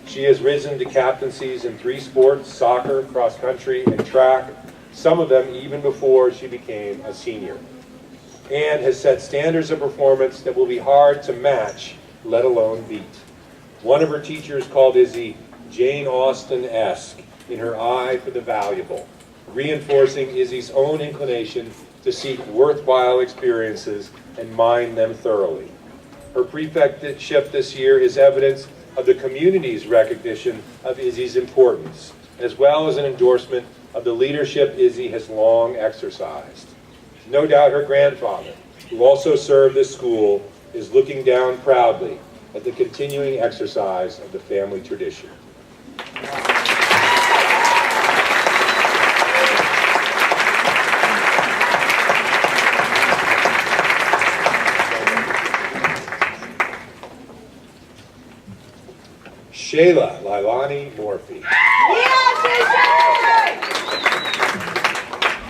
She has risen to captaincies in 3 sports, soccer, cross country, and track, some of them even before she became a senior, and has set standards of performance that will be hard to match, let alone beat. One of her teachers called Izzy Jane Austen-esque in her eye for the valuable, reinforcing Izzy's own inclination to seek worthwhile experiences and mine them thoroughly. Her prefectship this year is evidence of the community's recognition of Izzy's importance, as well as an endorsement of the leadership Izzy has long exercised. No doubt her grandfather, who also served this school, is looking down proudly at the continuing exercise of the family tradition. Shayla Lailani Morphy.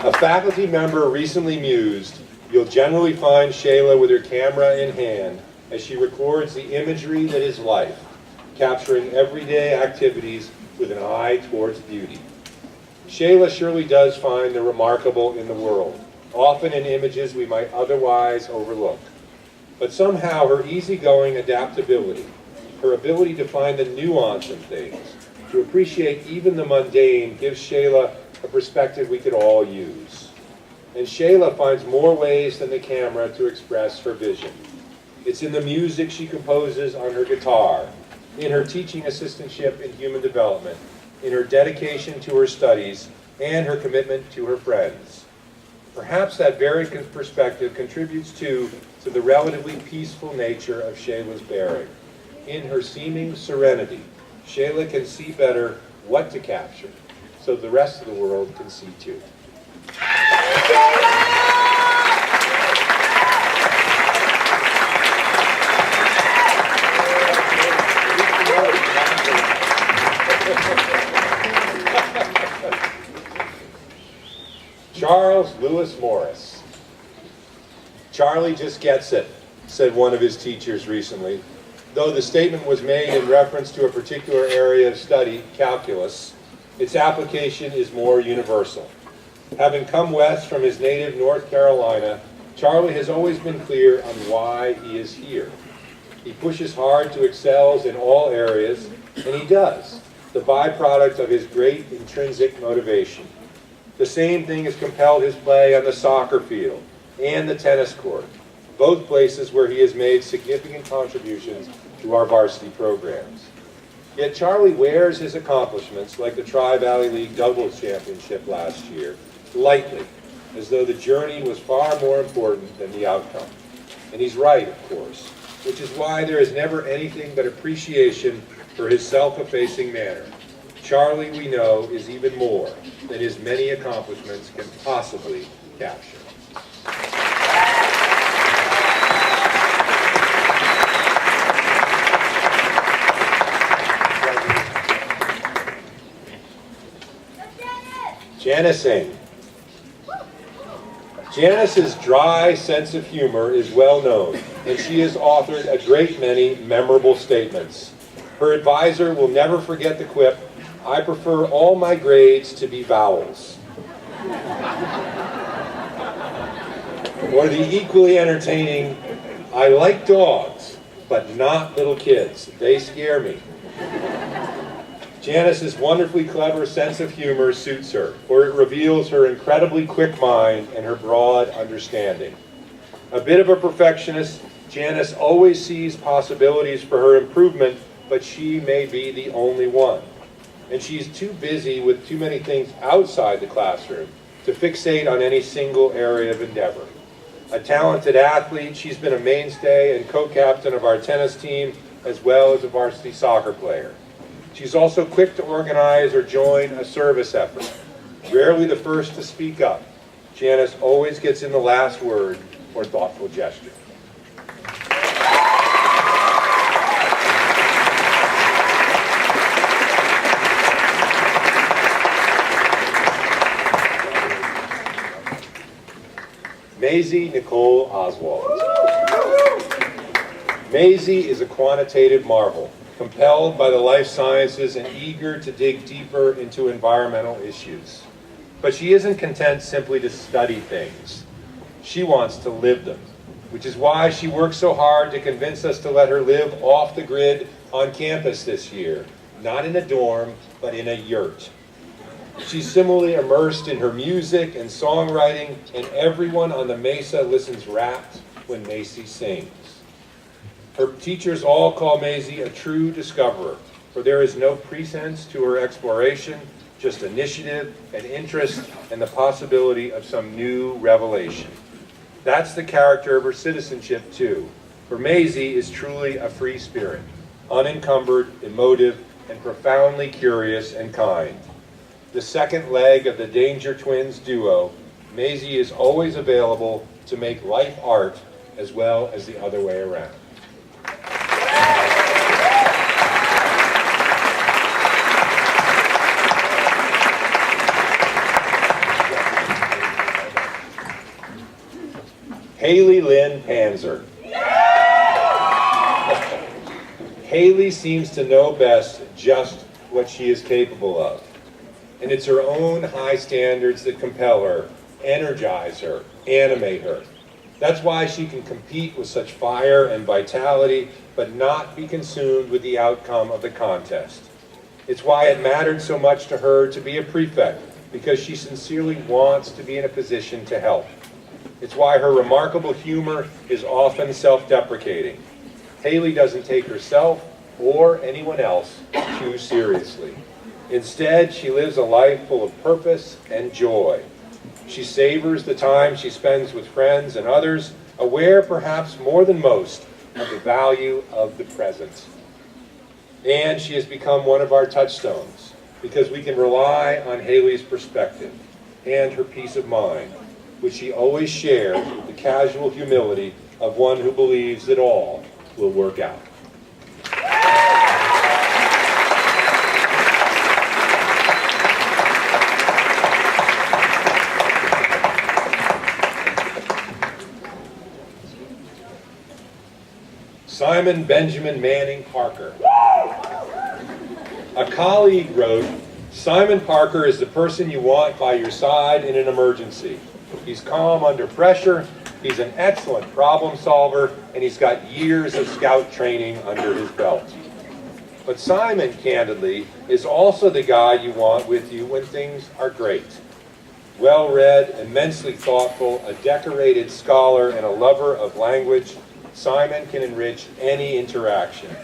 A faculty member recently mused, you'll generally find Shayla with her camera in hand as she records the imagery that is life, capturing everyday activities with an eye towards beauty. Shayla surely does find the remarkable in the world, often in images we might otherwise overlook. But somehow her easygoing adaptability, her ability to find the nuance in things, to appreciate even the mundane, gives Shayla a perspective we could all use. And Shayla finds more ways than the camera to express her vision. It's in the music she composes on her guitar, in her teaching assistantship in human development, in her dedication to her studies, and her commitment to her friends. Perhaps that very perspective contributes to the relatively peaceful nature of Shayla's bearing. In her seeming serenity, Shayla can see better what to capture, so the rest of the world can see too. Charles Lewis Morris. Charlie just gets it, said one of his teachers recently. Though the statement was made in reference to a particular area of study, calculus, its application is more universal. Having come west from his native North Carolina, Charlie has always been clear on why he is here. He pushes hard to excel in all areas, and he does, the byproduct of his great intrinsic motivation. The same thing has compelled his play on the soccer field and the tennis court, both places where he has made significant contributions to our varsity programs. Yet Charlie wears his accomplishments, like the Tri-Valley League doubles championship last year, lightly, as though the journey was far more important than the outcome. And he's right, of course, which is why there is never anything but appreciation for his self-effacing manner. Charlie, we know, is even more than his many accomplishments can possibly capture. Janicing. Janice's dry sense of humor is well known, and she has authored a great many memorable statements. Her advisor will never forget the quip, "I prefer all my grades to be vowels." Or the equally entertaining, "I like dogs, but not little kids. They scare me." Janice's wonderfully clever sense of humor suits her, for it reveals her incredibly quick mind and her broad understanding. A bit of a perfectionist, Janice always sees possibilities for her improvement, but she may be the only one. And she's too busy with too many things outside the classroom to fixate on any single area of endeavor. A talented athlete, she's been a mainstay and co-captain of our tennis team, as well as a varsity soccer player. She's also quick to organize or join a service effort. Rarely the first to speak up, Janice always gets in the last word or thoughtful gesture. Maisie Nicole Oswald. Maisie is a quantitative marvel, compelled by the life sciences and eager to dig deeper into environmental issues. But she isn't content simply to study things. She wants to live them, which is why she worked so hard to convince us to let her live off the grid on campus this year, not in a dorm, but in a yurt. She's similarly immersed in her music and songwriting, and everyone on the Mesa listens rapt when Maisie sings. Her teachers all call Maisie a true discoverer, for there is no pretense to her exploration, just initiative and interest and the possibility of some new revelation. That's the character of her citizenship too, for Maisie is truly a free spirit, unencumbered, emotive, and profoundly curious and kind. The second leg of the Danger Twins duo, Maisie is always available to make life art as well as the other way around. Haley Lynn Panzer. Haley seems to know best just what she is capable of. And it's her own high standards that compel her, energize her, animate her. That's why she can compete with such fire and vitality, but not be consumed with the outcome of the contest. It's why it mattered so much to her to be a prefect, because she sincerely wants to be in a position to help. It's why her remarkable humor is often self-deprecating. Haley doesn't take herself or anyone else too seriously. Instead, she lives a life full of purpose and joy. She savors the time she spends with friends and others, aware perhaps more than most of the value of the present. And she has become one of our touchstones because we can rely on Haley's perspective and her peace of mind, which she always shares with the casual humility of one who believes that all will work out. Simon Benjamin Manning Parker. A colleague wrote, "Simon Parker is the person you want by your side in an emergency. He's calm under pressure, he's an excellent problem solver, and he's got years of scout training under his belt." But Simon, candidly, is also the guy you want with you when things are great. Well-read, immensely thoughtful, a decorated scholar, and a lover of language, Simon can enrich any interaction,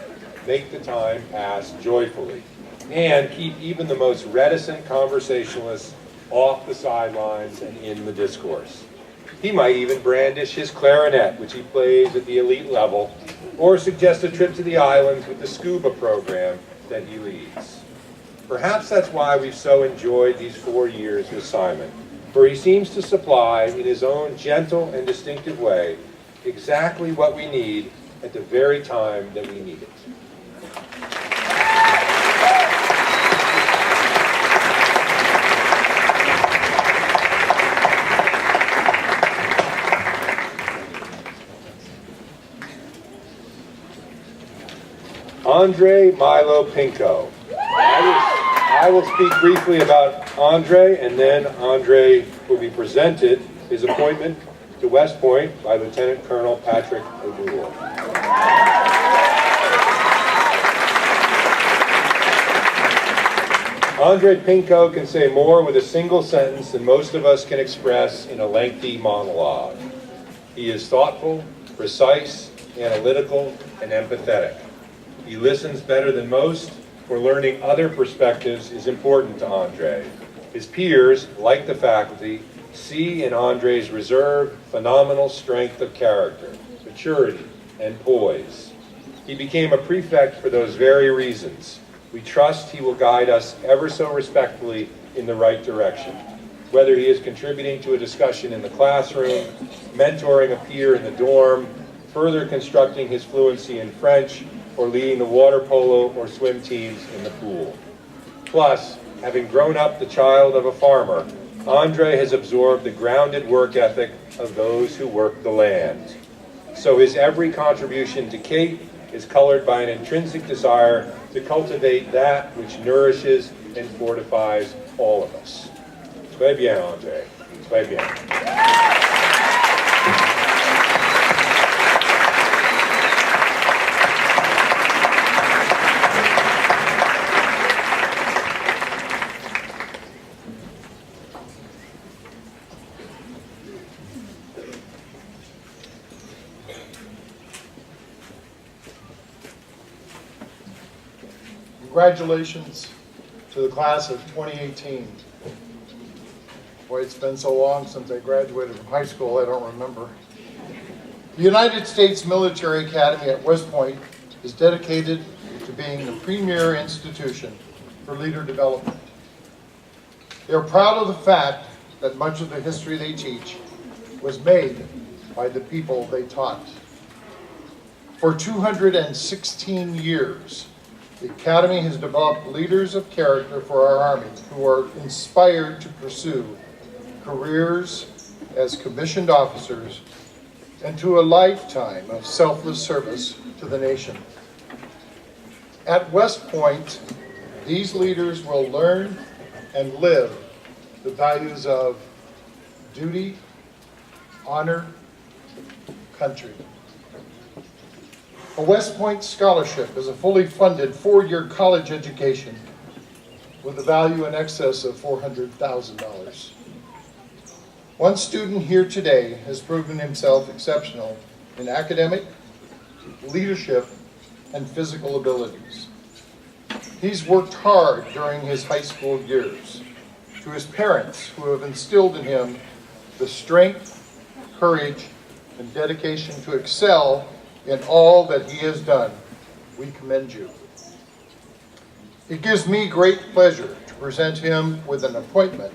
make the time pass joyfully, and keep even the most reticent conversationalists off the sidelines and in the discourse. He might even brandish his clarinet, which he plays at the elite level, or suggest a trip to the islands with the scuba program that he leads. Perhaps that's why we've so enjoyed these 4 years with Simon, for he seems to supply, in his own gentle and distinctive way, exactly what we need at the very time that we need it. Andre Milo Pinko. I will speak briefly about Andre, and then Andre will be presented his appointment to West Point by Lieutenant Colonel Patrick O'Doul. Andre Pinko can say more with a single sentence than most of us can express in a lengthy monologue. He is thoughtful, precise, analytical, and empathetic. He listens better than most, for learning other perspectives is important to Andre. His peers, like the faculty, see in Andre's reserve phenomenal strength of character, maturity, and poise. He became a prefect for those very reasons. We trust he will guide us ever so respectfully in the right direction, whether he is contributing to a discussion in the classroom, mentoring a peer in the dorm, further constructing his fluency in French, or leading the water polo or swim teams in the pool. Plus, having grown up the child of a farmer, Andre has absorbed the grounded work ethic of those who work the land. So his every contribution to Cate is colored by an intrinsic desire to cultivate that which nourishes and fortifies all of us. Très bien, Andre. Très bien. Congratulations to the class of 2018. Boy, it's been so long since I graduated from high school, I don't remember. The United States Military Academy at West Point is dedicated to being the premier institution for leader development. They are proud of the fact that much of the history they teach was made by the people they taught. For 216 years, the Academy has developed leaders of character for our Army who are inspired to pursue careers as commissioned officers and to a lifetime of selfless service to the nation. At West Point, these leaders will learn and live the values of duty, honor, country. A West Point scholarship is a fully funded 4-year college education with a value in excess of $400,000. One student here today has proven himself exceptional in academic, leadership, and physical abilities. He's worked hard during his high school years. To his parents, who have instilled in him the strength, courage, and dedication to excel in all that he has done, we commend you. It gives me great pleasure to present him with an appointment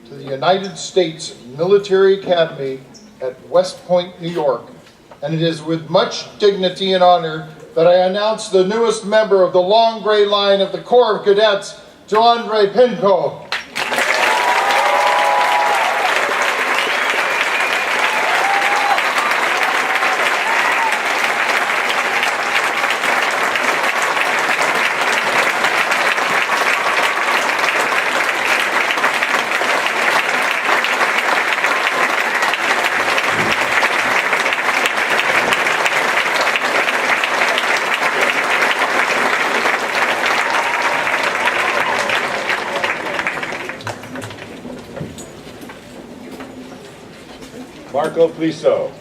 to the United States Military Academy at West Point, New York, and it is with much dignity and honor that I announce the newest member of the long gray line of the Corps of Cadets, to Andre Pinko. Marco Pliso.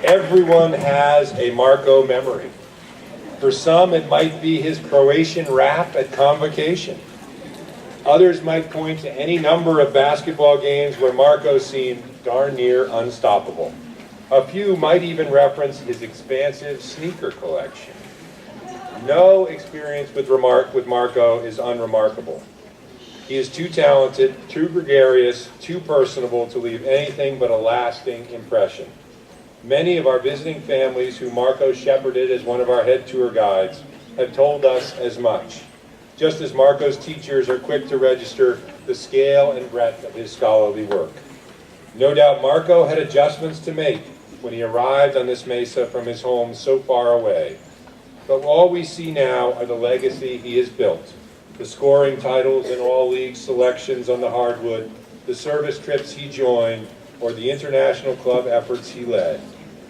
Everyone has a Marco memory. For some, it might be his Croatian rap at convocation. Others might point to any number of basketball games where Marco seemed darn near unstoppable. A few might even reference his expansive sneaker collection. No experience with Marco is unremarkable. He is too talented, too gregarious, too personable to leave anything but a lasting impression. Many of our visiting families who Marco shepherded as one of our head tour guides have told us as much, just as Marco's teachers are quick to register the scale and breadth of his scholarly work. No doubt Marco had adjustments to make when he arrived on this mesa from his home so far away. But all we see now are the legacy he has built, the scoring titles in all league selections on the hardwood, the service trips he joined, or the international club efforts he led.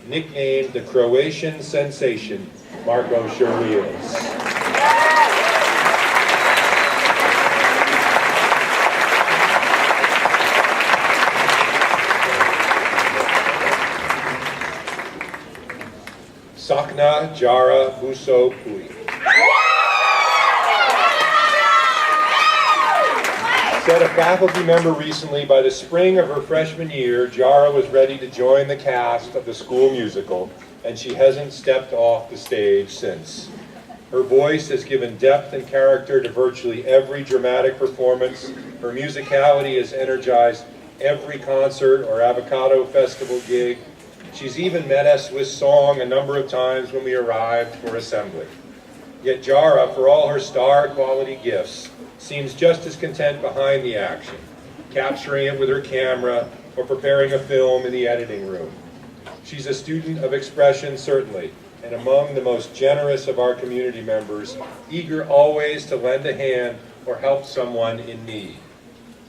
Nicknamed the Croatian sensation, Marco surely is. Sakna Jara Buso Pui. Said a faculty member recently, by the spring of her freshman year, Jara was ready to join the cast of the school musical, and she hasn't stepped off the stage since. Her voice has given depth and character to virtually every dramatic performance. Her musicality has energized every concert or avocado festival gig. She's even met us with song a number of times when we arrived for assembly. Yet Jara, for all her star-quality gifts, seems just as content behind the action, capturing it with her camera or preparing a film in the editing room. She's a student of expression, certainly, and among the most generous of our community members, eager always to lend a hand or help someone in need.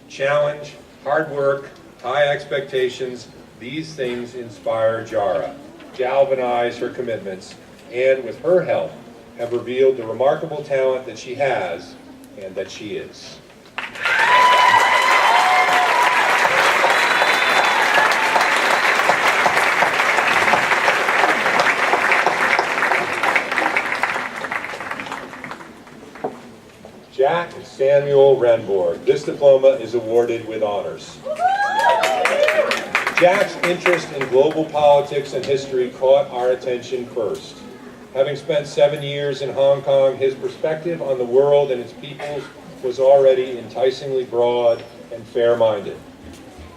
Challenge, hard work, high expectations, these things inspire Jara, galvanize her commitments, and with her help, have revealed the remarkable talent that she has and that she is. Jack Samuel Renborg. This diploma is awarded with honors. Jack's interest in global politics and history caught our attention first. Having spent 7 years in Hong Kong, his perspective on the world and its peoples was already enticingly broad and fair-minded.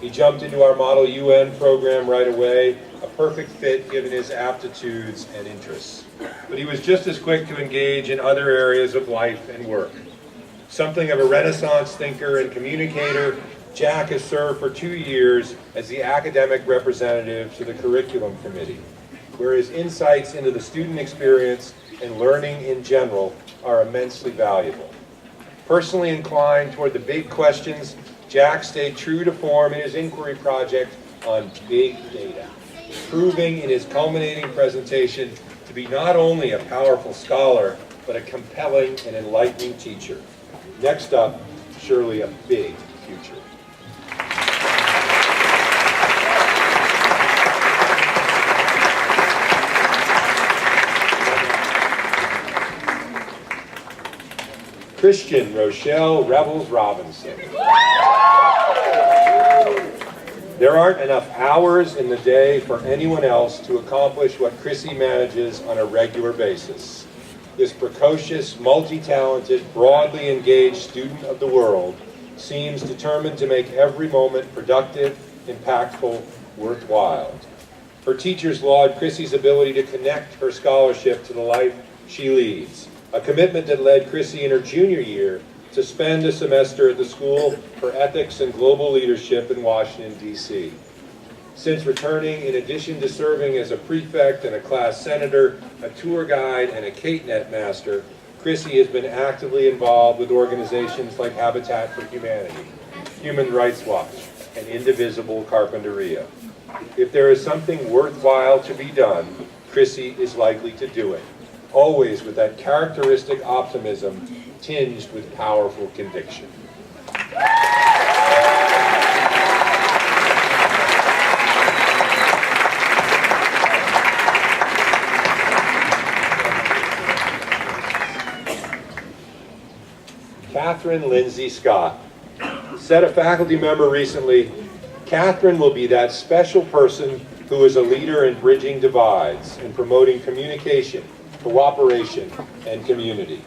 He jumped into our Model UN program right away, a perfect fit given his aptitudes and interests. But he was just as quick to engage in other areas of life and work. Something of a Renaissance thinker and communicator, Jack has served for 2 years as the academic representative to the Curriculum Committee, where his insights into the student experience and learning in general are immensely valuable. Personally inclined toward the big questions, Jack stayed true to form in his inquiry project on big data, proving in his culminating presentation to be not only a powerful scholar, but a compelling and enlightening teacher. Next up, surely a big future. Christian Rochelle Revels Robinson. There aren't enough hours in the day for anyone else to accomplish what Chrissy manages on a regular basis. This precocious, multi-talented, broadly engaged student of the world seems determined to make every moment productive, impactful, worthwhile. Her teachers laud Chrissy's ability to connect her scholarship to the life she leads, a commitment that led Chrissy in her junior year to spend a semester at the School for Ethics and Global Leadership in Washington, D.C. Since returning, in addition to serving as a prefect and a class senator, a tour guide, and a Cate Headmaster, Chrissy has been actively involved with organizations like Habitat for Humanity, Human Rights Watch, and Indivisible Carpinteria. If there is something worthwhile to be done, Chrissy is likely to do it, always with that characteristic optimism tinged with powerful conviction. Catherine Lindsay Scott. Said a faculty member recently, Catherine will be that special person who is a leader in bridging divides and promoting communication, cooperation, and community.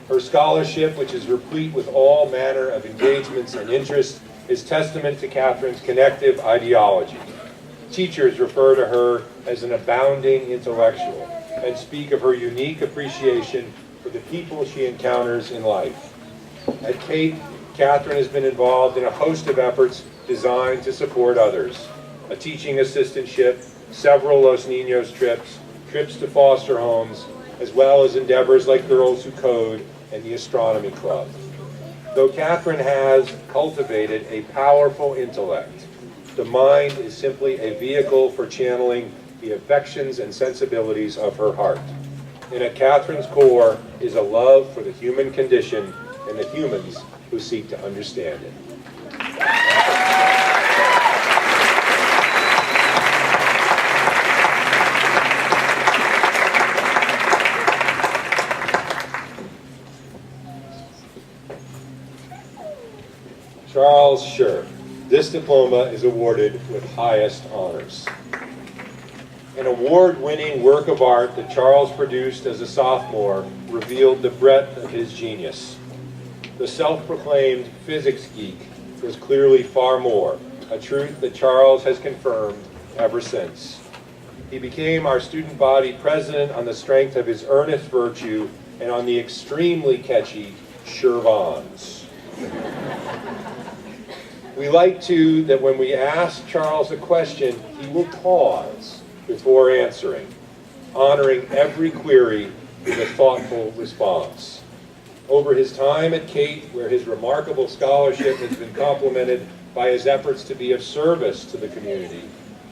Her scholarship, which is replete with all manner of engagements and interests, is testament to Catherine's connective ideology. Teachers refer to her as an abounding intellectual and speak of her unique appreciation for the people she encounters in life. At Cate, Catherine has been involved in a host of efforts designed to support others. A teaching assistantship, several Los Niños trips, trips to foster homes, as well as endeavors like Girls Who Code and the Astronomy Club. Though Catherine has cultivated a powerful intellect, the mind is simply a vehicle for channeling the affections and sensibilities of her heart. And at Catherine's core is a love for the human condition and the humans who seek to understand it. Charles Scher. This diploma is awarded with highest honors. An award-winning work of art that Charles produced as a sophomore revealed the breadth of his genius. The self-proclaimed physics geek was clearly far more, a truth that Charles has confirmed ever since. He became our student body president on the strength of his earnest virtue and on the extremely catchy Shervons. We like, too, that when we ask Charles a question, he will pause before answering, honoring every query with a thoughtful response. Over his time at Cate, where his remarkable scholarship has been complemented by his efforts to be of service to the community,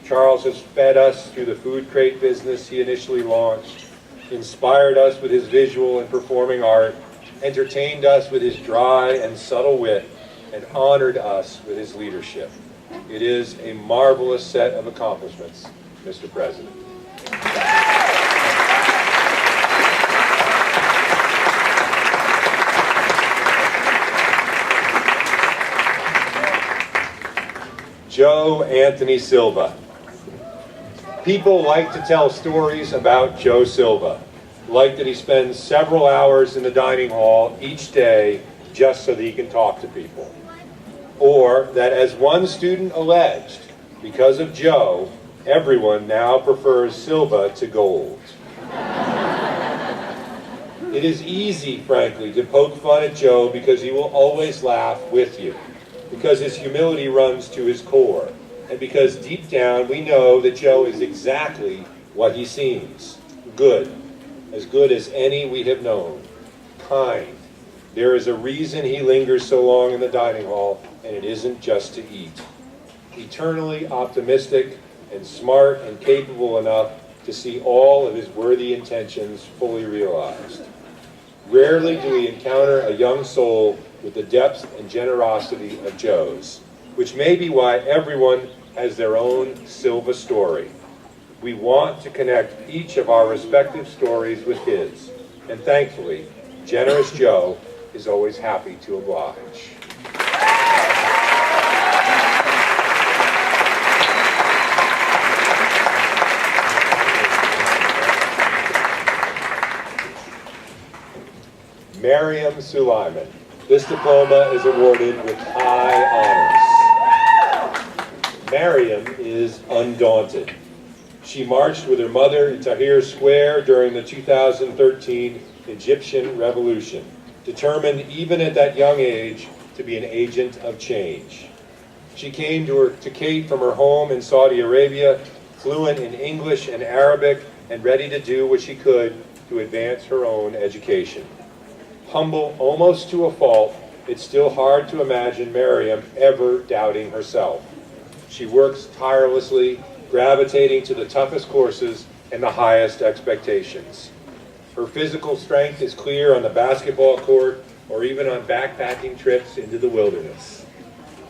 Charles has fed us through the food crate business he initially launched, inspired us with his visual and performing art, entertained us with his dry and subtle wit, and honored us with his leadership. It is a marvelous set of accomplishments, Mr. President. Joe Anthony Silva. People like to tell stories about Joe Silva, like that he spends several hours in the dining hall each day just so that he can talk to people. Or that, as one student alleged, because of Joe, everyone now prefers Silva to gold. It is easy, frankly, to poke fun at Joe because he will always laugh with you, because his humility runs to his core, and because deep down we know that Joe is exactly what he seems. Good as any we have known. Kind. There is a reason he lingers so long in the dining hall, and it isn't just to eat. Eternally optimistic and smart and capable enough to see all of his worthy intentions fully realized. Rarely do we encounter a young soul with the depth and generosity of Joe's, which may be why everyone has their own Silva story. We want to connect each of our respective stories with his, and thankfully, generous Joe is always happy to oblige. Mariam Sulaiman. This diploma is awarded with high honors. Mariam is undaunted. She marched with her mother in Tahrir Square during the 2013 Egyptian Revolution, determined even at that young age to be an agent of change. She came to Cate from her home in Saudi Arabia, fluent in English and Arabic, and ready to do what she could to advance her own education. Humble almost to a fault, it's still hard to imagine Mariam ever doubting herself. She works tirelessly, gravitating to the toughest courses and the highest expectations. Her physical strength is clear on the basketball court or even on backpacking trips into the wilderness.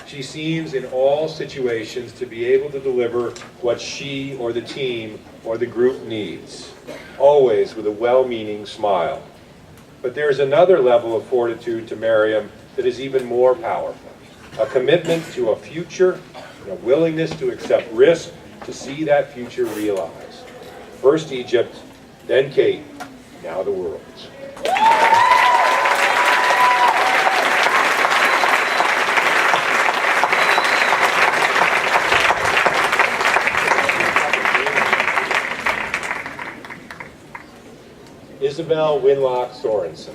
She seems in all situations to be able to deliver what she or the team or the group needs, always with a well-meaning smile. But there's another level of fortitude to Miriam that is even more powerful. A commitment to a future, and a willingness to accept risk to see that future realized. First Egypt, then Cate, now the world. Isabelle Winlock Sorensen.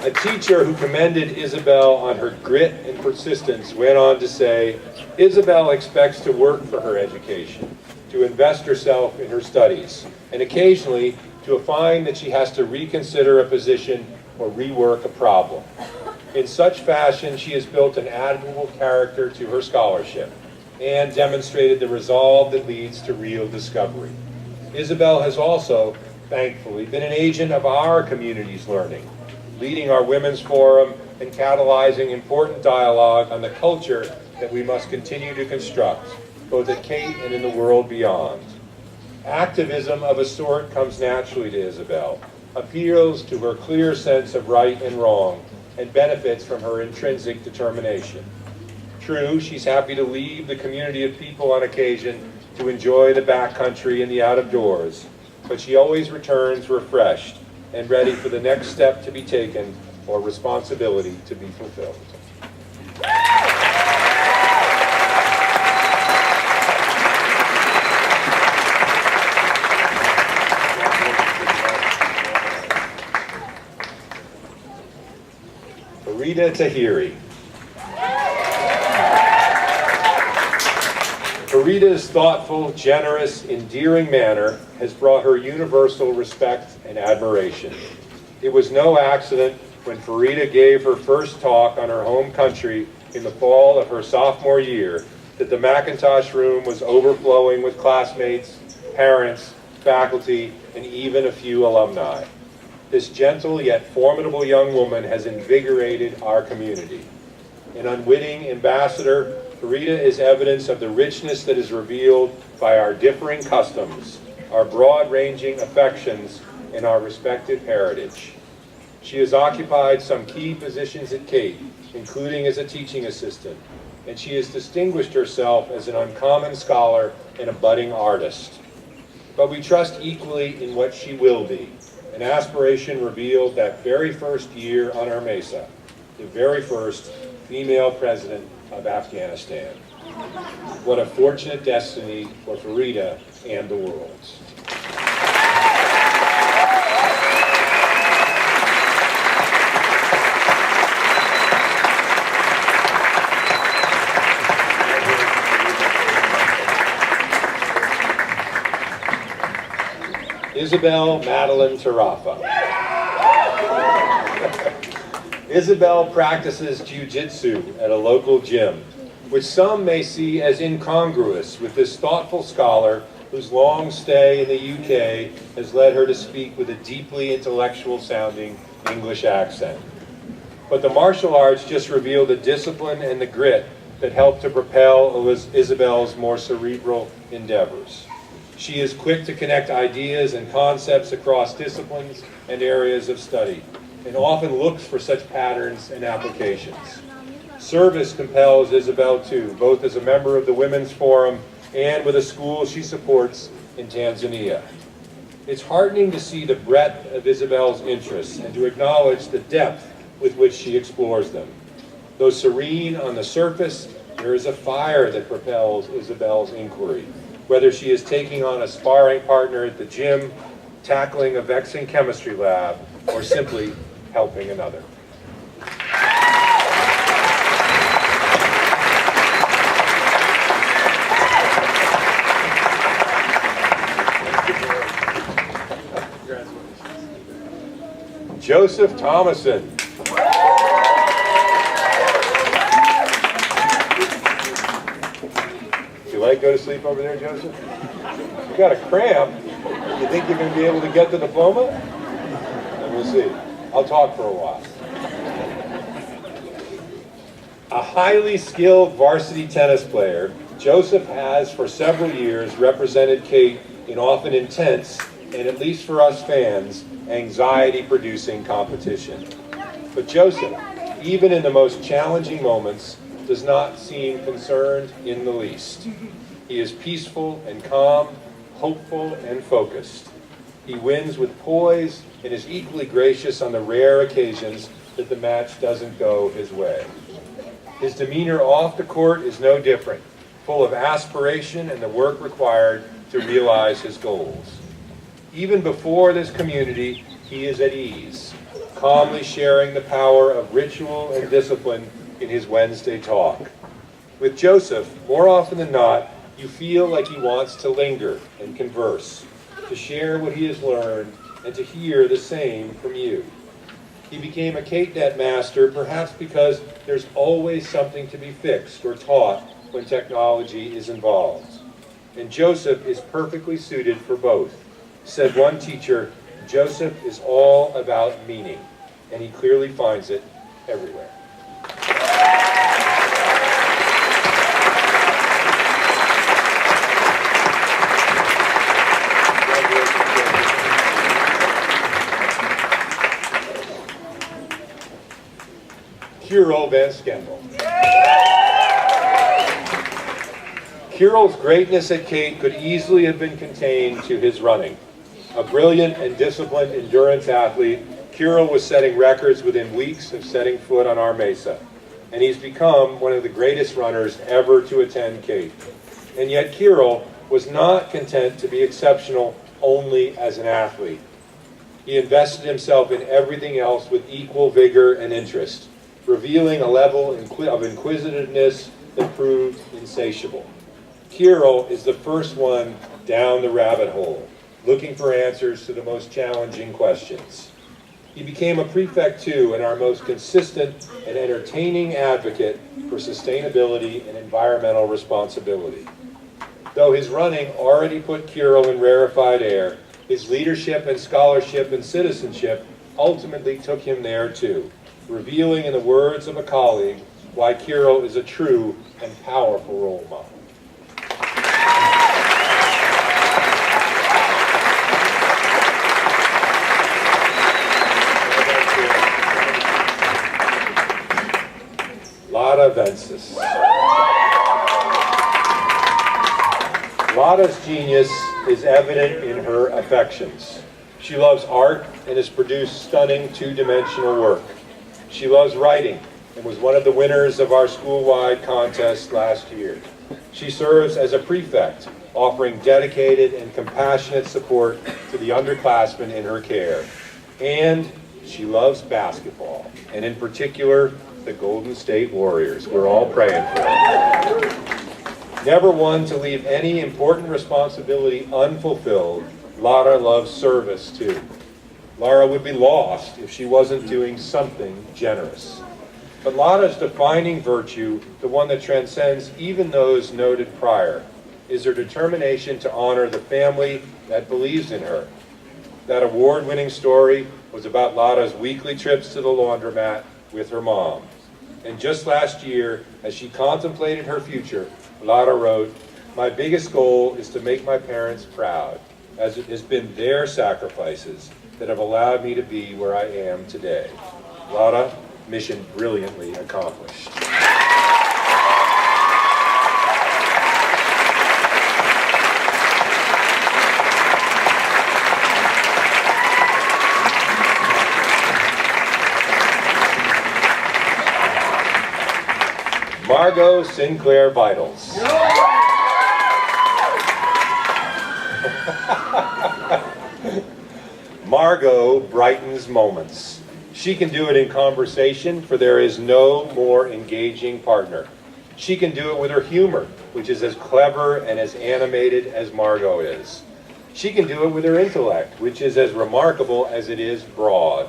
A teacher who commended Isabelle on her grit and persistence went on to say, Isabelle expects to work for her education, to invest herself in her studies, and occasionally to find that she has to reconsider a position or rework a problem. In such fashion, she has built an admirable character to her scholarship and demonstrated the resolve that leads to real discovery. Isabelle has also, thankfully, been an agent of our community's learning, leading our women's forum and catalyzing important dialogue on the culture that we must continue to construct, both at Cate and in the world beyond. Activism of a sort comes naturally to Isabelle, appeals to her clear sense of right and wrong, and benefits from her intrinsic determination. True, she's happy to leave the community of people on occasion to enjoy the backcountry and the out of doors, but she always returns refreshed and ready for the next step to be taken or responsibility to be fulfilled. Farida Tahiri. Farida's thoughtful, generous, endearing manner has brought her universal respect and admiration. It was no accident when Farida gave her first talk on her home country in the fall of her sophomore year that the Macintosh room was overflowing with classmates, parents, faculty, and even a few alumni. This gentle yet formidable young woman has invigorated our community. An unwitting ambassador, Farida is evidence of the richness that is revealed by our differing customs, our broad-ranging affections, and our respective heritage. She has occupied some key positions at Cate, including as a teaching assistant, and she has distinguished herself as an uncommon scholar and a budding artist. But we trust equally in what she will be, an aspiration revealed that very first year on our mesa, the very first female president of Afghanistan. What a fortunate destiny for Farida and the world. Isabelle Madeline-Rafa. Isabelle practices jiu-jitsu at a local gym, which some may see as incongruous with this thoughtful scholar whose long stay in the UK has led her to speak with a deeply intellectual-sounding English accent. But the martial arts just reveal the discipline and the grit that help to propel Isabelle's more cerebral endeavors. She is quick to connect ideas and concepts across disciplines and areas of study, and often looks for such patterns and applications. Service compels Isabelle too, both as a member of the Women's Forum and with a school she supports in Tanzania. It's heartening to see the breadth of Isabelle's interests and to acknowledge the depth with which she explores them. Though serene on the surface, there is a fire that propels Isabelle's inquiry, whether she is taking on a sparring partner at the gym, tackling a vexing chemistry lab, or simply helping another. Joseph Thomason. You like go to sleep over there, Joseph? You got a cramp. You think you're going to be able to get the diploma? And we'll see. I'll talk for a while. A highly skilled varsity tennis player, Joseph has for several years represented Cate in often intense and at least for us fans, anxiety-producing competition. But Joseph, even in the most challenging moments, does not seem concerned in the least. He is peaceful and calm, hopeful and focused. He wins with poise and is equally gracious on the rare occasions that the match doesn't go his way. His demeanor off the court is no different, full of aspiration and the work required to realize his goals. Even before this community, he is at ease, calmly sharing the power of ritual and discipline in his Wednesday talk. With Joseph, more often than not, you feel like he wants to linger and converse, to share what he has learned, and to hear the same from you. He became a Cate master perhaps because there's always something to be fixed or taught when technology is involved. And Joseph is perfectly suited for both. Said one teacher, Joseph is all about meaning, and he clearly finds it everywhere. Kirill Van Skendel. Kirill's greatness at Cate could easily have been contained to his running. A brilliant and disciplined endurance athlete, Kirill was setting records within weeks of setting foot on our mesa, and he's become one of the greatest runners ever to attend Cate. And yet Kirill was not content to be exceptional only as an athlete. He invested himself in everything else with equal vigor and interest, revealing a level of inquisitiveness that proved insatiable. Kirill is the first one down the rabbit hole, looking for answers to the most challenging questions. He became a prefect too, and our most consistent and entertaining advocate for sustainability and environmental responsibility. Though his running already put Kirill in rarefied air, his leadership and scholarship and citizenship ultimately took him there too, revealing in the words of a colleague why Kirill is a true and powerful role model. Lada Vences. Lada's genius is evident in her affections. She loves art and has produced stunning two-dimensional work. She loves writing and was one of the winners of our school-wide contest last year. She serves as a prefect, offering dedicated and compassionate support to the underclassmen in her care. And she loves basketball, and in particular, the Golden State Warriors. We're all praying for her. Never one to leave any important responsibility unfulfilled, Lara loves service too. Lara would be lost if she wasn't doing something generous. But Lara's defining virtue, the one that transcends even those noted prior, is her determination to honor the family that believes in her. That award-winning story was about Lara's weekly trips to the laundromat with her mom. And just last year, as she contemplated her future, Lara wrote, "My biggest goal is to make my parents proud, as it has been their sacrifices that have allowed me to be where I am today." Lara, mission brilliantly accomplished. Margot Sinclair Vitals. Margot brightens moments. She can do it in conversation, for there is no more engaging partner. She can do it with her humor, which is as clever and as animated as Margot is. She can do it with her intellect, which is as remarkable as it is broad.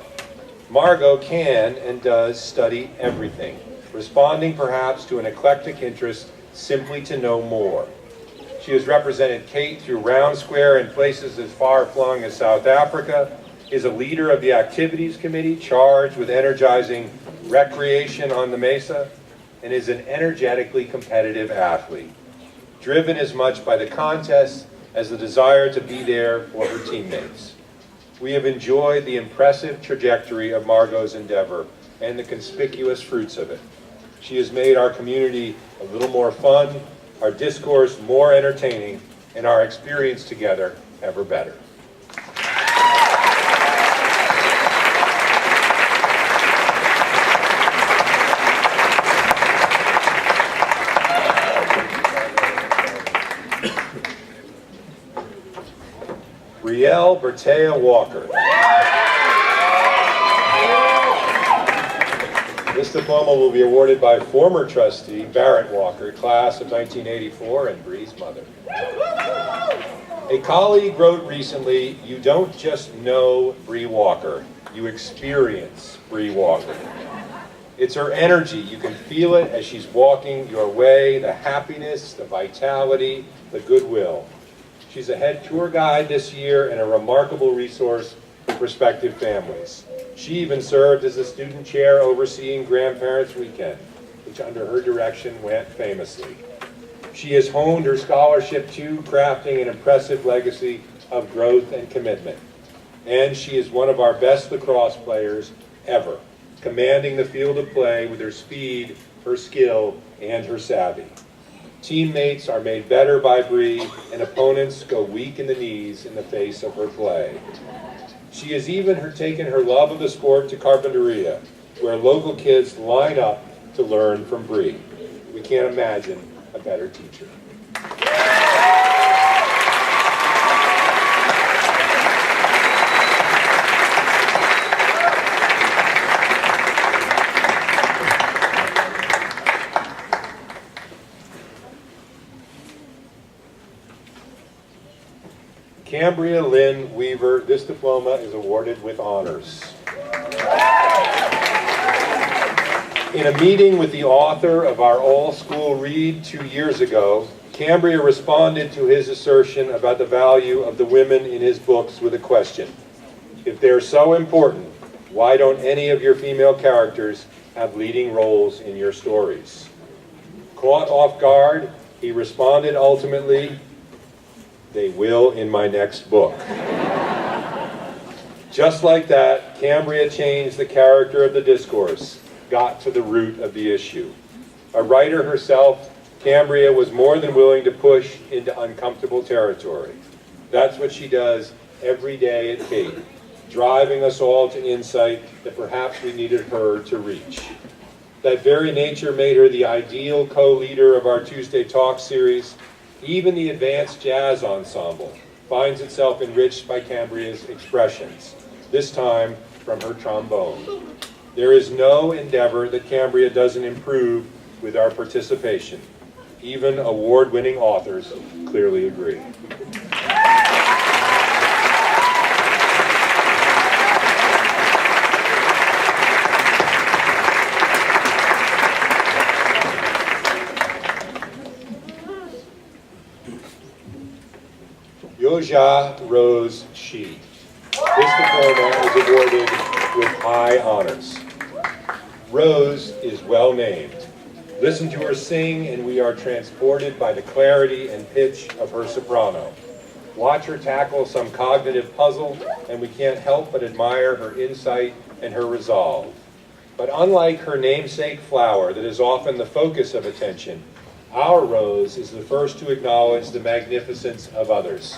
Margot can and does study everything, responding perhaps to an eclectic interest simply to know more. She has represented Cate through Round Square in places as far-flung as South Africa, is a leader of the activities committee charged with energizing recreation on the Mesa, and is an energetically competitive athlete, driven as much by the contests as the desire to be there for her teammates. We have enjoyed the impressive trajectory of Margot's endeavor and the conspicuous fruits of it. She has made our community a little more fun, our discourse more entertaining, and our experience together ever better. Brielle Bertea Walker. This diploma will be awarded by former trustee Barrett Walker, class of 1984, and Bree's mother. A colleague wrote recently, "You don't just know Bree Walker, you experience Bree Walker." It's her energy. You can feel it as she's walking your way, the happiness, the vitality, the goodwill. She's a head tour guide this year and a remarkable resource for prospective families. She even served as a student chair overseeing Grandparents' Weekend, which under her direction went famously. She has honed her scholarship too, crafting an impressive legacy of growth and commitment. And she is one of our best lacrosse players ever, commanding the field of play with her speed, her skill, and her savvy. Teammates are made better by Bree, and opponents go weak in the knees in the face of her play. She has even taken her love of the sport to Carpinteria, where local kids line up to learn from Bree. We can't imagine a better teacher. Cambria Lynn Weaver, this diploma is awarded with honors. In a meeting with the author of our all-school read 2 years ago, Cambria responded to his assertion about the value of the women in his books with a question. If they're so important, why don't any of your female characters have leading roles in your stories? Caught off guard, he responded ultimately, "They will in my next book." Just like that, Cambria changed the character of the discourse, got to the root of the issue. A writer herself, Cambria was more than willing to push into uncomfortable territory. That's what she does every day at Cate, driving us all to insight that perhaps we needed her to reach. That very nature made her the ideal co-leader of our Tuesday Talk series. Even the advanced jazz ensemble finds itself enriched by Cambria's expressions, this time from her trombone. There is no endeavor that Cambria doesn't improve with our participation. Even award-winning authors clearly agree. Yoja Rose Shi. This diploma is awarded with high honors. Rose is well named. Listen to her sing and we are transported by the clarity and pitch of her soprano. Watch her tackle some cognitive puzzle and we can't help but admire her insight and her resolve. But unlike her namesake flower that is often the focus of attention, our Rose is the first to acknowledge the magnificence of others.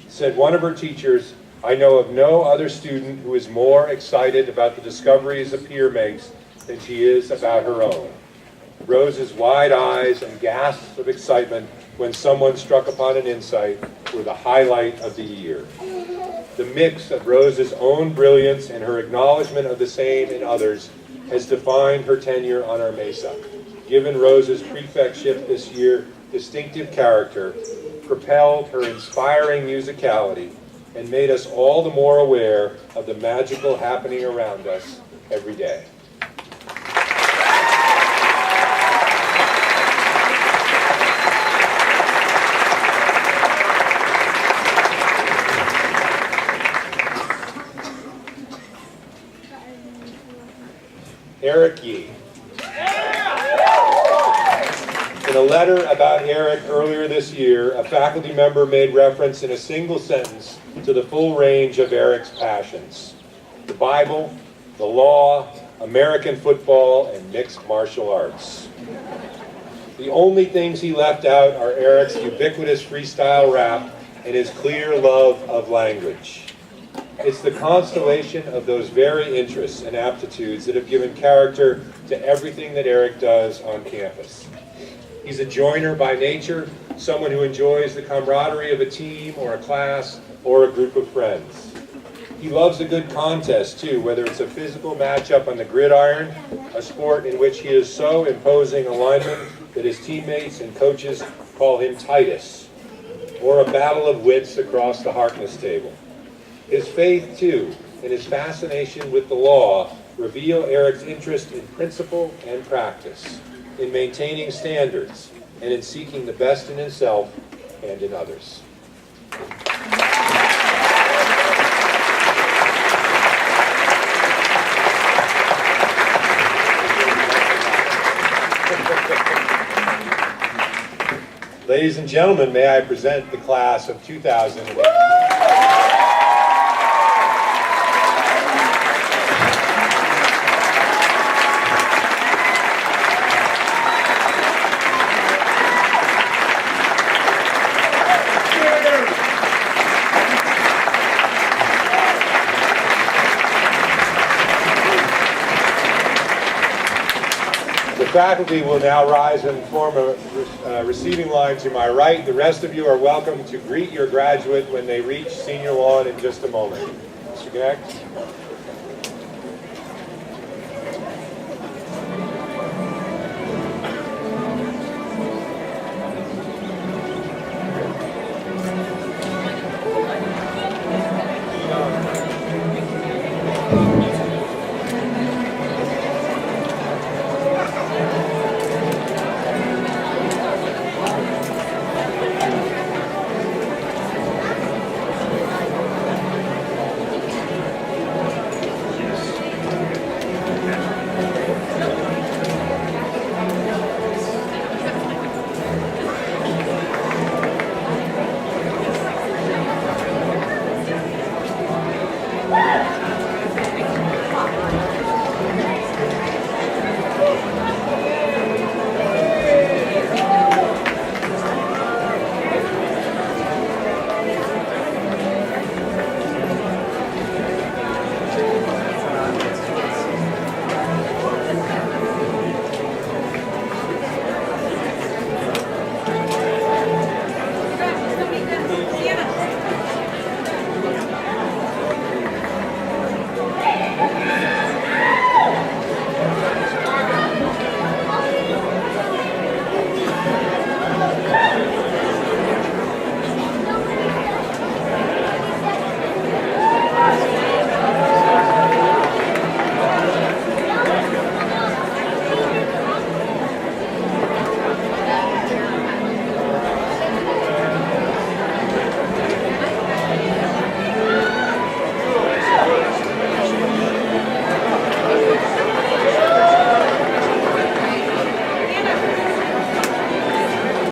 Said one of her teachers, "I know of no other student who is more excited about the discoveries a peer makes than she is about her own." Rose's wide eyes and gasps of excitement when someone struck upon an insight were the highlight of the year. The mix of Rose's own brilliance and her acknowledgement of the same in others has defined her tenure on our mesa, given Rose's prefectship this year distinctive character, propelled her inspiring musicality, and made us all the more aware of the magical happening around us every day. Eric Yee. In a letter about Eric earlier this year, a faculty member made reference in a single sentence to the full range of Eric's passions: the Bible, the law, American football, and mixed martial arts. The only things he left out are Eric's ubiquitous freestyle rap and his clear love of language. It's the constellation of those very interests and aptitudes that have given character to everything that Eric does on campus. He's a joiner by nature, someone who enjoys the camaraderie of a team or a class or a group of friends. He loves a good contest too, whether it's a physical matchup on the gridiron, a sport in which he is so imposing a lineman that his teammates and coaches call him Titus, or a battle of wits across the Harkness table. His faith too, and his fascination with the law reveal Eric's interest in principle and practice, in maintaining standards, and in seeking the best in himself and in others. Ladies and gentlemen, may I present the class of 2008. The faculty will now rise and form a receiving line to my right. The rest of you are welcome to greet your graduate when they reach senior lawn in just a moment. Mr. Connect.